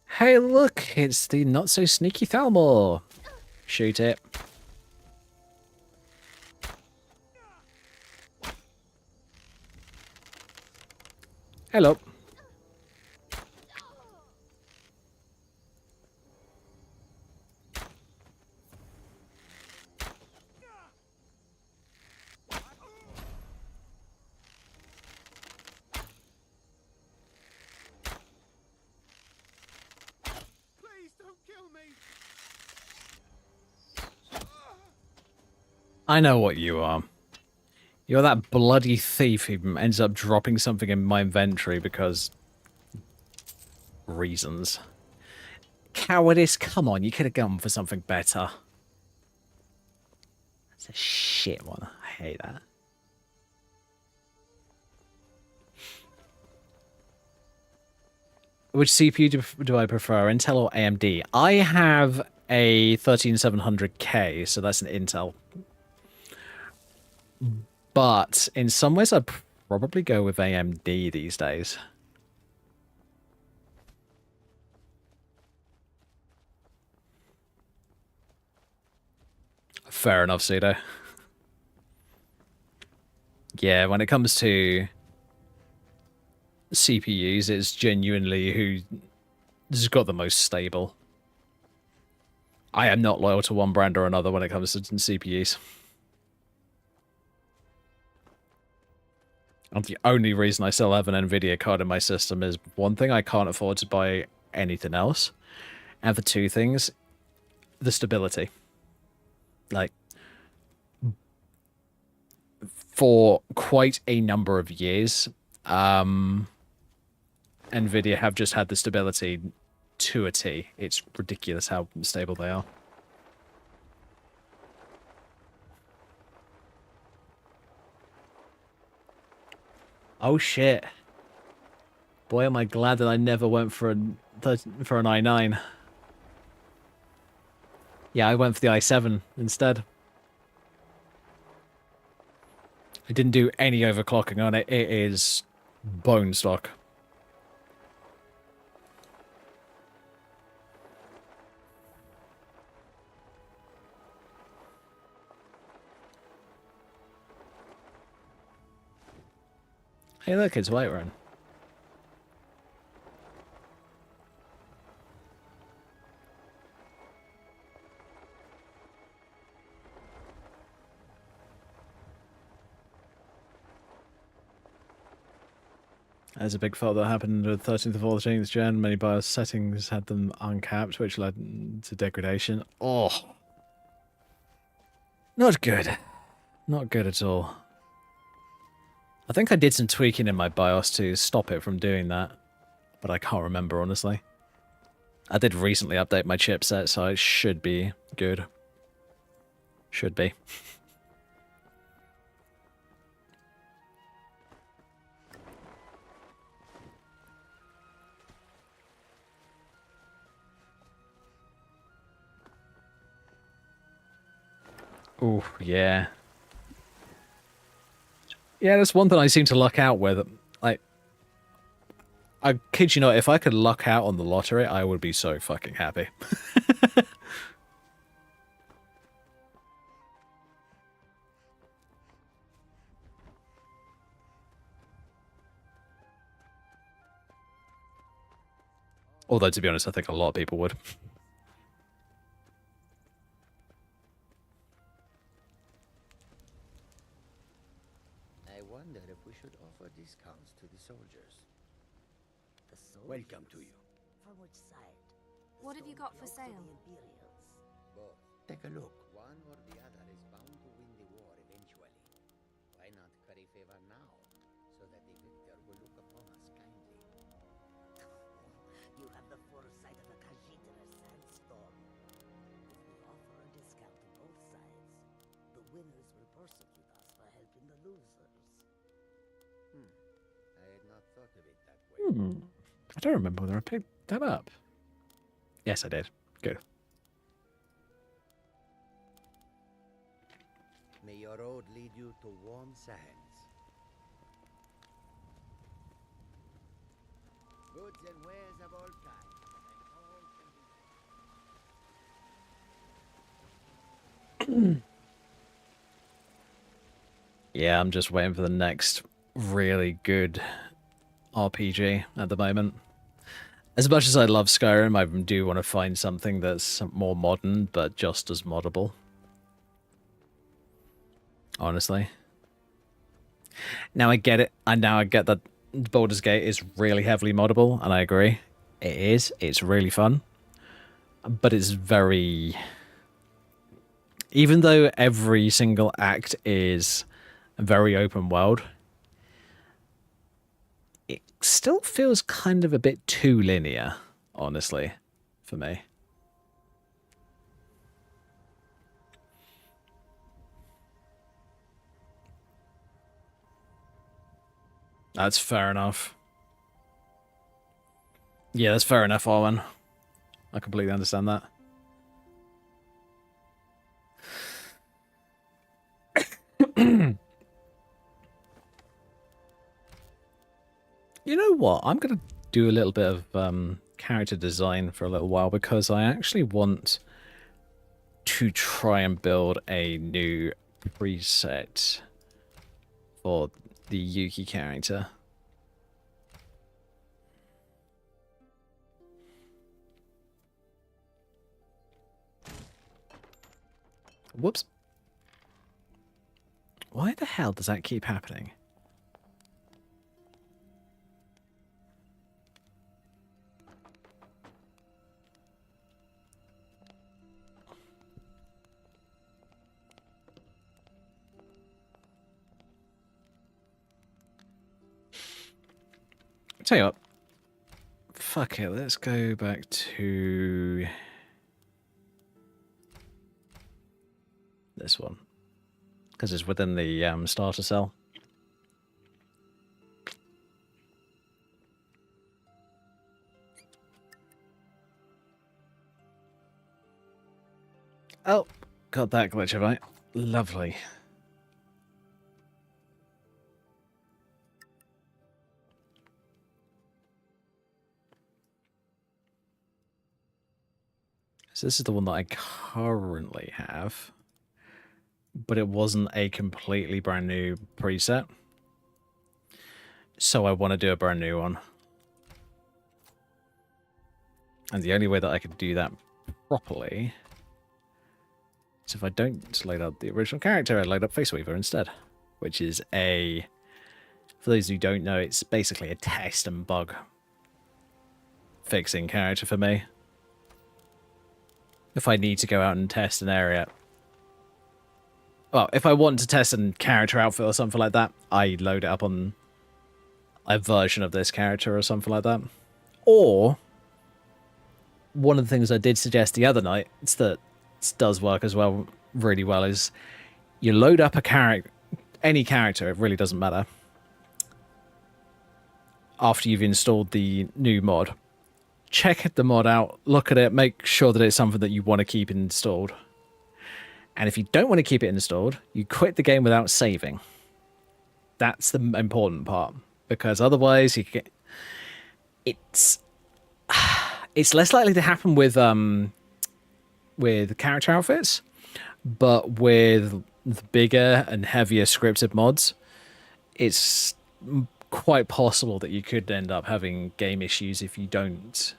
Hey, look, it's the not-so-sneaky Thalmor. Shoot it. Hello. I know what you are. You're that bloody thief who ends up dropping something in my inventory because... reasons. Cowardice, come on, you could have gone for something better. That's a shit one. I hate that. Which CPU do I prefer, Intel or AMD? I have a 13700K, so that's an Intel. But in some ways, I'd probably go with AMD these days. Fair enough, Pseudo. Yeah, when it comes to CPUs, it's genuinely who's got the most stable. I am not loyal to one brand or another when it comes to CPUs. And the only reason I still have an Nvidia card in my system is, one thing, I can't afford to buy anything else. And for two things, the stability. Like, for quite a number of years, Nvidia have just had the stability to a T. It's ridiculous how stable they are. Oh shit. Boy, am I glad that I never went for an i9. Yeah, I went for the i7 instead. I didn't do any overclocking on it. It is bone stock. Hey look, it's Whiterun. There's a big fault that happened with 13th to 14th gen. Many BIOS settings had them uncapped, which led to degradation. Oh. Not good. Not good at all. I think I did some tweaking in my BIOS to stop it from doing that, but I can't remember, honestly. I did recently update my chipset, so it should be good. Should be. Oh, yeah. Yeah, that's one thing I seem to luck out with. Like, I kid you not, if I could luck out on the lottery, I would be so fucking happy. Although, to be honest, I think a lot of people would. I wonder if we should offer discounts to the soldiers. The soldiers? Welcome to you. From which side? What have you got for sale? Both. Take a look. One or the other is bound to win the war eventually. Why not curry favor now, so that the victor will look upon us kindly? You have the foresight of a Khajiit in a sandstorm. If we offer a discount to both sides, the winners will persecute us for helping the losers. I had not thought of it that way. I don't remember whether I picked that up. Yes, I did. Good. May your road lead you to warm sands. Goods and wares of all kinds, and all can be. Yeah, I'm just waiting for the next really good RPG at the moment. As much as I love Skyrim, I do want to find something that's more modern, but just as moddable. Honestly. Now I get it. And now I get that Baldur's Gate is really heavily moddable, and I agree. It is. It's really fun. But it's very... Even though every single act is very open world, it still feels kind of a bit too linear, honestly, for me. That's fair enough. Yeah, that's fair enough, Owen. I completely understand that. You know what? I'm going to do a little bit of character design for a little while, because I actually want to try and build a new preset for the Yuki character. Whoops. Why the hell does that keep happening? Tell you what. Fuck it, let's go back to this one. Because it's within the starter cell. Oh, got that glitch, have I? Lovely. So this is the one that I currently have, but it wasn't a completely brand new preset. So I want to do a brand new one. And the only way that I could do that properly is if I don't load up the original character, I load up Faceweaver instead, which is a, for those who don't know, it's basically a test and bug fixing character for me. If I need to go out and test an area, well, if I want to test a character outfit or something like that, I load it up on a version of this character or something like that. Or, one of the things I did suggest the other night, it's that it does work as well, really well, is you load up a character, any character, it really doesn't matter, after you've installed the new mod. Check the mod out, look at it, make sure that it's something that you want to keep installed. And if you don't want to keep it installed, you quit the game without saving. That's the important part, because otherwise you get, it's less likely to happen with character outfits, but with the bigger and heavier scripted mods, it's quite possible that you could end up having game issues if you don't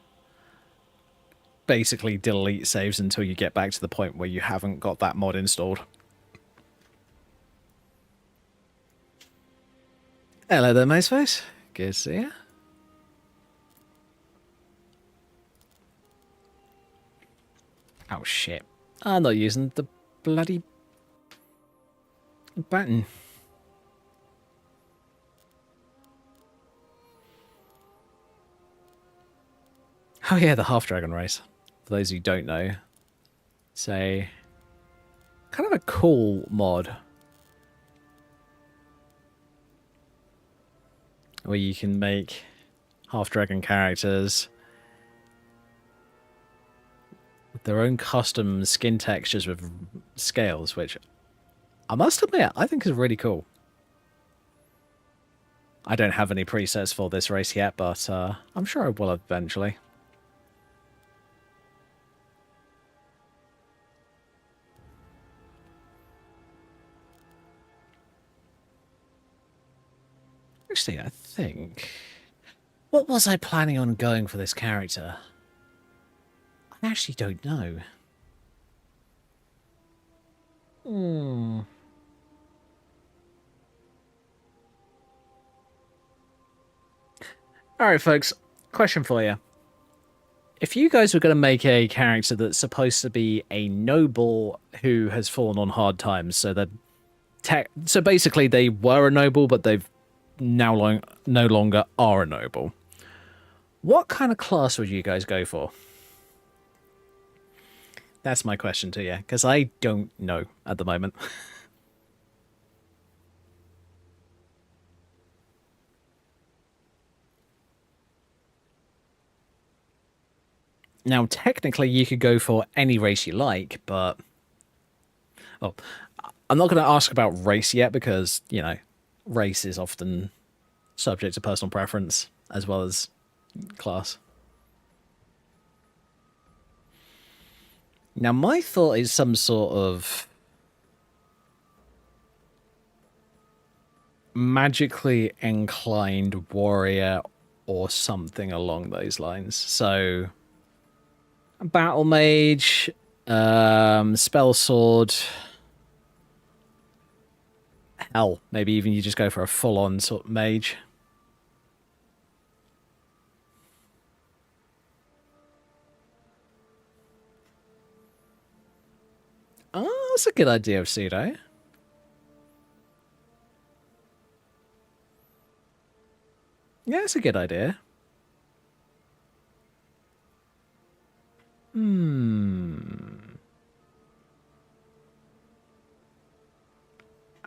basically delete saves until you get back to the point where you haven't got that mod installed. Hello there, Maceface. Good to see you. Oh shit. I'm not using the bloody button. Oh yeah, the Half-Dragon race. For those who don't know, it's a kind of a cool mod where you can make Half-Dragon characters with their own custom skin textures with scales, which I must admit, I think is really cool. I don't have any presets for this race yet, but I'm sure I will eventually. Actually, I think... What was I planning on going for this character? I actually don't know. Alright, folks. Question for you. If you guys were going to make a character that's supposed to be a noble who has fallen on hard times, so that so basically they were a noble, but they've now no longer are a noble, what kind of class would you guys go for? That's my question to you, because I don't know at the moment. Now, technically, you could go for any race you like, but... Oh, I'm not going to ask about race yet, because, you know, race is often subject to personal preference, as well as class. Now, my thought is some sort of magically inclined warrior or something along those lines. So, a battle mage, spell sword. Hell, maybe even you just go for a full-on sort of mage. Oh, that's a good idea of pseudo. Yeah, it's a good idea.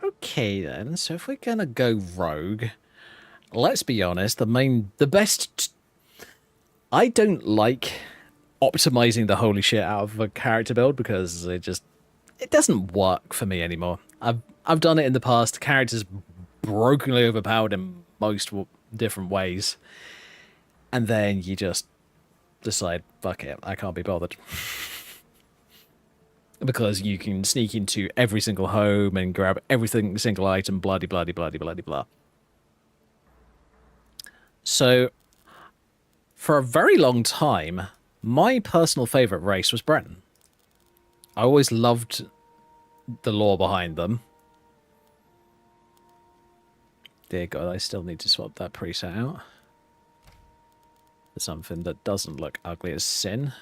Okay then, so if we're gonna go rogue, let's be honest, the best... I don't like optimizing the holy shit out of a character build because it doesn't work for me anymore. I've done it in the past. The character's brokenly overpowered in most different ways. And then you just decide, fuck it, I can't be bothered. Because you can sneak into every single home and grab every single item, bloody, bloody, bloody, bloody, blah. So, for a very long time, my personal favourite race was Breton. I always loved the lore behind them. Dear God, I still need to swap that preset out for something that doesn't look ugly as sin.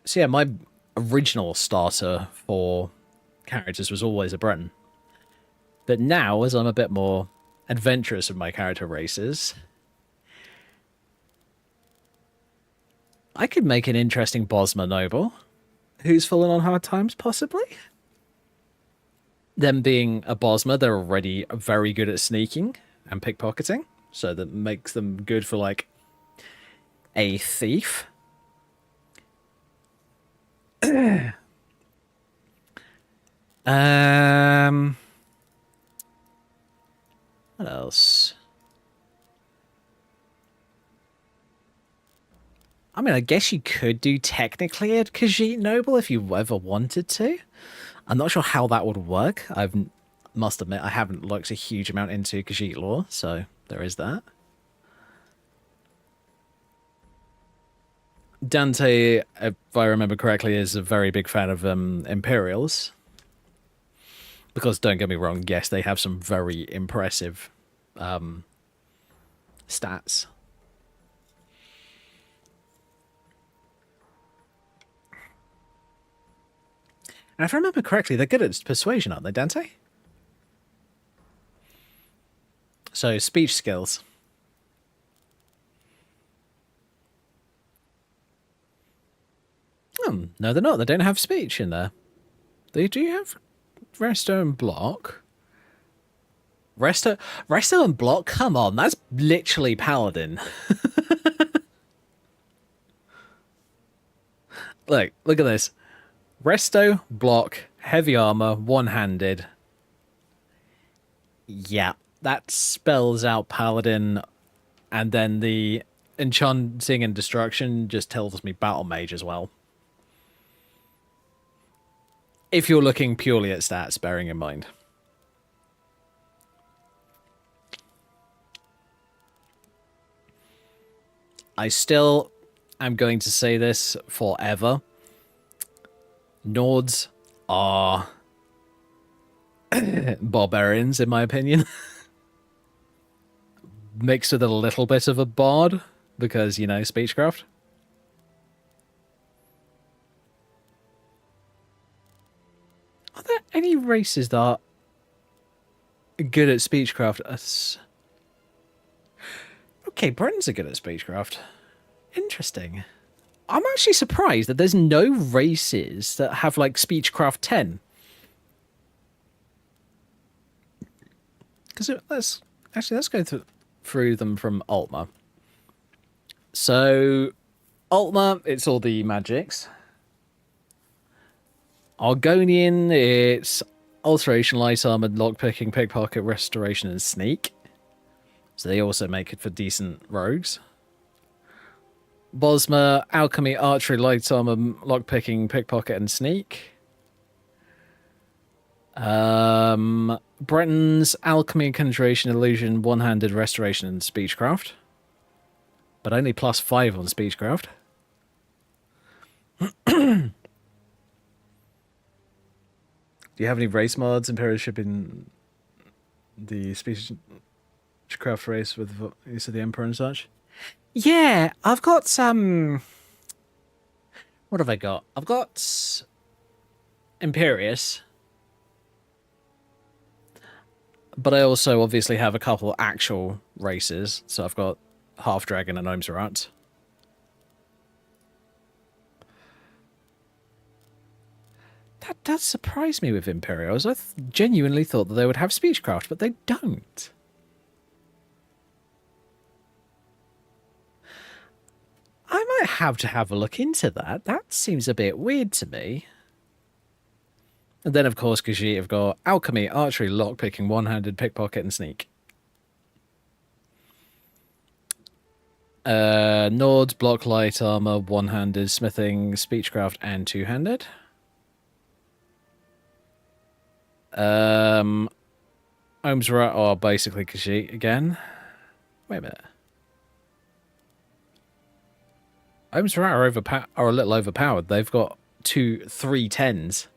So yeah, my original starter for characters was always a Breton. But now, as I'm a bit more adventurous with my character races, I could make an interesting Bosmer noble who's fallen on hard times, possibly. Them being a Bosmer, they're already very good at sneaking and pickpocketing, so that makes them good for, like, a thief. What else? I mean, I guess you could do technically a Khajiit noble if you ever wanted to. I'm not sure how that would work. Must admit, I haven't looked a huge amount into Khajiit lore, so there is that. Dante, if I remember correctly, is a very big fan of Imperials. Because, don't get me wrong, yes, they have some very impressive stats. And if I remember correctly, they're good at persuasion, aren't they, Dante? So, speech skills. No, they're not. They don't have speech in there. They do have resto and block. Resto and block? Come on, that's literally paladin. Look at this. Resto, block, heavy armor, one-handed. Yeah, that spells out paladin, and then the enchanting and destruction just tells me battle mage as well. If you're looking purely at stats, bearing in mind. I still am going to say this forever. Nords are barbarians, in my opinion. Mixed with a little bit of a bard, because, you know, speechcraft. Are there any races that are good at speechcraft? Okay, Britons are good at speechcraft. Interesting. I'm actually surprised that there's no races that have, like, speechcraft 10. Because let's go through them from Altma. So, Altma, it's all the magics. Argonian, it's alteration, light armor, lockpicking, pickpocket, restoration, and sneak. So they also make it for decent rogues. Bosma, alchemy, archery, light armor, lockpicking, pickpocket, and sneak. Breton's alchemy, conjuration, illusion, one-handed, restoration, and speechcraft. But only +5 on speechcraft. Do you have any race mods, Imperialship in the speechcraft race with use of the Emperor and such? Yeah, I've got some. What have I got? I've got Imperius. But I also obviously have a couple actual races. So I've got Half Dragon and Omzarat. That does surprise me with Imperials. I genuinely thought that they would have speechcraft, but they don't. I might have to have a look into that. That seems a bit weird to me. And then, of course, Khajiit have got alchemy, archery, lockpicking, one-handed, pickpocket, and sneak. Nords, block, light armor, one-handed, smithing, speechcraft, and two-handed. Omzarat are basically Khajiit again. Wait a minute. Omzarat are a little overpowered. They've got 3 10s.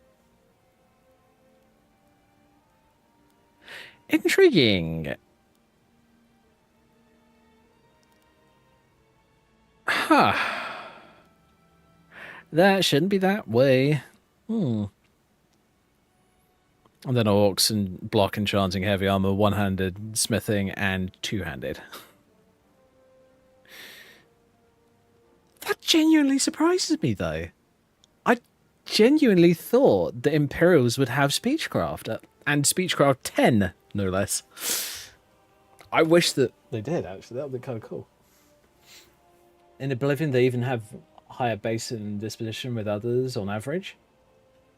Intriguing. Huh. That shouldn't be that way. And then orcs and block, enchanting, heavy armor, one-handed, smithing, and two-handed. That genuinely surprises me, though. I genuinely thought the Imperials would have speechcraft, and speechcraft 10, no less. I wish that they did, actually. That would be kind of cool. In Oblivion, they even have higher base and disposition with others on average.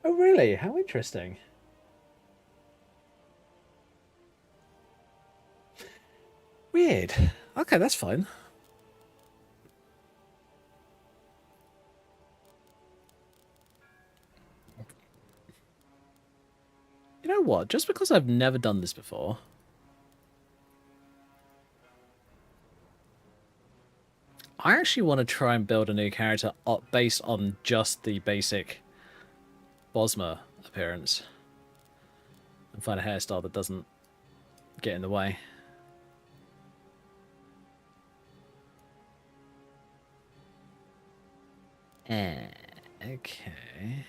Oh, really? How interesting. Weird. Okay, that's fine. You know what? Just because I've never done this before, I actually want to try and build a new character based on just the basic Bosma appearance. And find a hairstyle that doesn't get in the way. Okay.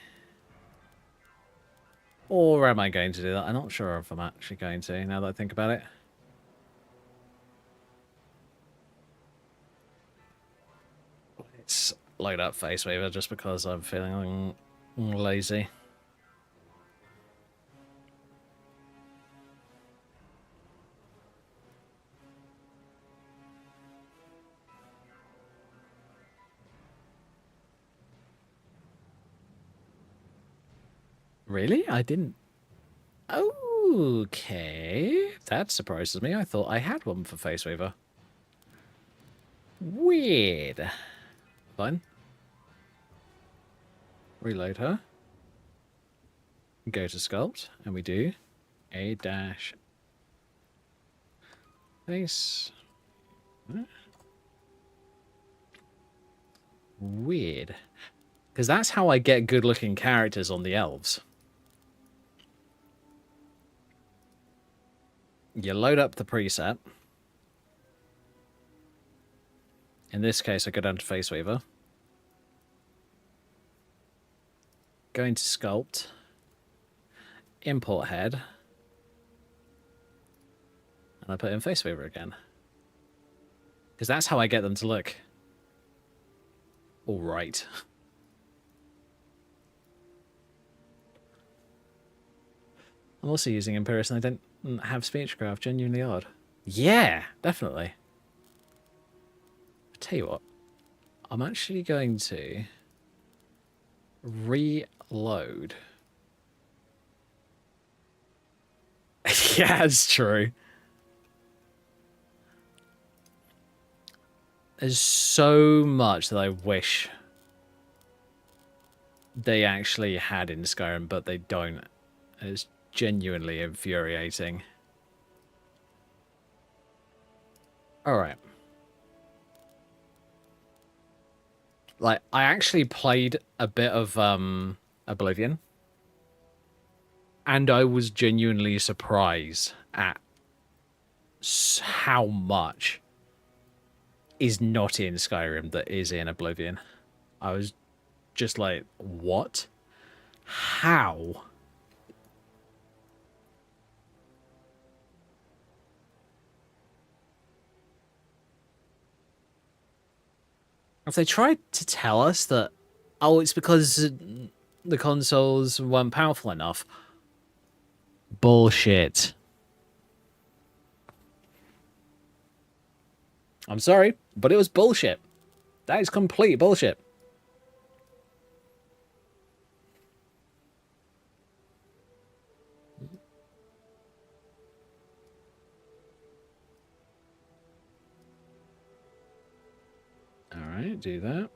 Or am I going to do that? I'm not sure if I'm actually going to, now that I think about it. Let's load up Face Weaver just because I'm feeling lazy. Really? I didn't... Okay. That surprises me. I thought I had one for Face Weaver. Weird. Fine. Reload her. Go to sculpt, and we do a dash face. Weird. Because that's how I get good looking characters on the elves. You load up the preset. In this case, I go down to Face Weaver. Go into Sculpt. Import Head. And I put in Face Weaver again. Because that's how I get them to look all right. I'm also using Imperius and I don't have speechcraft. Genuinely odd. Yeah, definitely. I tell you what, I'm actually going to reload. Yeah, it's true. There's so much that I wish they actually had in Skyrim, but they don't. It's genuinely infuriating. Alright. Like, I actually played a bit of Oblivion, and I was genuinely surprised at how much is not in Skyrim that is in Oblivion. I was just like, what? How? If they tried to tell us that, oh, it's because the consoles weren't powerful enough. Bullshit. I'm sorry, but it was bullshit. That is complete bullshit. Alright, do that.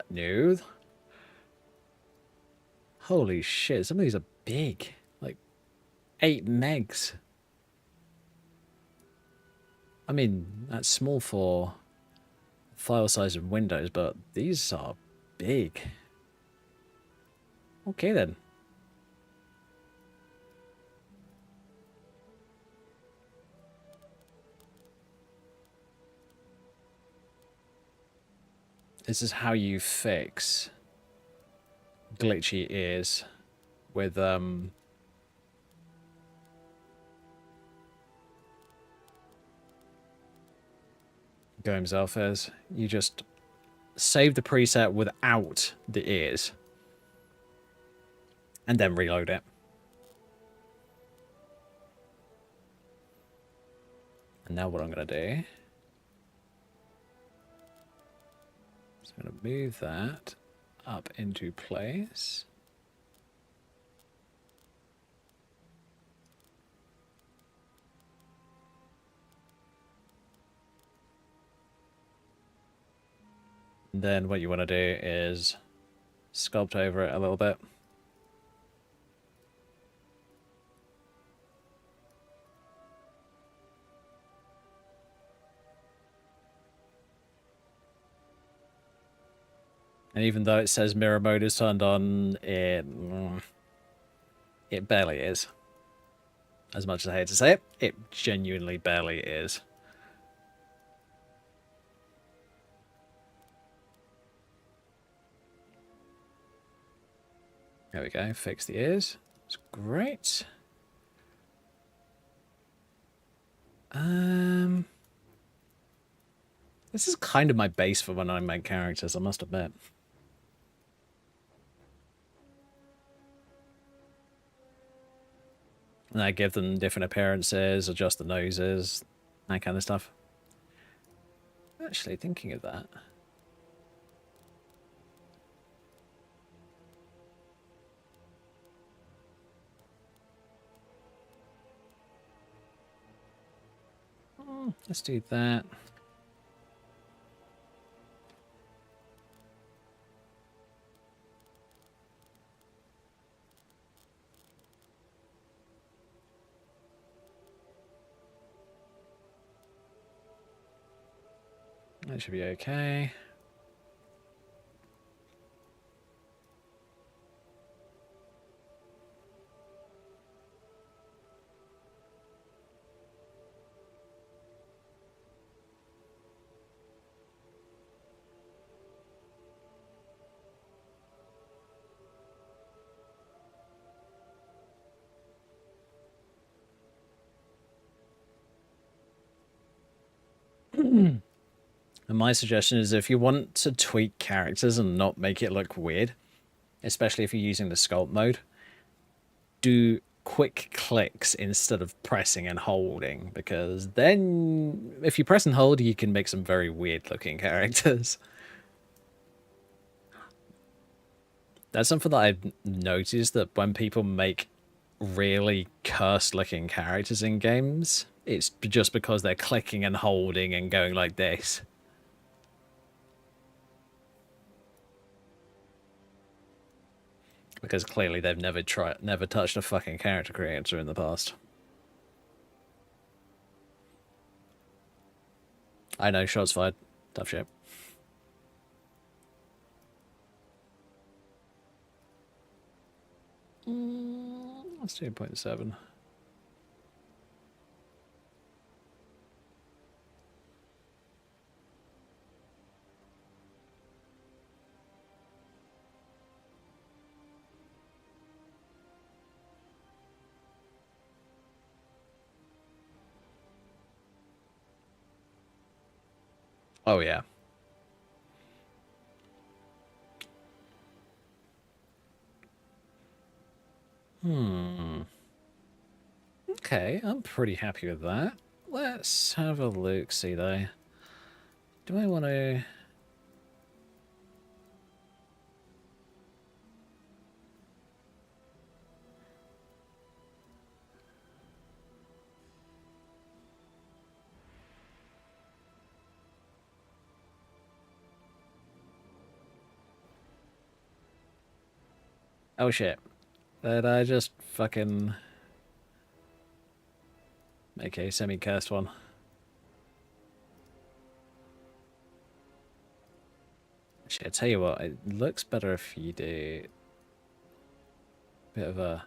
No. Holy shit, some of these are big. Like, 8 megs. I mean, that's small for file size of Windows, but these are big. Okay then. This is how you fix glitchy ears with Go himself as you just save the preset without the ears and then reload it. And now what I'm going to do is I'm going to move that up into place. Then what you want to do is sculpt over it a little bit. And even though it says mirror mode is turned on, it barely is. As much as I hate to say it, it genuinely barely is. There we go, fix the ears. It's great. This is kind of my base for when I make characters, I must admit. And I give them different appearances, adjust the noses, that kind of stuff. Actually, thinking of that. Let's do that. That should be okay. And my suggestion is if you want to tweak characters and not make it look weird, especially if you're using the sculpt mode, do quick clicks instead of pressing and holding, because then if you press and hold, you can make some very weird looking characters. That's something that I've noticed, that when people make really cursed looking characters in games, it's just because they're clicking and holding and going like this. Because clearly they've never touched a fucking character creator in the past. I know, shots fired. Tough shit. That's 2.7. Oh, yeah. Okay, I'm pretty happy with that. Let's have a look, see though. Do I want to... Oh shit. Did I just fucking make a semi-cursed one? Actually, I tell you what, it looks better if you do a bit of a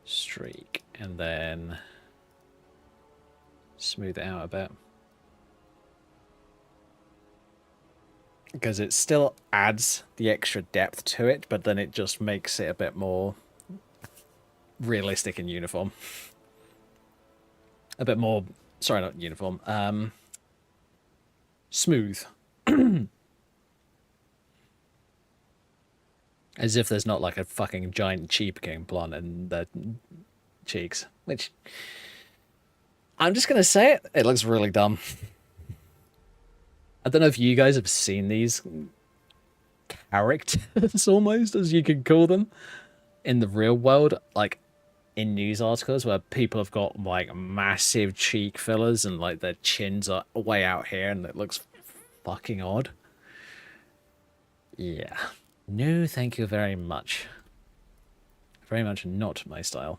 streak and then smooth it out a bit. Because it still adds the extra depth to it, but then it just makes it a bit more realistic and uniform. A bit more, sorry, not uniform, smooth. As if there's not like a fucking giant cheap king blonde in the cheeks, which I'm just gonna say it looks really dumb. I don't know if you guys have seen these characters, almost, as you could call them, in the real world, like in news articles where people have got like massive cheek fillers and like their chins are way out here and it looks fucking odd. Yeah. No, thank you very much. Very much not my style.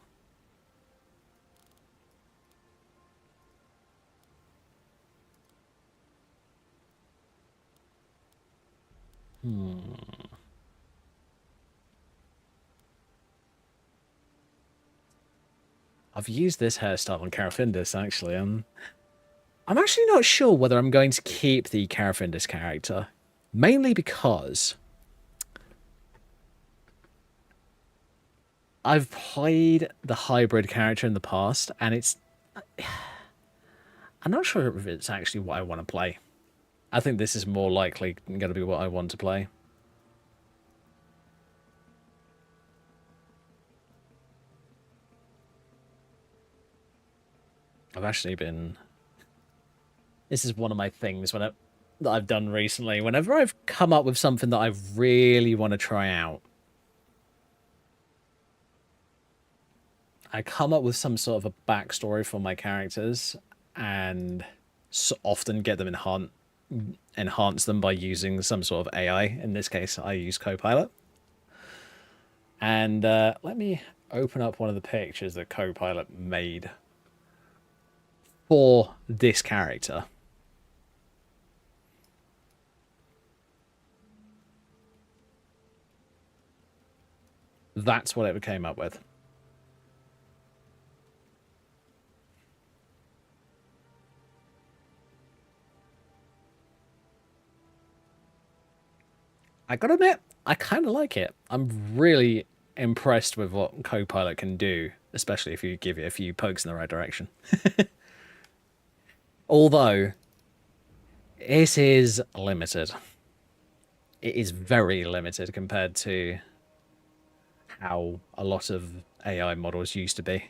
I've used this hairstyle on Carafindus, actually. I'm actually not sure whether I'm going to keep the Carafindus character. Mainly because I've played the hybrid character in the past, and it's... I'm not sure if it's actually what I want to play. I think this is more likely going to be what I want to play. I've actually been... This is one of my things that I've done recently. Whenever I've come up with something that I really want to try out, I come up with some sort of a backstory for my characters and so often get them enhance them by using some sort of AI. In this case, I use Copilot. And let me open up one of the pictures that Copilot made for this character. That's what it came up with. I gotta admit, I kind of like it. I'm really impressed with what Copilot can do, especially if you give it a few pokes in the right direction. Although, it is limited. It is very limited compared to how a lot of AI models used to be.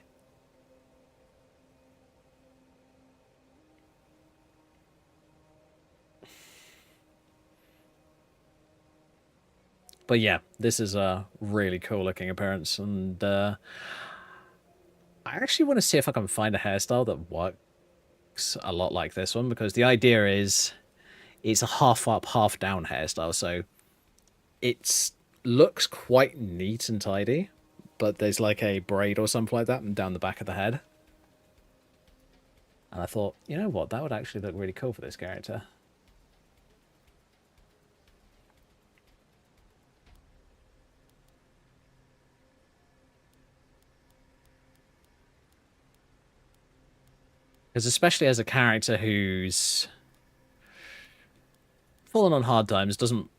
But yeah, this is a really cool looking appearance, and I actually want to see if I can find a hairstyle that works a lot like this one, because the idea is it's a half up, half down hairstyle, so it looks quite neat and tidy, but there's like a braid or something like that down the back of the head. And I thought, you know what, that would actually look really cool for this character. Because especially as a character who's fallen on hard times, doesn't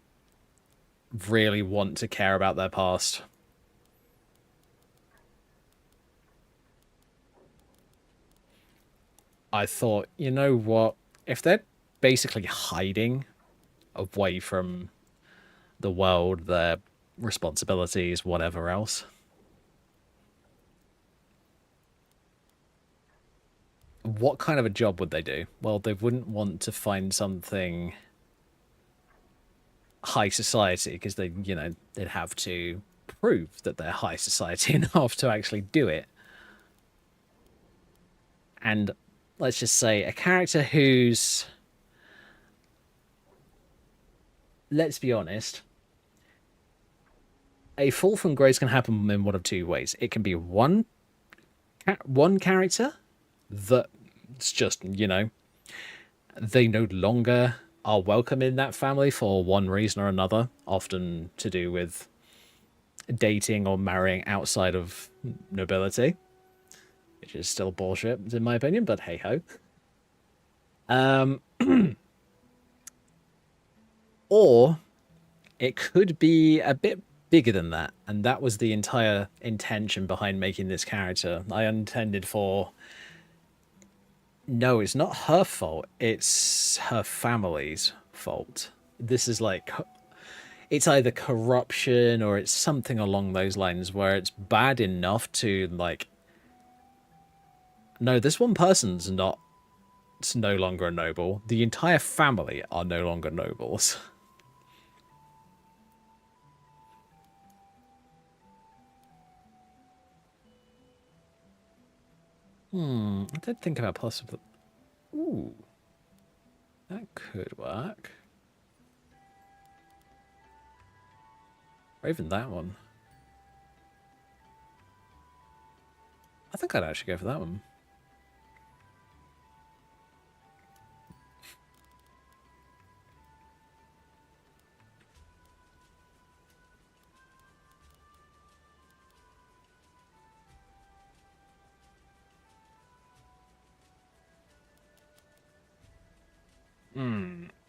really want to care about their past. I thought, you know what, if they're basically hiding away from the world, their responsibilities, whatever else, what kind of a job would they do? Well, they wouldn't want to find something high society, because they, you know, they'd have to prove that they're high society enough to actually do it. And let's just say a character who's, let's be honest, a fall from grace can happen in one of two ways. It can be one character that's just, you know, they no longer are welcome in that family for one reason or another, often to do with dating or marrying outside of nobility, which is still bullshit in my opinion, but hey ho. Or it could be a bit bigger than that, and that was the entire intention behind making this character. I intended for, no, it's not her fault, it's her family's fault. This is like, it's either corruption or it's something along those lines where it's bad enough to, like, no, this one person's not, it's no longer a noble. The entire family are no longer nobles. I did think about possibly... Ooh. That could work. Or even that one. I think I'd actually go for that one.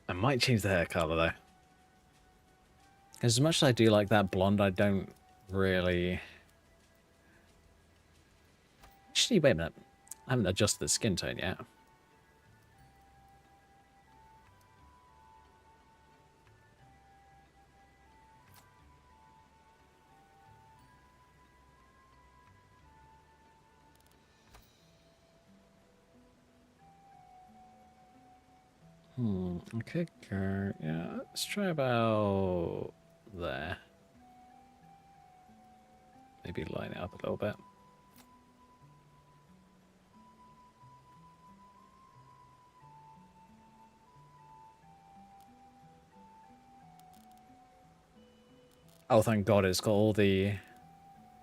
I might change the hair color though. As much as I do like that blonde, I don't really... Actually, wait a minute. I haven't adjusted the skin tone yet. Okay, yeah, let's try about there. Maybe line it up a little bit. Oh, thank God it's got all the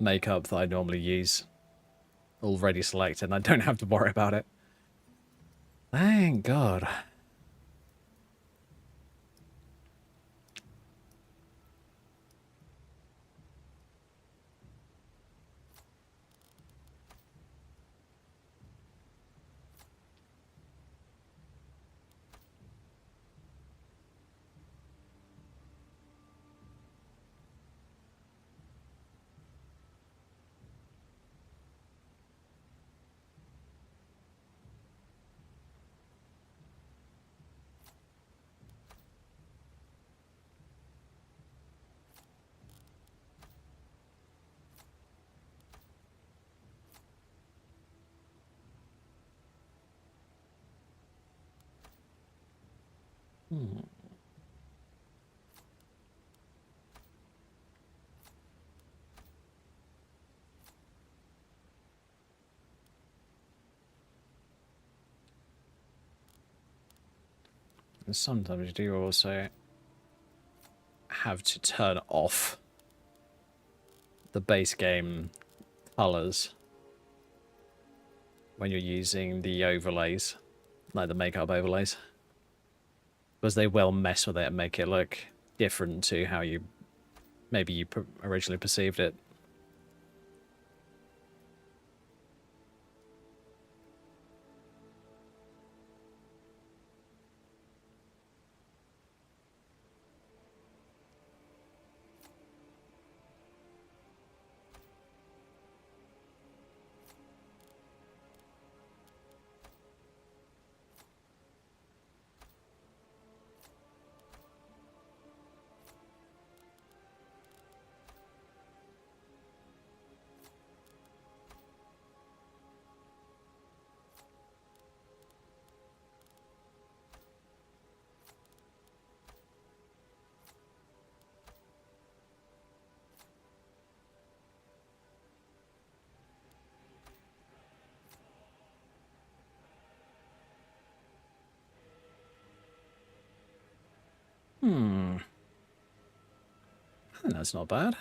makeup that I normally use already selected, and I don't have to worry about it. Thank God. Hmm. And sometimes you do also have to turn off the base game colors when you're using the overlays, like the makeup overlays, because they will mess with it and make it look different to how you originally perceived it. That's not bad.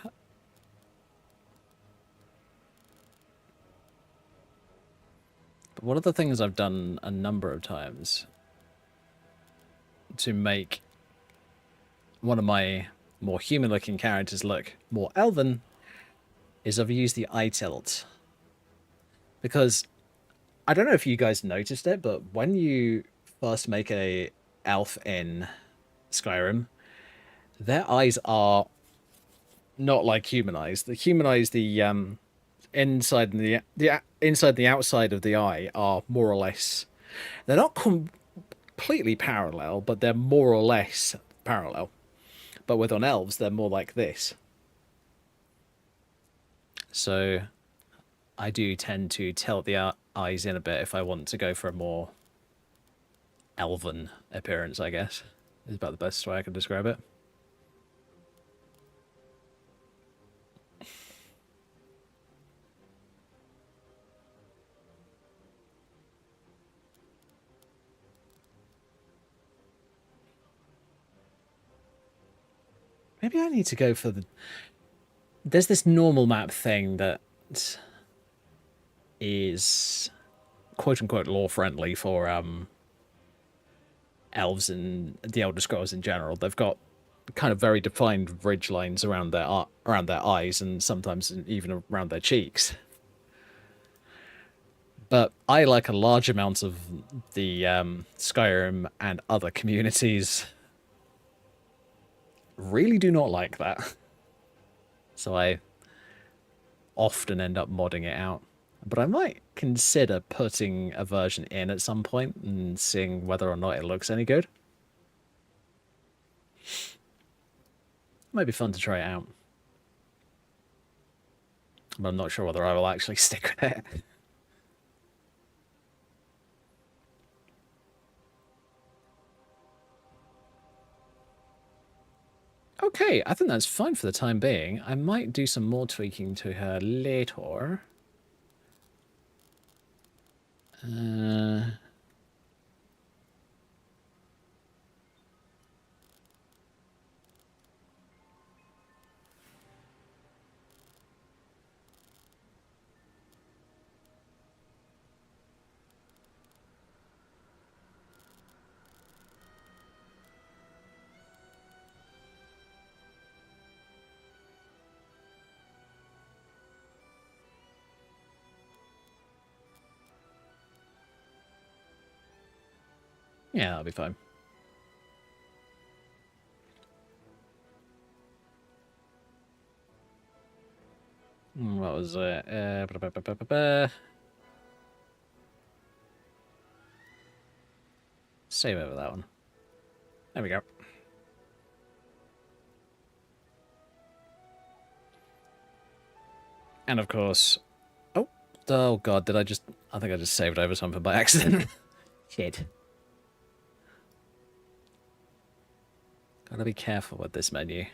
But one of the things I've done a number of times to make one of my more human-looking characters look more elven is I've used the eye tilt. Because I don't know if you guys noticed it, but when you first make a elf in Skyrim, their eyes are not like human eyes. The human eyes, the inside and the inside and the outside of the eye are more or less. They're not completely parallel, but they're more or less parallel. But with on elves, they're more like this. So I do tend to tilt the eyes in a bit if I want to go for a more elven appearance, I guess. Is about the best way I can describe it. Maybe I need to go for the... There's this normal map thing that is quote-unquote lore-friendly for elves and the Elder Scrolls in general. They've got kind of very defined ridge lines around their eyes and sometimes even around their cheeks. But I like a large amount of the Skyrim and other communities really do not like that. So I often end up modding it out. But I might consider putting a version in at some point and seeing whether or not it looks any good. Might be fun to try it out. But I'm not sure whether I will actually stick with it. Okay, I think that's fine for the time being. I might do some more tweaking to her later. Yeah, that'll be fine. What was it? Save over that one. There we go. And of course... Oh god, did I just... I think I just saved over something by accident. Shit. Gotta be careful with this menu.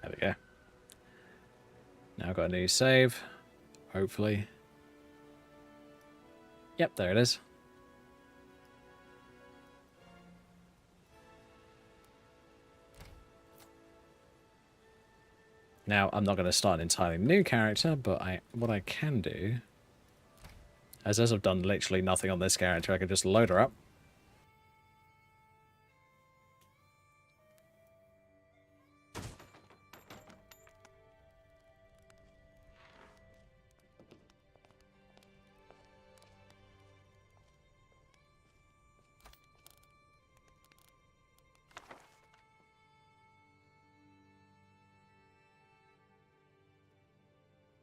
There we go. Now I've got a new save. Hopefully. Yep, there it is. Now, I'm not going to start an entirely new character, but what I can do, as I've done literally nothing on this character, I can just load her up.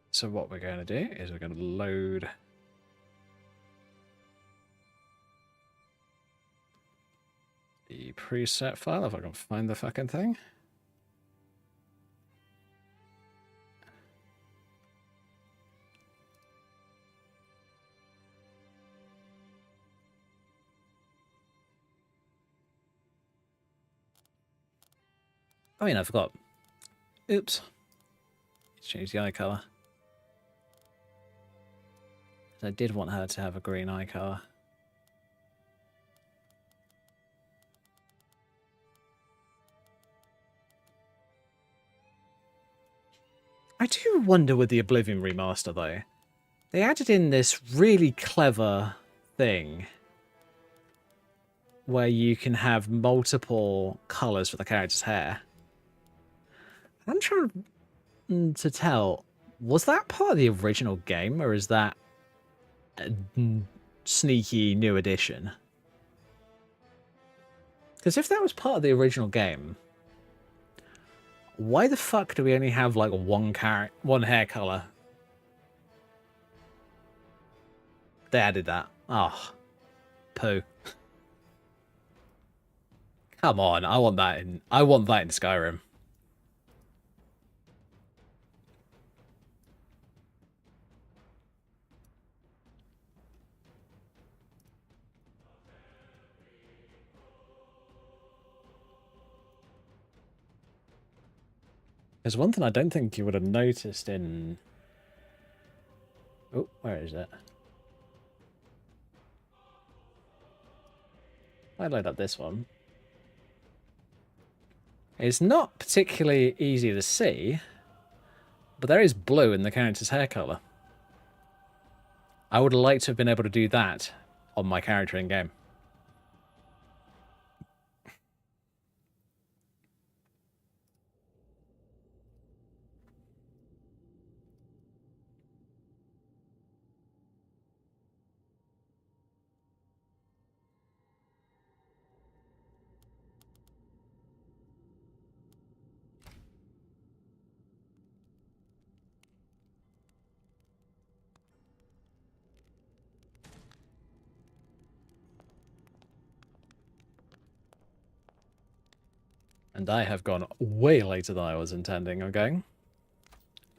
So what we're going to do is we're going to load the preset file, if I can find the fucking thing. Oh, I forgot. Oops. Let's change the eye color. I did want her to have a green eye color. I do wonder with the Oblivion remaster, though. They added in this really clever thing where you can have multiple colors for the character's hair. I'm trying to tell, was that part of the original game, or is that a sneaky new addition? Because if that was part of the original game, why the fuck do we only have like one hair color? They added that. Oh, poo. Come on, I want that in Skyrim. There's one thing I don't think you would have noticed in... Oh, where is it? I load up this one. It's not particularly easy to see, but there is blue in the character's hair color. I would like to have been able to do that on my character in game. And I have gone way later than I was intending on going.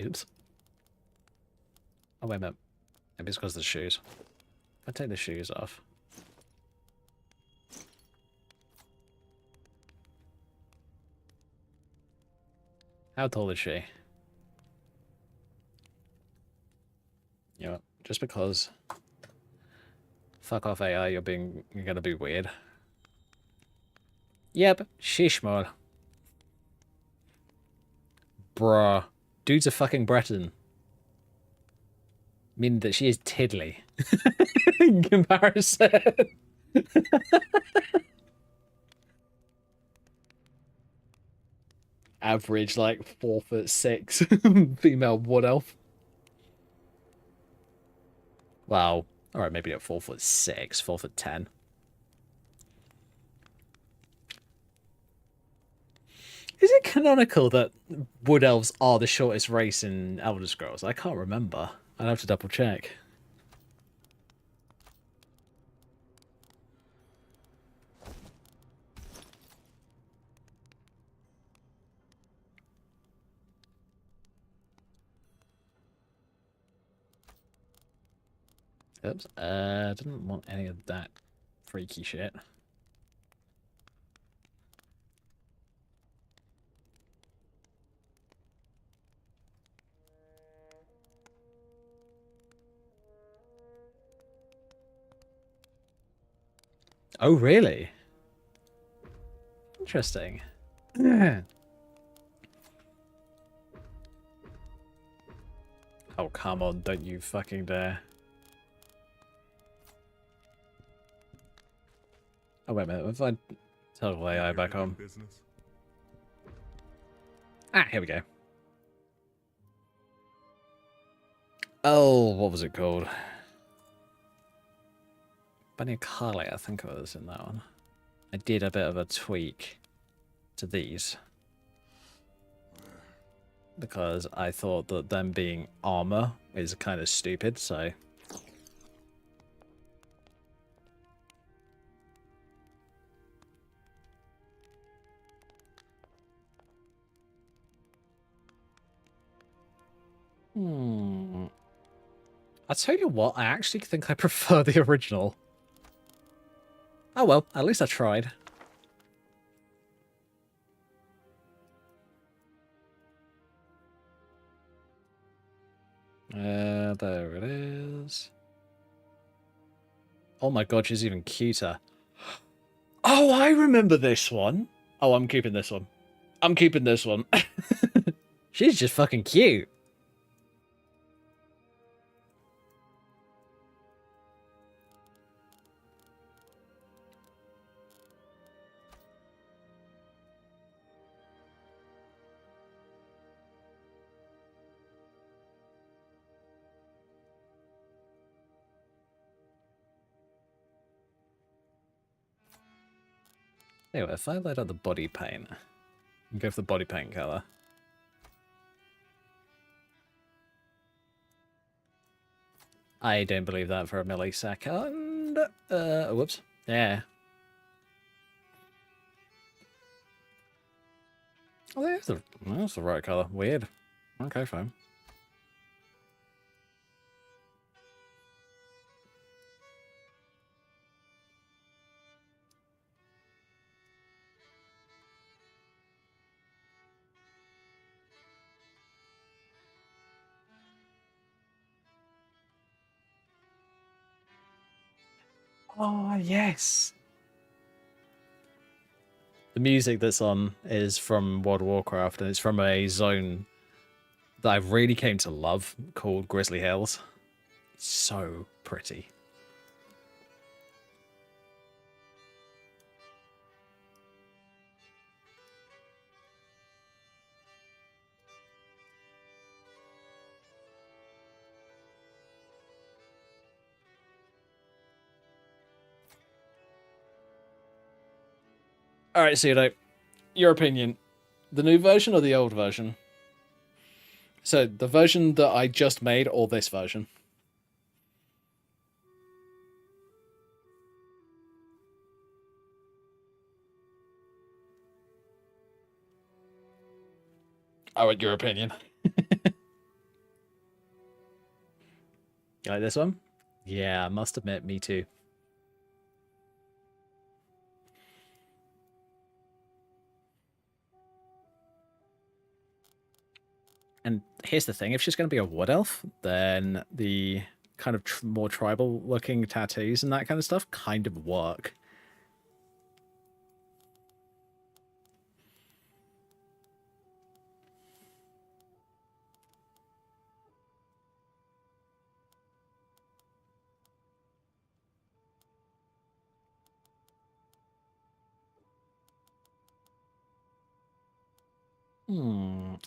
Oops. Oh, wait a minute. Maybe it's because of the shoes. If I take the shoes off. How tall is she? You know what? Just because... Fuck off AI, you're gonna be weird. Yep, she's small. Bruh. Dude's a fucking Breton. Meaning that she is tiddly. In comparison. Average, like, 4'6" female wood elf. Wow. Alright, maybe at 4'6", 4'10". Is it canonical that wood elves are the shortest race in Elder Scrolls? I can't remember. I'd have to double check. Oops. Didn't want any of that freaky shit. Oh, really? Interesting. Oh, come on, don't you fucking dare. Oh, wait a minute, if I toggle AI back on. Ah, here we go. Oh, what was it called? Bunny Carly, I think it was in that one. I did a bit of a tweak to these. Because I thought that them being armor is kind of stupid, so... I'll tell you what, I actually think I prefer the original. Oh well, at least I tried. There it is. Oh my god, she's even cuter. Oh, I remember this one. Oh, I'm keeping this one. I'm keeping this one. She's just fucking cute. Anyway, if I light up the body paint, and go for the body paint color. I don't believe that for a millisecond. Whoops. Yeah. Oh, that's the right color. Weird. Okay, fine. Oh, yes. The music that's on is from World of Warcraft, and it's from a zone that I really came to love called Grizzly Hills. So pretty. Alright, Pseudo. Your opinion. The new version or the old version? So, the version that I just made or this version? I want your opinion. You like this one? Yeah, I must admit, me too. And here's the thing, if she's going to be a wood elf, then the kind of more tribal looking tattoos and that kind of stuff kind of work.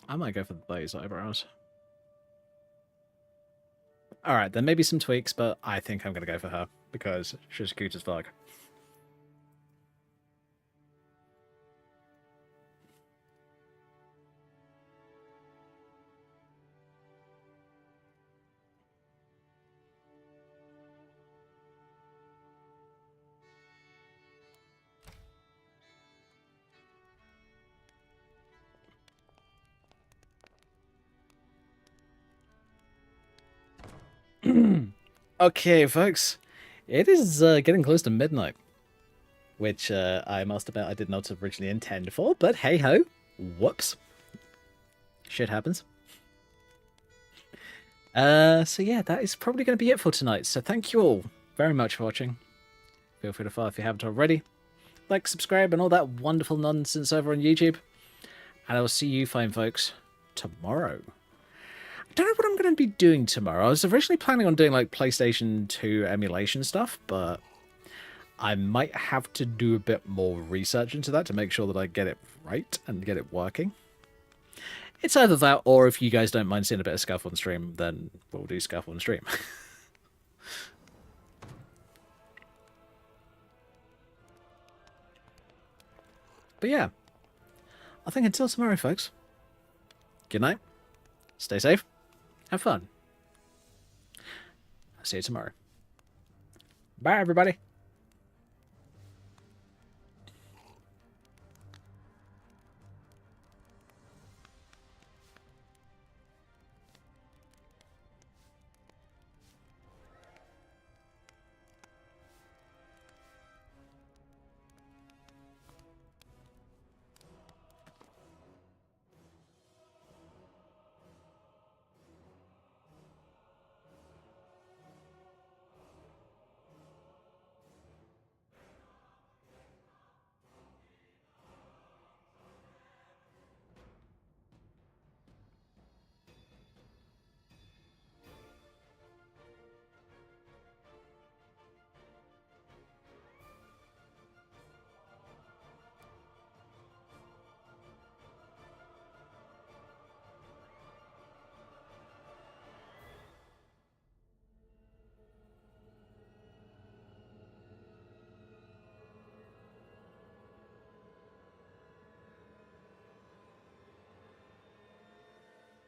I might go for those eyebrows. Alright, there may be some tweaks, but I think I'm going to go for her, because she's cute as fuck. Okay, folks. It is getting close to midnight. Which I must admit I did not originally intend for, but hey ho. Whoops. Shit happens. So yeah, that is probably going to be it for tonight. So thank you all very much for watching. Feel free to follow if you haven't already. Like, subscribe, and all that wonderful nonsense over on YouTube. And I will see you fine folks tomorrow. I don't know what I'm going to be doing tomorrow. I was originally planning on doing like PlayStation 2 emulation stuff, but I might have to do a bit more research into that to make sure that I get it right and get it working. It's either that, or if you guys don't mind seeing a bit of Scuff on stream, then we'll do Scuff on stream. But yeah, I think until tomorrow, folks. Good night. Stay safe. Have fun. I'll see you tomorrow. Bye, everybody.